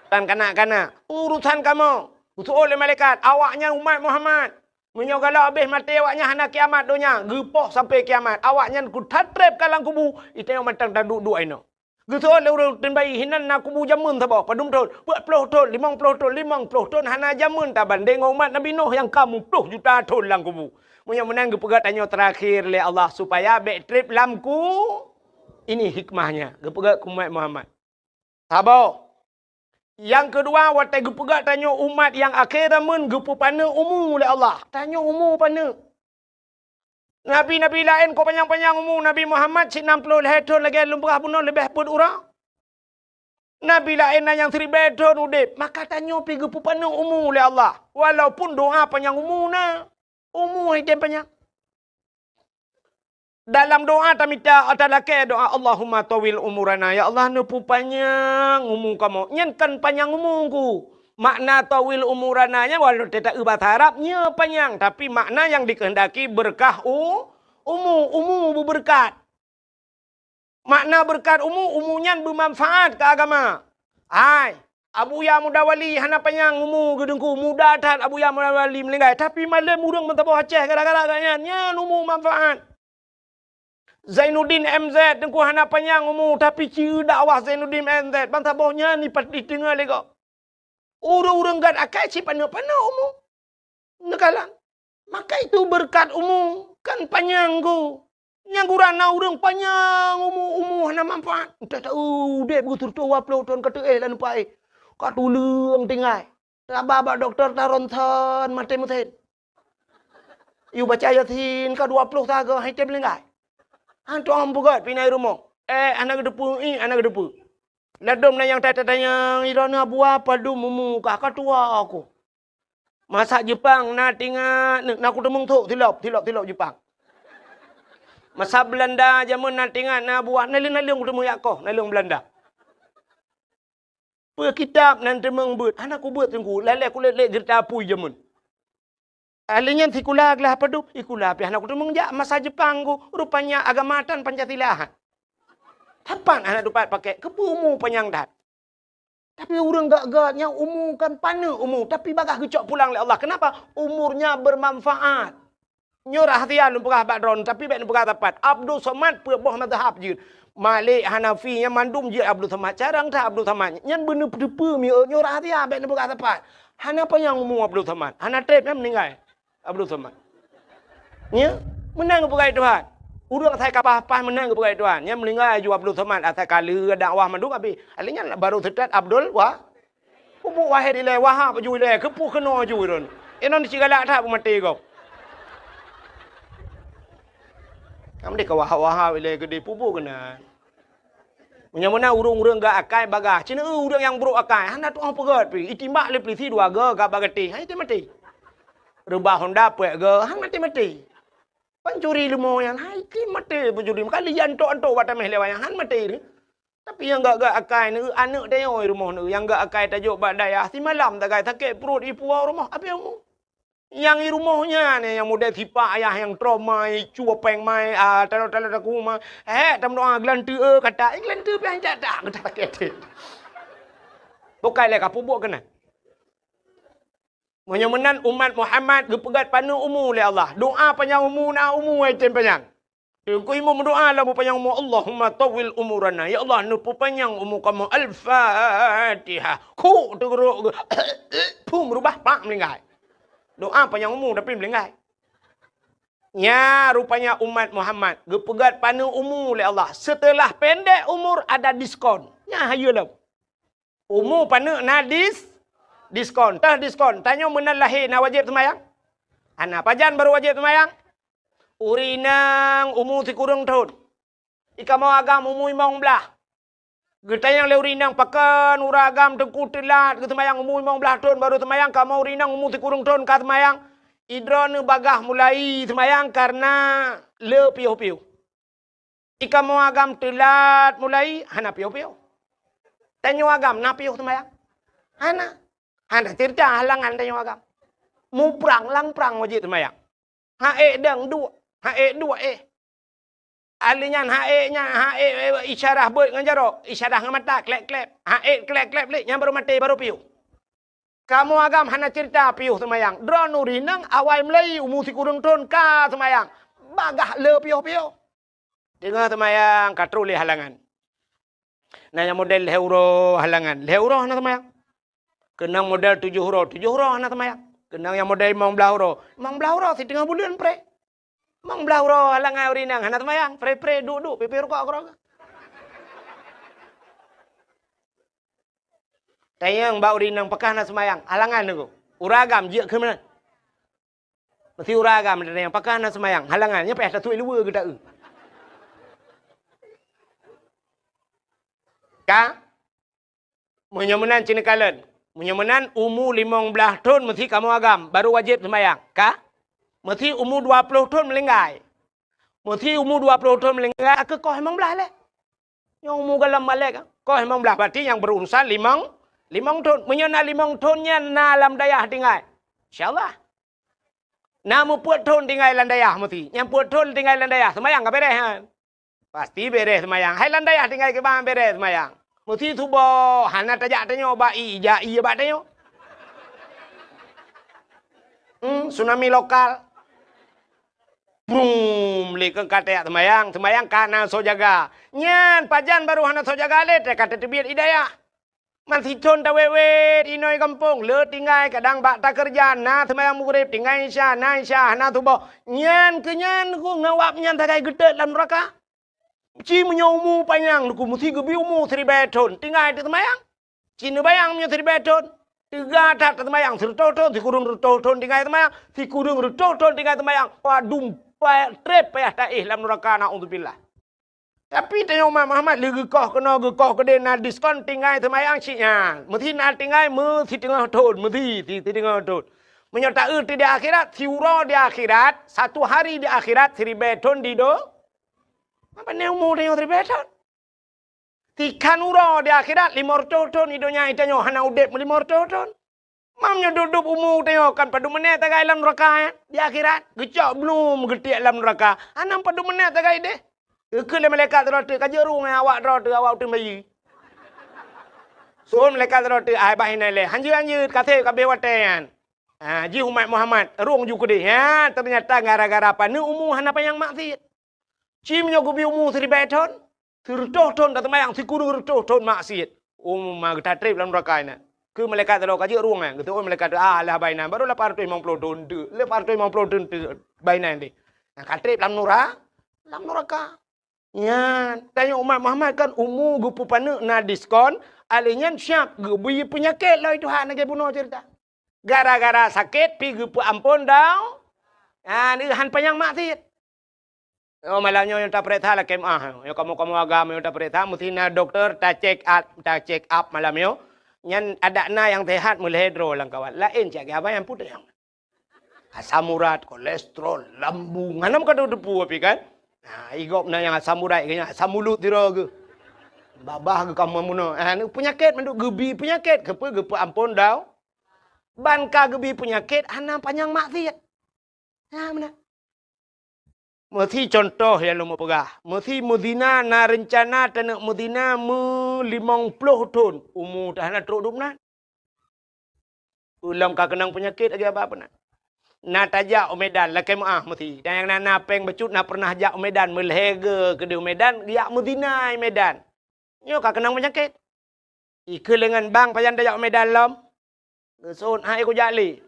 Hutan kanak-kanak. Urusan kamu. Usul oleh malaikat, awaknya umat Muhammad. Menyogala habis mati awaknya hana kiamat dunia. Gepoh sampai kiamat. Awaknya ku tatrep kalang kubu. Itu yang matang tak duduk ino. Gitu oleh orang tenbai hinan nak kubu jamun tak bawa. Padum tahun. Buat puluh tahun, 50 tahun hana jamun tak banding umat Nabi Nuh yang kamu 10 juta tahun lang kubu. Munya menang gepegat tanya terakhir le Allah supaya back trip lamku. Ini hikmahnya. Gepegat umat Muhammad. Sabar. Yang kedua, watai gepegat tanya umat yang akhir men gepu pana umur oleh Allah. Tanya umur pana. Nabi-nabi lain kau panjang-panjang umur. Nabi Muhammad 60 tahun lagi lumrah bunuh lebih pun orang. Nabi lain yang 1000 tahun udip. Maka tanya pergi gepu pana umur oleh Allah. Walaupun doa panjang umur na. Umur hidup panjang. Dalam doa tamita atalake doa Allahumma tawil umurana. Ya Allah nupu panjang umur kamu. Nyankan panjang umurku. Makna tawil umurananya walau tidak bahasa Arabnya panjang. Tapi makna yang dikehendaki berkah umur berberkat. Makna berkat umurnya bermanfaat ke agama. Hai. Abu Ya Muda Wali hana panjang umur gedengku. Muda tak Abu Ya Muda Wali melinggai. Tapi malam murang mentabah Aceh kadang-kadang kanya umur manfaat. Zainuddin MZ dengku hana panjang umur tapi ciri dakwah Zainuddin MZ bangsa bawahnya ni pati tengah lega. Orang-orang gad akai si pana-pana umur. Nekalan. Maka itu berkat umur kan panjang ku. Yang kurana orang panjang umur hana manfaat. Tak tahu dek begitu tua 20 tahun kata lan pai. Ka tulung tinggai. Baba doktor taronton mati muthen. You baca Yasin ka 20 taga hai tem lengai. Hantu am bugat pinai rumah. Anak depu anak depu. Ladom na yang tanya irana buah padu mumu kakak tua aku. Masak Jepang na tinggal nak aku temung tu tilap Jepang. Masak Belanda zaman na tinggal na buah nalung aku temung yakoh nalung Belanda. Kitab nan temung but anak aku buat tengku lele aku lele cerita pui zaman. Alinya tikulah gelah padu ikulah pi anak aku temung jak masa Jepang ku rupanya agamatan Pancasila. Tapan anak dapat pakai kepumu panjang dah. Tapi orang gak-gaknya umur kan pana umur. Tapi bagah kecok pulang oleh Allah. Kenapa? Umurnya bermanfaat. Nyorah hatian lumpurah badron. Tapi baik lumpurah tapat. Abdul Somad perboh mazhab je. Malik Hanafi yang mandum je Abdul Somad. Carang tak Abdul Somad. Yang benar-benar nyorah hatian baik lumpurah tapat. Hana panjang umur Abdul Somad. Hana trip yang meninggal. Abdul Somad. Ya? Menang kepada Tuhan. Urang saya kapah-kapah menang kepada Tuhan. Yang meninggal juga Abdul Somad. Asal kala dakwah manduk habis. Alinya baru setat Abdul wah. Pupuk wahid ilai wahab ju ilai. Kepuh kena ju itu. Ini cigalak tak mati kau. Kamu dek wahab ilai gede pupuk kena. Menyamana urang-urang gak akai bagah. Cina urang yang buruk akai. Hana tu orang pegat pi. Itimbak le pelisi dua ga gak bagati. Hai tu mati. Rubah Honda puak ga. Han mati-mati. Pencuri lemah yang hai ki mati pencuri. Kali antok-antok batameh lewat yang han mati ni. Tapi yang gak akai ni anak dia oi rumah ni. Yang gak akai tajuk bak daya. Si malam tak gai sakit perut ipu rumah. Apa yang mu? Yang di rumahnya ni yang model sipak ayah yang trauma cua peng mai taruh aku mah. Tam doa gelantu kata gelantu pian tak kata sakit. Bukan le kapu buat kena. Menyemenan umat Muhammad gepegat panu umur oleh Allah. Doa panjang umur na umur item panjang. Ku imu berdoa lah panjang umur Allahumma tawil umurana. Ya Allah nupu panjang umur kamu Al-Fatihah. Ku teruk pum berubah pak melingkai. Doa panjang umur tapi melingkai. Ya rupanya umat Muhammad gepegat panu umur oleh Allah. Setelah pendek umur ada diskon. Ya hayalah. Umur panu na diskon. Diskon. Tanya menal lahir na wajib semayang. Anak pajan baru wajib semayang. Urinang umur si kurang tahun. Ika mau agam umur imong belah. Getayang le urinang pakan uragam tengku telat ke semayang umur imong belah tahun baru semayang. Kamu urinang umur si kurang tahun ka semayang. Idron bagah mulai semayang karena le piu-piu. Ika mau agam telat mulai hana piu-piu. Tanya agam na piu semayang. Hana cerita halangan tanya agam. Mu perang lang perang wajib semayang. Dang dua. Dua Alinya nya isyarah buat ngan jaro. Isyarah ngan mata klep-klep. Klep-klep lek yang baru mati baru piu. Kamu agam hana cerita piuh semayang. Dronu rinang awai Melayu musik urung ton ka semayang. Bagah le piuh-piuh. Dengar semayang katruli halangan. Nanya model leuro halangan. Leuro hana semayang. Kenang model 7 huruf. 7 huruf hana semayang. Kenang yang model 15 huruf. 15 huruf si tengah bulan pre. 15 huruf halangan rinang hana semayang. Pre duduk pipi rokok kerok. Tayang bau rinang pekah na semayang. Halangan tu. Uragam je ke mana? Mesti uragam yang pekah na semayang. Halangannya payah satu luar ke tak? Ka? Menyemenan Cina Kalen. Menyemenan umur 15 tahun mesti kamu agam. Baru wajib semayang. Ka? Mesti umur 20 tahun melenggai. Mesti umur 20 tahun melenggai. Ke kau emang belah lah. Yang umur galam balik. Kau emang belah. Berarti yang berurusan limang tahun. Menyana 5 tahunnya na lam dayah tinggal. InsyaAllah. Namu puat tahun tinggal lam dayah mesti. Yang puat tahun tinggal lam dayah. Semayang ke beres kan? Pasti beres semayang. Hai lam dayah tinggal ke bang beres semayang. Mesti tu bo. Hana tajak tanya. Ba'i jai bat tanya. Tsunami lokal. Brum. Lekang kata semayang. Semayang kana so jaga. Nyan pajan baru hana so jaga le. Kata tebiat hidayah. Masih con ta wewe inoi kampung le tinggal kadang bak tak kerja na semayang mugrib tinggal isya na tu bo nyan kenyan ku ngawap nyan tak kai gede dalam neraka ci menyomu panjang ku mesti gebi umu 3 tahun tinggal di semayang cina bayang punya 3 tahun 3 tak semayang serto si kurung tahun tinggal semayang si kurung tahun tinggal semayang padum trep payah tak dalam neraka naudzubillah. Tapi tanya Umar Muhammad le gekoh kena gekoh ke na diskon tinggal semayang ciknya. Mesti nak tinggal mesti tengah tahun, mesti tengah tahun. Menyertai di akhirat, siura di akhirat, 1 hari di akhirat 3 tahun di do. Apa ni umur dia 3 tahun? Tikan ura di akhirat 500 tahun idonya itanya hana udep 500 tahun. Mamnya duduk umur tengok kan padu menit tagai dalam neraka di akhirat. Gecok belum getiak dalam neraka. Anam padu menit tagai deh. Kele malaikat terota kaje rung awak terota awak tu bayi. So malaikat terota ai bahina le. Hanju kate kabe watean. Ji umat Muhammad rung ju kede. Ya ternyata gara-gara apa ni umur hana payang maksiat. Ci menyogubi umur 3 tahun. 3 tahun dah temayang si kurung 3 tahun maksiat. Umma kita trip dalam neraka ina. Ke malaikat terota kaje rung gitu malaikat lah baina baru 850 tahun tu. 850 tahun tu baina ni. Katrip dalam neraka. Ya, tanya umat Muhammad kan umur gupu pana na diskon, alihnya siap gubu penyakit lah itu hak nak bunuh cerita. Gara-gara sakit pi gupu ampun dah. Ni han panjang maksiat. Oh malamnya yang tak perintah lah kemah. Yang kamu agama yang tak perintah mesti na doktor tak check up malamnya. Yang ada na yang sehat mulai hidro lang kawan. Lain cak apa yang putih yang. Asam urat, kolesterol, lambung. Hanam kada depu api kan? Igop na yang asam urat kena asam mulut tira ke. Babah ke kamu muno. Penyakit menduk gebi penyakit gepe ampun dah. Ban ka gebi penyakit ana panjang maksiat. Mana? Mesti contoh yang lu mau pegah. Mesti Medina na rencana tanah Medina 50 tahun. Umur dah nak teruk duk ulam ka kenang penyakit lagi apa nak. Na tajak Medan lah kemah mesti. Dan yang na peng becut na pernah jak Medan melhega ke di Medan dia Medina Medan. Nyo ka kenang penyakit. Ike lengan bang payan tajak Medan lam. Geson hai ko jali.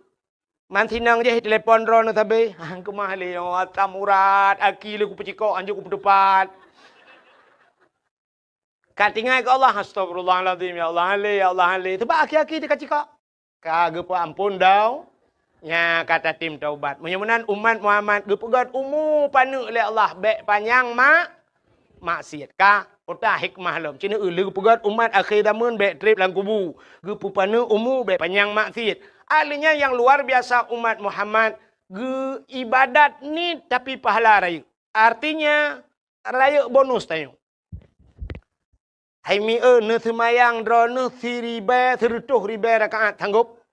Man sinang je telefon ron tabe. Hang kemah le asam urat aki le ku pecikok anjuk ku depan. Katingai ke Allah astagfirullahalazim ya Allah ale. Sebab aki-aki dia kacikok. Kagak ampun dah. Ya kata tim taubat. Menyemunan umat Muhammad gepegat umur panu oleh Allah baik panjang maksiat ka kota hikmah lam. Cina ulu gepegat umat akhir zaman baik trip lang kubu. Gepu panu umur baik panjang maksiat. Alinya yang luar biasa umat Muhammad ge ibadat ni tapi pahala raya. Artinya raya bonus tayo. Hai mi ne semayang drone 3,000 rakaat sanggup.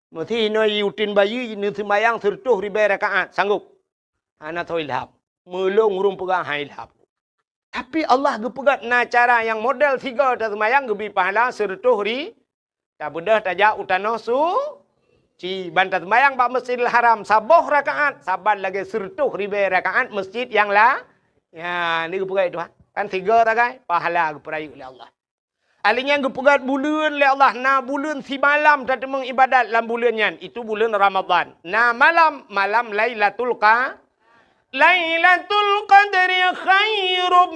Mesti no yutin bayi ni semayang 100,000 rakaat sanggup. Ana to ilham. Melong urung pegang hai ilham. Tapi Allah gepegat na cara yang model 3 dah semayang gebi pahala 100,000 Tak bedah tajak utano suci. Bantat sembayang bak Masjidil Haram. Saboh rakaat. Saban lagi sertuh ribe rakaat masjid yang lah. Ya, ni keperai Tuhan. Kan 3 tagai. Pahala keperai oleh Allah. Alinya keperat bulan oleh Allah. Na bulan si malam tak mengibadat dalam bulannya. Itu bulan Ramadan. Na malam Lailatul Qadri khairum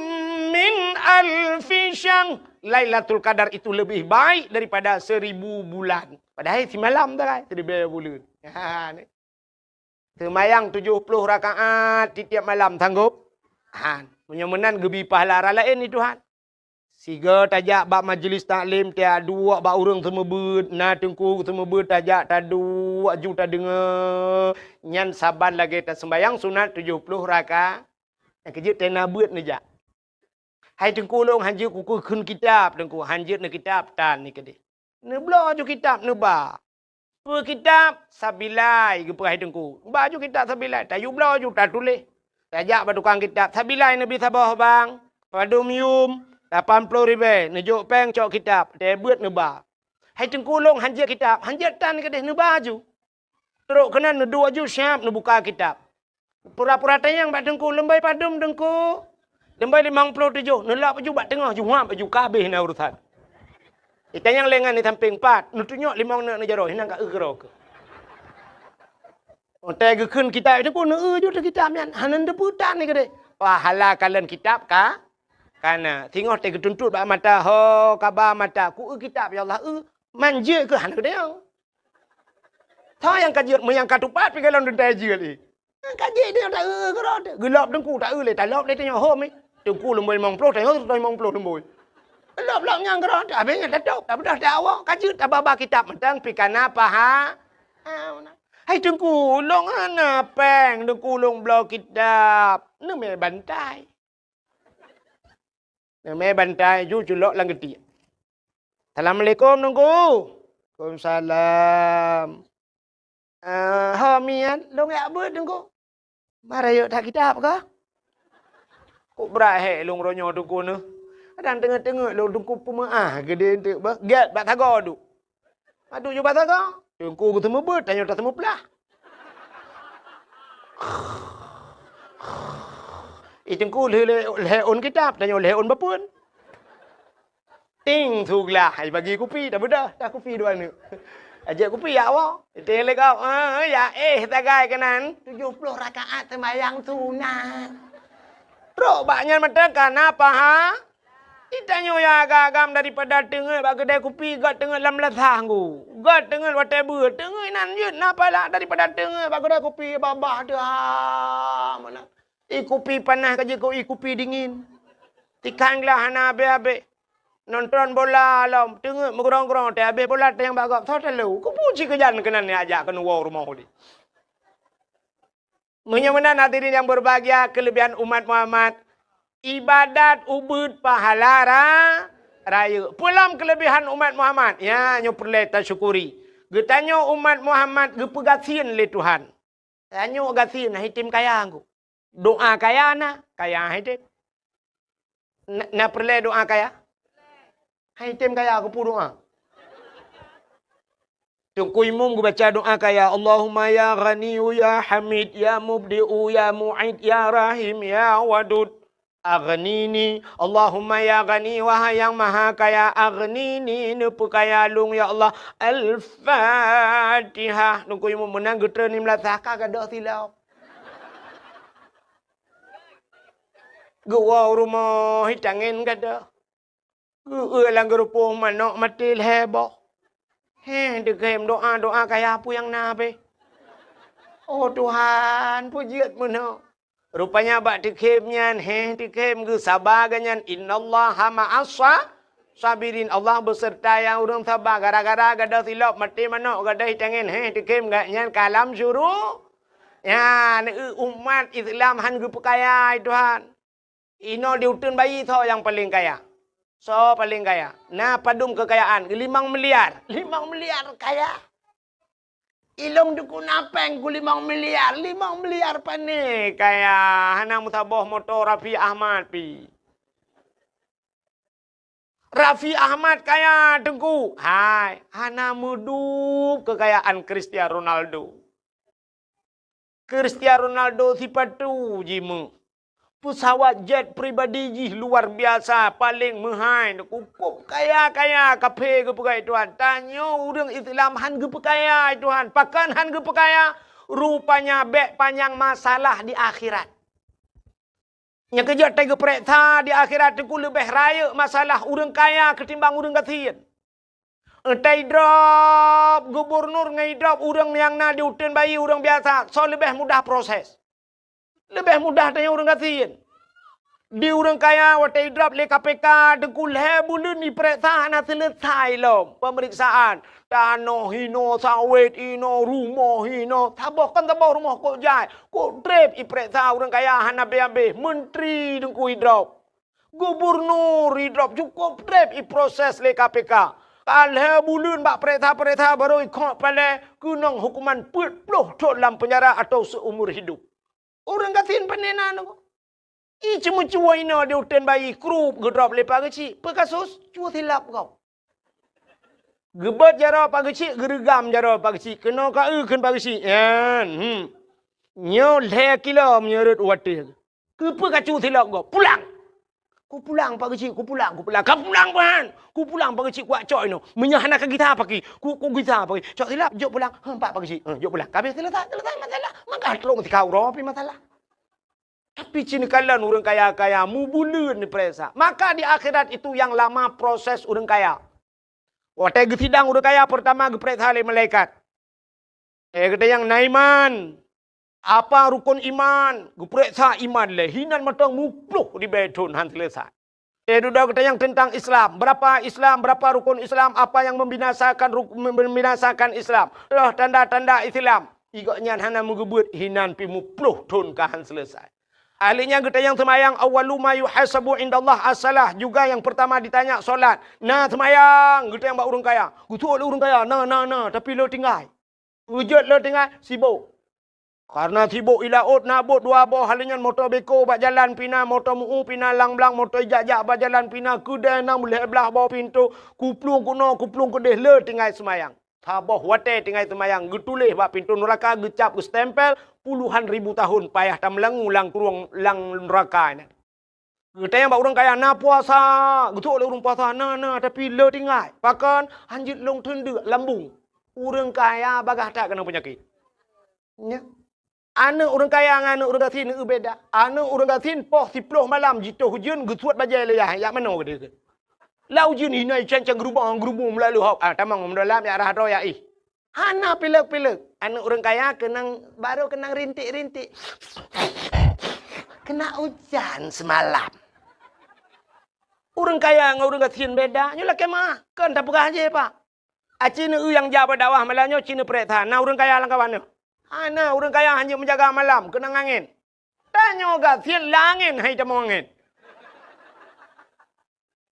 min alfi syahr. Lailatul Qadar itu lebih baik daripada 1000 bulan. Padahal si malam tak kan? 1000 bulan. Ha, ni. Semayang 70 rakaat tiap malam sanggup? Ha, menyemenan gebi pahala lain ni Tuhan. 3 tajak bak majlis taklim tiap 2 bak urang semua ber na tengku semua ber tajak tak 2 juta dengar nyan saban lagi tak sembayang sunat 70 rakaat. Yang kejut tena beut ni jak. Hai tengku long hanjir kuku kun kitab tengku hanjir na kitab tan ni kede. Ne bla ju kitab ne ba. Per kitab sabilai ke hai tengku. Ba ju kitab sabilai tayu bla ju tak tulis. Tajak ba tukang kitab sabilai nabi sabah bang. Padum yum 80,000 nejuk peng cok kitab te beut ne ba. Hai tengku long hanjir kitab hanjir tan ni kede ne ba ju. Teruk kena ne 2 ju siap ne buka kitab. Pura-pura tayang ba tengku lembai padum tengku. Lembai 57, nelak baju bat tengah, juhap baju kabeh na urusan. Itanyang lengan ni samping 4, nu tunjuk 5 nak najaro, hinang ka egro ke. Ontai gekun kitab itu pun ju tu kitab yan, hanan deputan ni kede. Pahala kalian kitab ka? Kana tengok te getuntut ba mata ho kabar mata ku kitab ya Allah manja ke hanan kede. Tha yang kajut yang katupat pi kalau dentai je ni. Kaji dia tak gerot. Gelap dengku tak le tak lop le tanya hom ni. Tengku lemboi 50 tengok 50 lemboi. Gelap nyang gerot habis tak tahu tak bedah tak awak kaji tak baba kitab mentang pi kana paha. Hai tengku long ana peng tengku long blau kitab. Ne me bantai. Ne me bantai ju julok lang geti. Assalamualaikum tengku. Waalaikumsalam. Homian long ya beut tengku. Marayo tak kitab ke? Kok berahe long ronyo tengku ne. Kadang tengah-tengah long tengku pemaah gede entek ba. Get bak tago du. Adu ju bak tago. Tengku ketemu beut tanya tak temu pelah. Tengku le on kitab tanya le on bapun. Ting thuglah bagi kopi dah bedah. Dah kopi dua ni. Ajak kopi ya awak. Tele kau. Ya tagai kanan 70 rakaat sembahyang sunat. Teruk baknya mata kenapa ha? Ditanya ya agam daripada tengah bak kedai kopi gat tengah lam lasah ku. Gat tengah watai ber. Tengah nan yut napa lah daripada tengah bak kedai kopi babah dah. Mana? Kopi panas kaje kau kopi dingin. Tikanglah hana abe-abe. Nonton bola alam tengok mengerong-gerong tak habis bola yang bagak tak tahu ku puji kejan kenan ni ajak ke nuwa rumah ni menyemenan hadirin yang berbahagia kelebihan umat Muhammad ibadat ubud pahala raya pulam kelebihan umat Muhammad ya nyo perle ta syukuri getanyo umat Muhammad gepegasin le Tuhan tanyo gasin hitim kaya aku doa kaya na kaya hitim na perle doa kaya. Hai tem kaya aku pun doa. Tengku imum aku baca doa kaya Allahumma ya ghaniyu ya hamid ya mubdi'u ya mu'id ya rahim ya wadud. Aghnini Allahumma ya ghani wahai yang maha kaya aghnini nepu kaya lung ya Allah. Al-Fatihah. Tengku imum menang getra ni melataka kada silau. Gua rumah hitangin kada. Lang gerupuh manok mati leheboh. Dekem doa kaya apa yang nabe. Oh Tuhan, pujiat mana. Rupanya bak dekemnya, dekem ge sabar ganyan. Innallaha ma'asa sabirin. Allah beserta yang urang sabar. Gara-gara gada silap mati manok gada hitangin. Dekem ganyan kalam syuruh. Ya, umat Islam han ge kaya Tuhan. Ino diutun bayi tho yang paling kaya. So paling kaya. Nah padum kekayaan 5 miliar. 5 miliar kaya. Ilong duku napeng ku 5 miliar. 5 miliar pane kaya. Hana mutabah motor Rafi Ahmad pi. Raffi Ahmad kaya Tengku. Hai, hana mudup kekayaan Cristiano Ronaldo. Cristiano Ronaldo sipatu jimu. Pesawat jet pribadi ji luar biasa, paling mahal. Kukup kaya-kaya kape ke pekai Tuhan. Tanya orang Islam han ke pekaya Tuhan. Pakan han ke pekaya. Rupanya bek panjang masalah di akhirat. Yang kerja tega periksa di akhirat itu lebih raya masalah orang kaya ketimbang orang kasihan. Entai drop gubernur ngai drop orang yang na diutin bayi orang biasa. So lebih mudah proses. Lebih mudah tanya orang kasihan. Di orang kaya watai drop le KPK dengkul hebulun ni periksa na selesai lom pemeriksaan. Tanah hino, sawit hino, rumah hino. Tabah kan tabah rumah kok jai. Kok drep iperiksa orang kaya hana be-be. Menteri dengku hidrop. Gubernur hidrop. Cukup drep iproses le KPK. Kalau bulan bak periksa-periksa baru ikut pada kunang hukuman 40 tahun dalam penjara atau seumur hidup. Orang katin panenan aku. Cuma cua ina dia utan bayi krup gedrop lepas kecil. Pekasus cua silap kau. Gebat jara pak kecil, gerigam jara pak kecil. Kena ka ken pak kecil. Nyo le kilo menyerut wadah. Kepa kacu silap kau. Pulang. Ku pulang pak kecil, ku pulang. Kau pulang pan. Ku pulang pak kecil kuat cok ino. Menyahana ke kita pagi. Ku kita pagi. Cok silap jok pulang. Pak kecil. Jok pulang. Kabeh selesai masalah. Maka tolong kau ropi masalah. Tapi cina kalian orang kaya-kaya mubulun ni peresa. Maka di akhirat itu yang lama proses orang kaya. Waktu sidang orang kaya pertama geperiksa oleh malaikat. Kata yang naiman. Apa rukun iman? Geperiksa iman le. Hinan matang mupluh di bedun han selesai. Sudah kata yang tentang Islam. Berapa Islam, berapa rukun Islam, apa yang membinasakan Islam. Loh tanda-tanda Islam. Igaknya hana mugebut hinan pi mupluh tun kahan selesai. Ahlinya kita yang semayang awwalu ma yuhasabu indallah as-salah, juga yang pertama ditanya solat. Nah semayang kita yang buat orang kaya. Gutu orang kaya. Nah tapi lo tinggal. Wujud lo tinggal sibuk. Karena sibuk ilaut nabut dua boh halingan motor beko bak jalan pina motor muu pina lang blang motor jajak bak jalan pina kedai nang boleh belah bawah pintu kuplung kedeh lo tinggal semayang. Tabah wate tinggal semayang. Getulih bak pintu neraka gecap stempel puluhan ribu tahun payah tam langu lang kurung lang neraka ni. Kita yang bak orang kaya na puasa, gitu oleh orang puasa na tapi le tinggal. Pakan hanjit long tende lambung. Orang kaya bagah tak kena penyakit. Ya. Anak orang kaya dengan anak orang kasin ni beda. Anak orang kasin poh 10 malam jituh hujan gesuat bajai le ya mana ke dia. Lau jin hinai cancang gerubang melalui hok. Tamang mendalam ya arah roya Hana pilek-pilek. Anak orang kaya baru kenang rintik-rintik. Kena hujan semalam. Orang kaya dengan orang kasihan beda. Nyolah kemah. Kan tak pegah aja pak. Cina yang jabat dakwah malamnya Cina perintah. Nah orang kaya lang kawan. Hana orang kaya hanya menjaga malam. Kenang angin. Tanya kasihan langin hai cemong angin.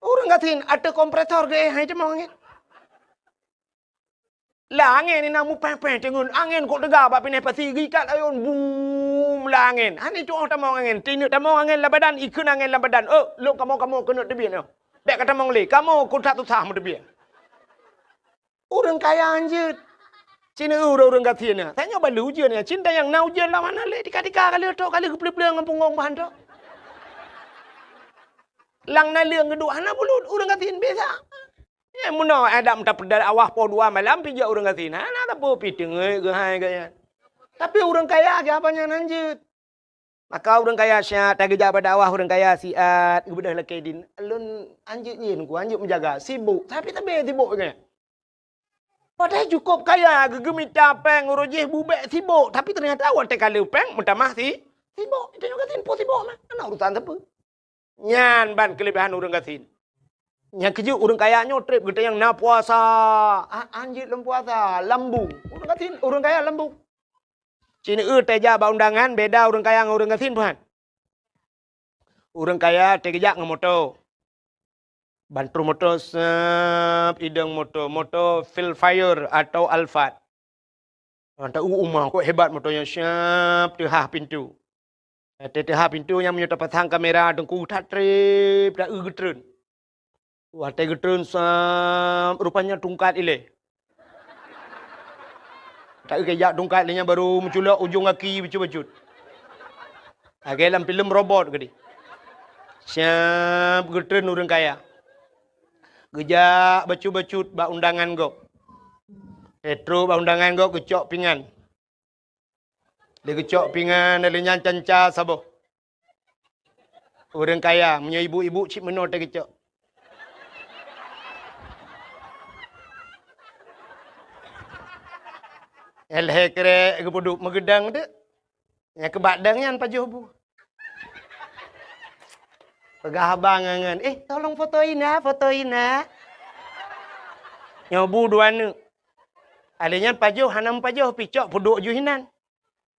Orang kasihan ada kompresor ke hai cemong angin. Lah angin ni namu pen-pen tengun angin kok tegak bak pineh pasi gikat ayun boom lah angin. Hani tu tamong angin, tinuk tamong angin la badan ikun angin la badan. Lo kamu kena debian yo. Bek kata mong le, kamu kun satu sah mu debian. Orang kaya anjir. Cina orang kasihan ni. Tanya balu ujian ni, cinta yang na ujian lah mana le tika-tika kali tok kali keple-ple ngam pungong bahan tok. Lang na leung geduk hana bulut orang kasihan biasa. Ya muna Adam tak pedal awah po 2 malam pijak orang kasin. Nah tak apa piting ke hai kaya. Tapi orang kaya ke apanya lanjut. Maka orang kaya syat tak kerja pada awah orang kaya siat gebedah lekedin. Alun anjut yin ku anjut menjaga sibuk. Tapi tak be sibuk ke. Padahal cukup kaya gegemit capeng urujih bubek sibuk. Tapi ternyata awak tak kalau peng mutamah sibuk. Itu juga tin po sibuk mah. Ana urusan apa? Nyan ban kelebihan orang kasin. Yang kerja orang kaya trip kita yang nak puasa. Anjir lem puasa. Lambung. Orang kaya lambung. Cina teja ba undangan beda orang kaya dengan orang kasin tuhan. Orang kaya teja dengan motor. Bantu motor idang motor Phil Fire atau Alphard. Anta umah kok hebat motornya siap tehah pintu. Tehah pintu yang menyertai pasang kamera dengku tak trip dah getren. Wate getun rupanya tungkat ile. Tak kejak tungkat dia baru menculak ujung kaki becut-becut. Dalam filem robot gede. Siap getun orang kaya. Gejak becut-becut ba undangan go. Petro ba undangan go kecok pingan. Dia kecok pingan dari nyan canca sabo. Orang kaya punya ibu-ibu cik menor dia kecok. Elhe kere kepuduk megedang tu. Yang kebadangnya pajuh bu. Pegah abang ngan. Tolong fotoin ah. Nyobu dua ni. Alinya pajuh hanam pajuh picok puduk juhinan.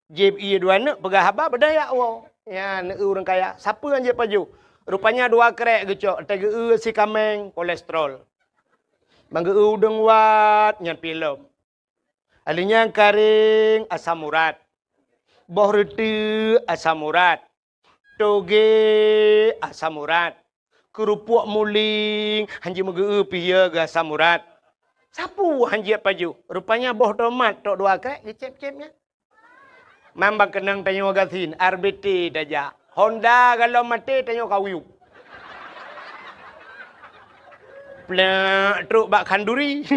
Jeb iya dua ni pegah abang berdaya wow. Ya ni orang kaya. Siapa yang je pajuh? Rupanya dua kerek kecok. Tega si kameng kolesterol. Bangga udang wat nyan pilem. Alinya karing asam urat. Boh reti asam urat. Toge asam urat. Kerupuk muling hanji mege pia ga asam urat. Sapu hanji paju. Rupanya boh tomat tok dua krek dicep-cepnya. Mambang kenang tanyo gatin RBT daja. Honda kalau mati tanyo kawiu. Plak truk bak kanduri.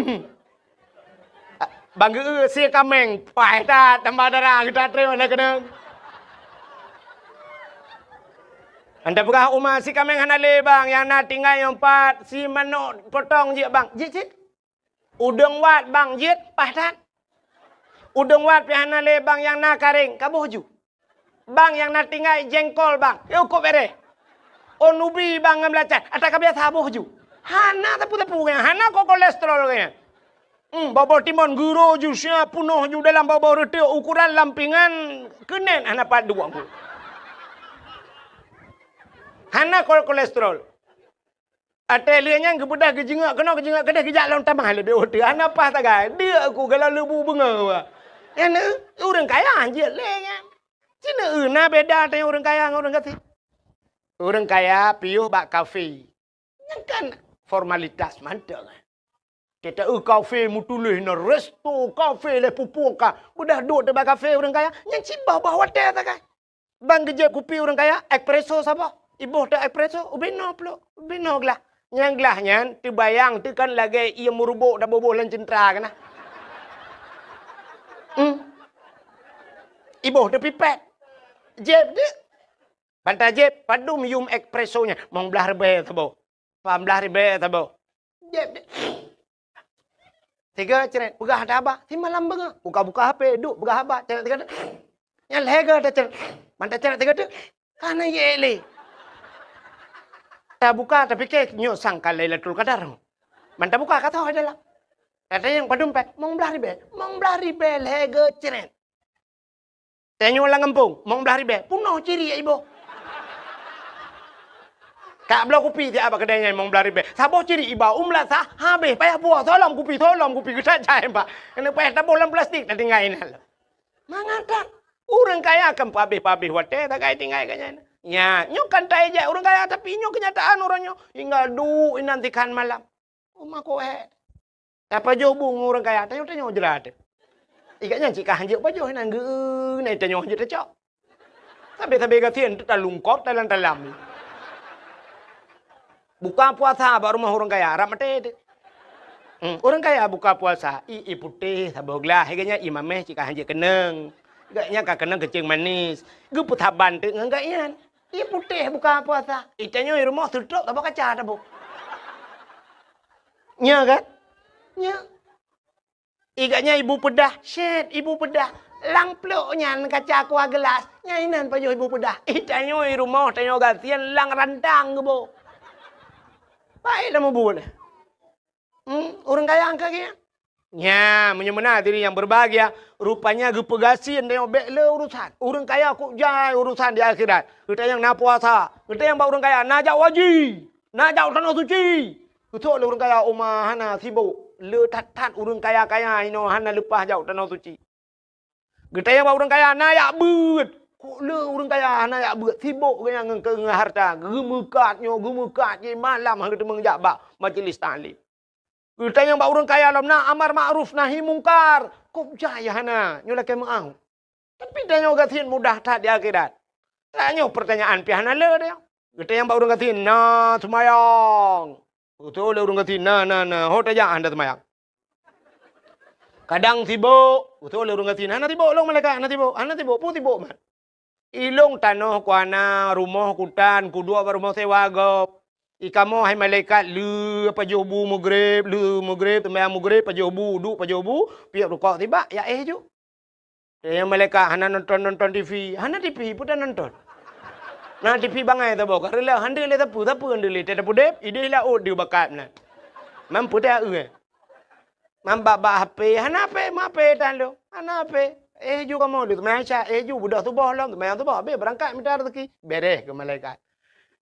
Bangga si kameng, pai ta tambah darah kita terima nak kena. Anda pegah rumah si kameng hanale bang, yang nak tinggal yang 4 si manok potong je bang. Jit. Udang wat bang jit, pai ta. Udang wat pi hanale bang yang nak karing, kabuh ju. Bang yang nak tinggal jengkol bang, yo kok bere. Onubi bang ngam ata kabia sabuh ju. Hana tapu-tapu kaya, hana kok kolesterol kaya. Bawah timun guru jusnya penuh ju dalam bawah reti ukuran lampingan kenen anak padu aku. Hana kolesterol. Atelianya kebudah kejengak kena kejengak kedah kejak lawan tamah lebih otak. Hana apa tak gay? Dia aku kalau lebu benga. Yang orang kaya anjir leh. Cina na beda dengan orang kaya dengan orang kati. Orang kaya piuh bak kafe. Yang kan formalitas mantap. Kita kafe mutulih na resto kafe le pupuka. Udah duduk di kafe orang kaya. Yang cibah bawa teh tak kai. Bang gejek kopi orang kaya espresso siapa? Ibu tak espresso, ubino plo, ubino gelah. Yang gelahnya terbayang tu kan lagi ia merubuk dah boboh lan centra kan. Ibu tu pipet. Jeb dia. Pantai jeb padu minum espressonya. Mong belah rebe tabo. Pam belah rebe tabo. Jeb dia. Tiga ceret, pegah ada apa? Si malam benga. Buka-buka HP, duk pegah apa? Ceret tiga tu. Yang lega ada ceret. Mantai ceret tiga tu. Kana yele. Tak buka tapi ke nyo sangkal Lailatul Qadar. Mantai buka kata ada dalam. Kata yang padumpet, mong belah ribe. Mong belah ribe lega ceret. Tanyo lang kampung, mong belah ribe. Puno ciri ya ibu. Kak belah kopi dia apa kedainya mong belah ribe. Sabo ciri iba umlah sah habis payah buah tolong kopi kita cai pak. Kena payah tabolan plastik dah tinggalin hal. Mangatan orang kaya akan pabih wate tak kaya tinggal kanya. Ya, nyo kan tai je orang kaya tapi nyo kenyataan orangnya hingga du nantikan malam. Rumah ko apa jo bung orang kaya tanyo jerat. Ikatnya cik kah hanjuk pajo nang ge nai tanyo hanjuk tecok. Tapi gatien tak lungkot dalam. Buka puasa baru rumah orang kaya, ramate. Orang kaya buka puasa, putih, saboglah, heganya imameh jika hanya keneng. Gaknya kak keneng kecing manis. Gue putaban tu enggaknya. Putih buka puasa. Itanya di rumah tutup tak kaca tabu. Nya kan? Nya. Igaknya ibu pedah, shit, ibu pedah. Lang ploknya kaca kuah gelas. Nyainan pajo ibu pedah. Itanya di rumah tanyo gatian lang rantang ke bo. Baiklah mau buat. Orang kaya angka kia. Ya, menyemena diri yang berbahagia. Rupanya gepegasin tengok bekle urusan. Orang kaya kok jai urusan di akhirat. Kita yang nak puasa. Kita yang orang kaya nak jauh haji. Nak jauh tanah suci. Kita orang kaya umah hana sibuk. Le tat orang kaya ino hana lepas jauh tanah suci. Kita yang orang kaya nak yak but. Kok le orang kaya anak buat sibuk dengan harta. Gemukatnya malam hari itu menjabak majlis taklim. Kita yang orang kaya alam nak amar ma'ruf nahi mungkar. Kok jaya hana nyola ke mau. Tapi dia nyoga tin mudah tak di akhirat. Tanya pertanyaan pihana le dia. Kita yang orang katin na semayang. Betul orang katin na hot aja anda semayang. Kadang sibuk, betul orang katin ana sibuk long malaikat ana sibuk pun sibuk man. Ilong tanah kuana rumah kutan kudua rumah sewa gop. Ikamo hai malaikat lu pajobu maghrib temayang maghrib pajobu duk pajobu piak rukuk tiba ya ju. Yang malaikat hana nonton TV, hana TV pun dah nonton. Nah TV bangai tu bok, kerana hande le tapu hande le tak pudep, ide lah dia bakat na. Mampu dah Mambak HP, hana HP tan lo, hana HP. Juga mau tu, macam juga budak tu boh long, macam tu boh, berangkat minta rezeki, beres ke malaikat.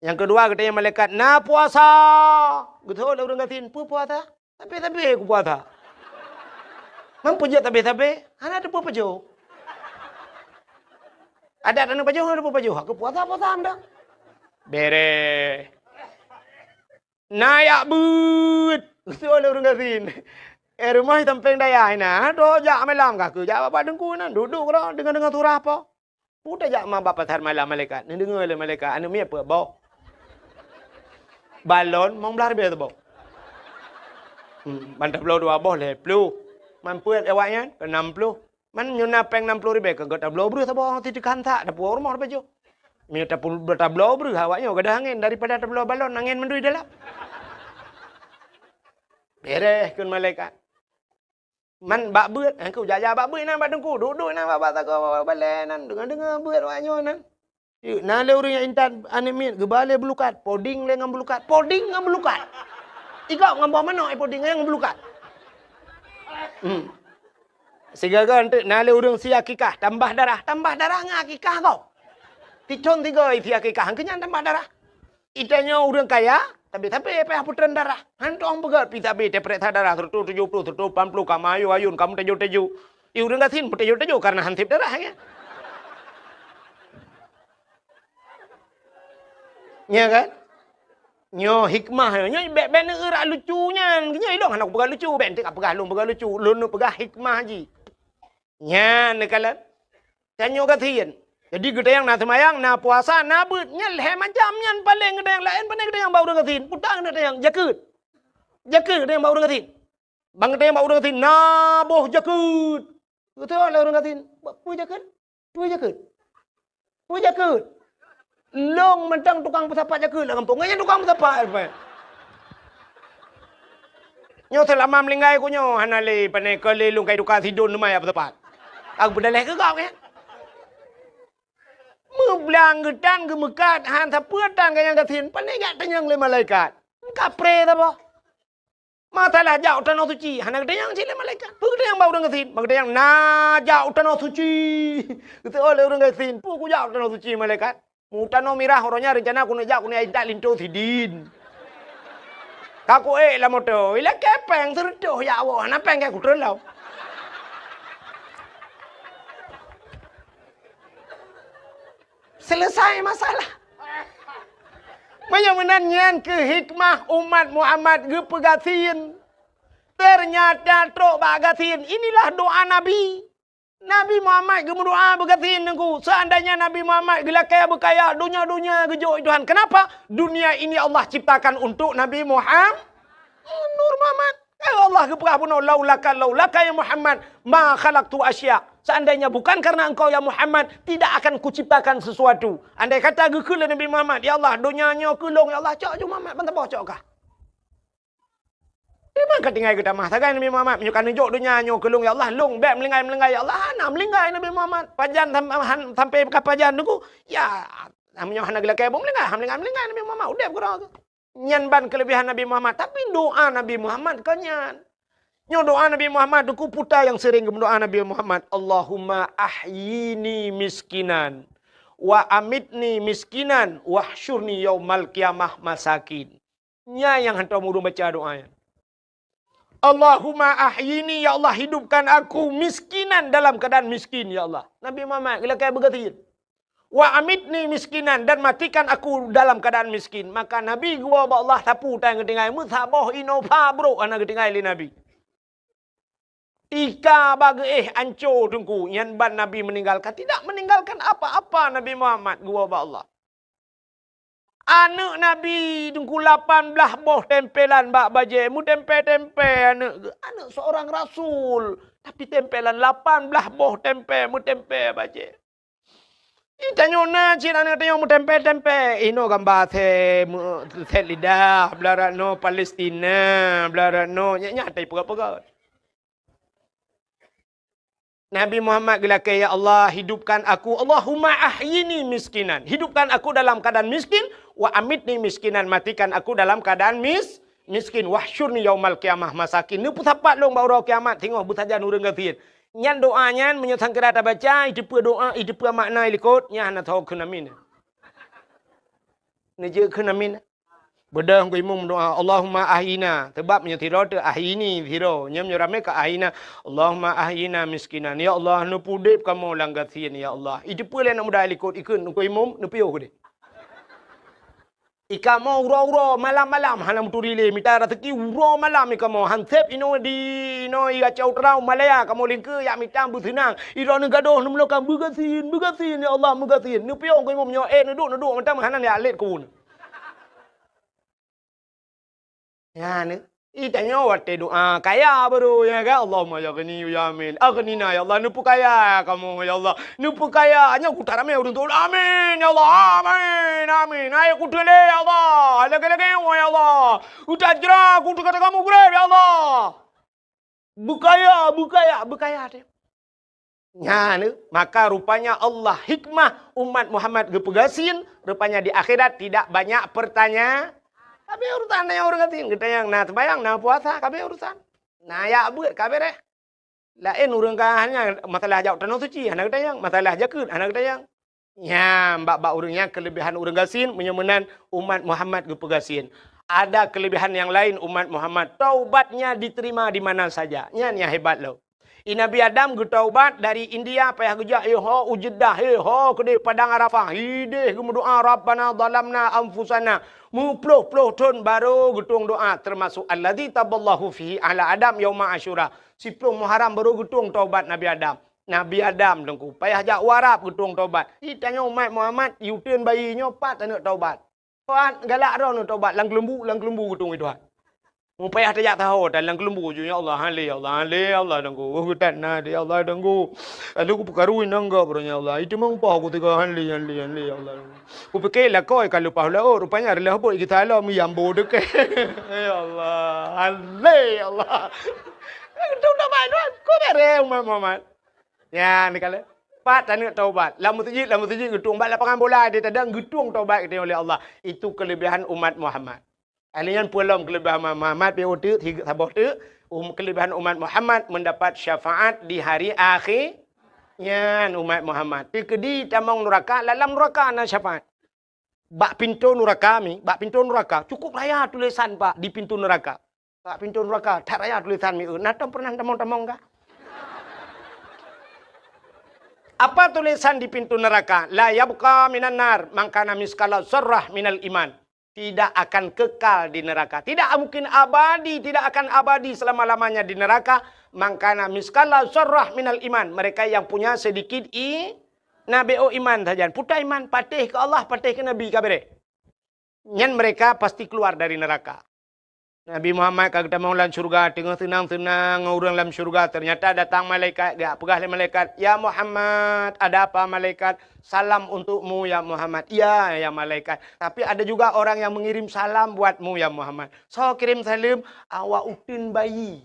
Yang kedua kita yang malaikat, na puasa. Betul orang katin, puasa. Tapi aku puasa. Mampu je tapi, hana ada apa jo. Ada apa jo, ada apa jo. Aku puasa anda. Beres. Naik but. Betul orang katin. Rumah tempeng daya ina, do jak malam kaku, jak bapa dengku nan, duduk kau dengan turah apa? Udah jak mak bapa tar malam malaikat, ni dengar le malaikat, anu mi apa bau? Balon, mau belar biar tu bau. Bantar puluh dua bau le, puluh. Mampu awaknya, ke 60. Man nyuna peng 60 ribu, ke gota belau bru sabau ti kantak, dah puar rumah apa jo? Mi ta belau bru awaknya gada angin daripada ta belau balon, angin mendui dalam. Beres kun malaikat. Man bak beut, aku jaja bak beut nan badengku, duduk nan bak tak balen nan, dengar beut awaknya nan. Nah le urang yang intan animit gebale belukat, poding le ngam belukat, poding ngam belukat. Ikau ngam bawa mana poding ngam belukat. Sigaga ente nah le urang si akikah tambah darah ngak akikah kau. Ticon 3 isi akikah, kenyan tambah darah. Itanya urang kaya tapi apa putran darah. Hantong pegat pita be tepret darah 170 180 kamu ayun kamu teju. Urang gasin teju karena hansip darah ya. Ya kan? Nyo hikmah nyo ben erak lucunya. Nya idong anak pegang lucu ben tak pegang lucu. Lunu pegang hikmah ji. Nya nekalan. Tanyo gatin. Jadi gede yang nak semayang, nak puasa, nak beut, nyel he macam nyan paling gede yang lain, paling gede yang bau dengatin. Putang gede yang jakut. Jakut gede yang bau dengatin. Bang gede yang bau dengatin, naboh jakut. Betul lah orang katin. Pu jakut. Long mentang tukang pesapat jakut lah kampung. Nganya tukang pesapat apa? Nyo selama melinggai ko nyo, hanale panai kelilung kay duka sidon lumay pesapat. Aku berdalih ke kau ya? Meblang gedan gemekat han sapuatan kaya gatin panegat tenyang le malaikat. Kapre ta apa? Masalah jauh tanah suci, hana gedang sile malaikat. Pu gedang bau dengan gatin, gedang na jauh tanah suci. Itu oleh orang gatin, pu ku jauh tanah suci malaikat. Mu tanah mirah orangnya rencana ku nak jauh ku ni tak lintu sidin. Kaku lah moto, ila kepeng serdoh ya Allah, hana peng kaya ku terlau. Selesai masalah. Menyenangkan ke hikmah umat Muhammad ke pegatin. Ternyata trok bagatin. Inilah doa Nabi. Nabi Muhammad ke berdoa begatin aku. Seandainya Nabi Muhammad gelak kaya berkaya dunia gejok Tuhan. Kenapa? Dunia ini Allah ciptakan untuk Nabi Muhammad. Nur Muhammad. Allah keperah pun laulaka ya Muhammad ma khalaqtu asya. Seandainya bukan karena engkau ya Muhammad, tidak akan kuciptakan sesuatu. Andai kata gekul Nabi Muhammad, ya Allah, dunianya kulung, ya Allah, cak je Muhammad, bantah bawa cak kah? Di mana tinggal kita mah? Sagai Nabi Muhammad, menyukan nunjuk dunianya kulung, ya Allah, lung, bek melinggai, ya Allah, hana melinggai Nabi Muhammad. Pajan sampai ke pajan tu, ya, namanya hana gila kaya melinggai Nabi Muhammad, udah kurang. Nyanban kelebihan Nabi Muhammad, tapi doa Nabi Muhammad kanyan. Nyo doa Nabi Muhammad duku puta yang sering berdoa Nabi Muhammad, Allahumma ahyini miskinan wa amitni miskinan wahsyurni yaumal qiyamah masakin. Nya yang hantar mudu baca doanya. Allahumma ahyini, ya Allah hidupkan aku miskinan dalam keadaan miskin ya Allah. Nabi Muhammad gila kaya begatin. Wa amitni miskinan, dan matikan aku dalam keadaan miskin. Maka Nabi gua Allah tapu tang ketingai musabah ino pabro ana ketingai li Nabi. Ika bagi ancur tungku yang ban Nabi meninggalkan, tidak meninggalkan apa-apa Nabi Muhammad gua Allah. Anak Nabi tungku 18 boh tempelan bak baje mu tempe-tempe anak seorang rasul, tapi tempelan 18 boh tempe mu tempe baje. Tanya na cina na tanya mu tempe ino gambar the lidah belara no Palestina belara no nyata pega-pega. Nabi Muhammad gelake, ya Allah hidupkan aku, Allahumma ahyini miskinan, hidupkan aku dalam keadaan miskin, wa amitni miskinan, matikan aku dalam keadaan miskin, wahsyurni yaumal qiyamah masakin. Ni pusapat long baurau kiamat, tengok butajan urang gatin. Nyan doanya menyotang kerata baca, idepa doa, idepa makna ilikot, nyan tahu kenamin. Ni je kenamin. Bedah ko imum doa Allahumma ahyina, sebab menyetiro te ahyini ziro, nyam nyurame ka ahyina, Allahumma ahyina miskinan, ya Allah nu pudip kamu langgatien ya Allah. Idepa le nak mudah ilikot ikun ko imum nu piyo ko de. Ika mau uro-uro malam-malam hanam turile mita rateki uro malam ika mau hansep ino di ino iga cau terau Malaya kamu lingke ya mita businang iro ne gadoh nu melokan bugasin ya Allah bugasin nu piyo ko imum nyo nu duk mata hanan ya let kun. Ya ni itanya wate doa kaya baru ya kan Allahumma ya ghani ya amin aghnina ya Allah nupu kaya kamu ya Allah nupu kaya hanya kutarame urun tu amin ya Allah amin ayo kutele ya Allah lagi ya Allah utajra kutu kata kamu grab ya Allah bukaya deh ya ni maka rupanya Allah hikmah umat Muhammad gepegasin rupanya di akhirat tidak banyak pertanyaan. Kabe urusan yang orang katin kita yang nah sembayang nah puasa kabe urusan nah ya buat kabe deh lain urang hanya masalah jauh tanah suci anak kita yang masalah jakut anak kita yang ya mbak urangnya kelebihan urang gasin menyemenan umat Muhammad gepegasin ada kelebihan yang lain umat Muhammad taubatnya diterima di mana saja nya hebat loh. Nabi Adam getaubat dari India payah gejak ho ujeddah ho kede padang Arafah hideh gemudoa rabbana zalamna anfusana muploh ton baru getung doa termasuk alladzi taballahu fihi ala Adam yauma Asyura 10 Muharram baru getung taubat Nabi Adam dengku payah jak warap getung taubat ditanya umat Muhammad yuteun bayi nyopat anak taubat pat galak ro nu taubat lang lembu getung itu Mupayah tak tahu dalam kelembu je ya Allah hale Allah dengku hutan na dia Allah dengku aku perkaruin nangga bronya Allah itu mong pa aku tiga hale ya Allah aku fikir lah kau kalau pahala rupanya adalah apa kita Allah mi ambo dek ya Allah hale Allah itu dah main kau bere Muhammad ya ni kala pat tanya taubat lamu tiji getung bat lapangan bola dia tadang getung taubat kita oleh Allah itu kelebihan umat Muhammad. Alian pulang kelebihan Muhammad POT sabah tu kelebihan umat Muhammad mendapat syafaat di hari akhir ya umat Muhammad tikedi tamang neraka dalam neraka na syafaat bak pintu neraka cukup raya tulisan pak di pintu neraka bak pintu neraka tak raya tulisan mi natam pernah tamang enggak apa tulisan di pintu neraka la yabqa minan nar mangkana miskala sarrah minal iman tidak akan kekal di neraka. Tidak mungkin abadi, tidak akan abadi selama-lamanya di neraka. Mangkana miskala sarrah minal iman. Mereka yang punya sedikit nabeo iman saja. Putar iman, patih ke Allah, patih ke Nabi kabere. Nyan mereka pasti keluar dari neraka. Nabi Muhammad kata mau dalam syurga, tengah senang-senang orang dalam syurga. Ternyata datang malaikat, dia pegah malaikat. Ya Muhammad, ada apa malaikat? Salam untukmu ya Muhammad. Ya malaikat. Tapi ada juga orang yang mengirim salam buatmu ya Muhammad. So kirim salam, awak utin bayi.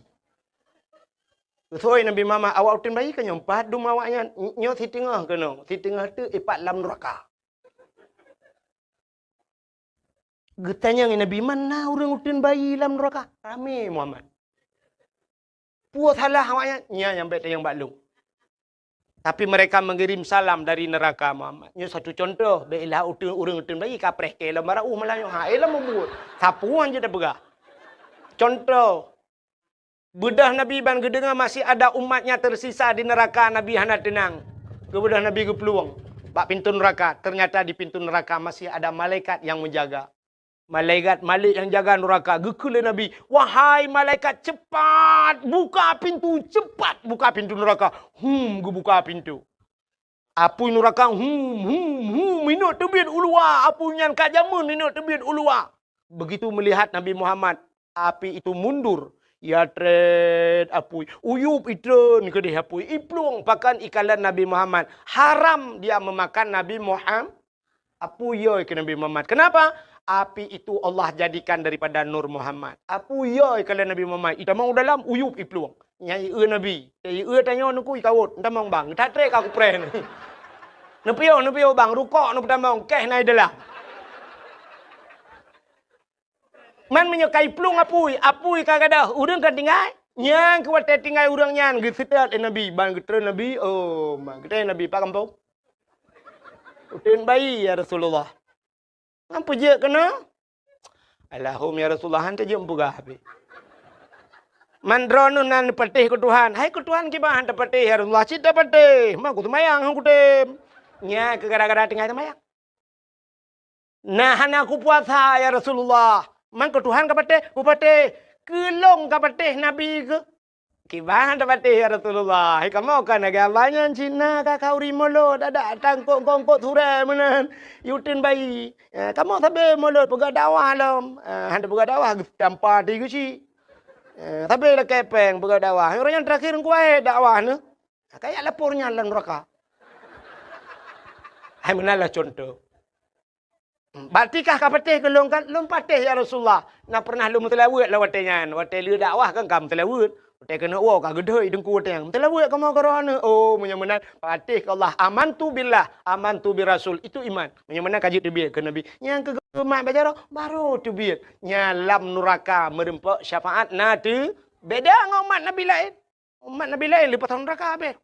Betul Nabi Muhammad, awak utin bayi kan nyompat dum awaknya. Nyot si tengah kena. Si tengah tu ipat dalam neraka. Getanya Nabi mana orang utin bayi dalam neraka? Rame Muhammad. Puas salah awaknya. Ya yang baik yang baklung. Tapi mereka mengirim salam dari neraka Muhammad. Ini satu contoh. Baiklah orang utin bayi kapreh ke dalam marah. Malah elah membuat. Sapuan je dah pegah. Contoh. Bedah Nabi ban gedengar masih ada umatnya tersisa di neraka. Nabi hendak tenang. Kebedah Nabi ke peluang. Bak pintu neraka. Ternyata di pintu neraka masih ada malaikat yang menjaga. Malaikat Malik yang jaga neraka. Gekele Nabi. Wahai malaikat, cepat buka pintu. Cepat buka pintu neraka. Buka pintu. Apu neraka. Minut tebit ulua. Apu nyan kajamun. Minut tebit ulua. Begitu melihat Nabi Muhammad. Api itu mundur. Ya tret apu. Uyup itren ke dia apu. Iplung pakan ikalan Nabi Muhammad. Haram dia memakan Nabi Muhammad. Apu yoy ke Nabi Muhammad. Kenapa? Api itu Allah jadikan daripada Nur Muhammad. Apu yoy kalau Nabi Muhammad. Ita mau dalam uyup ipluang. Nyai Nabi. Nyai tanya nuku ikawut. Nta mau bang. Tak trek aku pren. Nepio bang. Rukok nu pertama. Keh naik dalam. Man menyukai plung apui. Apui kagak udang kan tinggal. Nyang kuat tinggal udang nyan. Gisitat Nabi. Bang geter Nabi. Oh, bang geter Nabi. Pak kampung. Utin bayi ya Rasulullah. Apa je kena? Allahum ya Rasulullah hantar je empugah habis. Mandro nan patih ke Tuhan. Hai ke Tuhan kita hantar patih ya Rasulullah. Cita patih. Mak aku temayang aku tem. Nya ke gara-gara tinggal temayang. Nah aku puasa ya Rasulullah. Man ke Tuhan ke patih, ku patih. Kelong ke patih Nabi ke. Kibahan dapat ya Rasulullah. Hai kamu kan agamanya Cina kakau rimolo ada tangkok sure menan. Yutin bayi. Kamu sabe molot pega dakwah lam. Handa pega dakwah tampa di gusi. Sabe la kepeng pega dakwah. Orang yang terakhir kuai dakwah ne. Kayak lapornya lan neraka. Hai menalah contoh. Batikah kapatih kelong kan lum patih ya Rasulullah. Nak pernah lum telawut lawatnya. Watai lu dakwah kan kam telawut. Kita kena wah kagak deh dengku teng. Telah buat kamu kerana menyemenan patih ke Allah. Amantu billah, amantu bi rasul itu iman. Menyemenan kaji tu biar ke Nabi. Yang kegemak baca baru tu biar. Nyalam neraka merempak syafaat nanti beda dengan umat Nabi lain. Umat Nabi lain lepas neraka habis.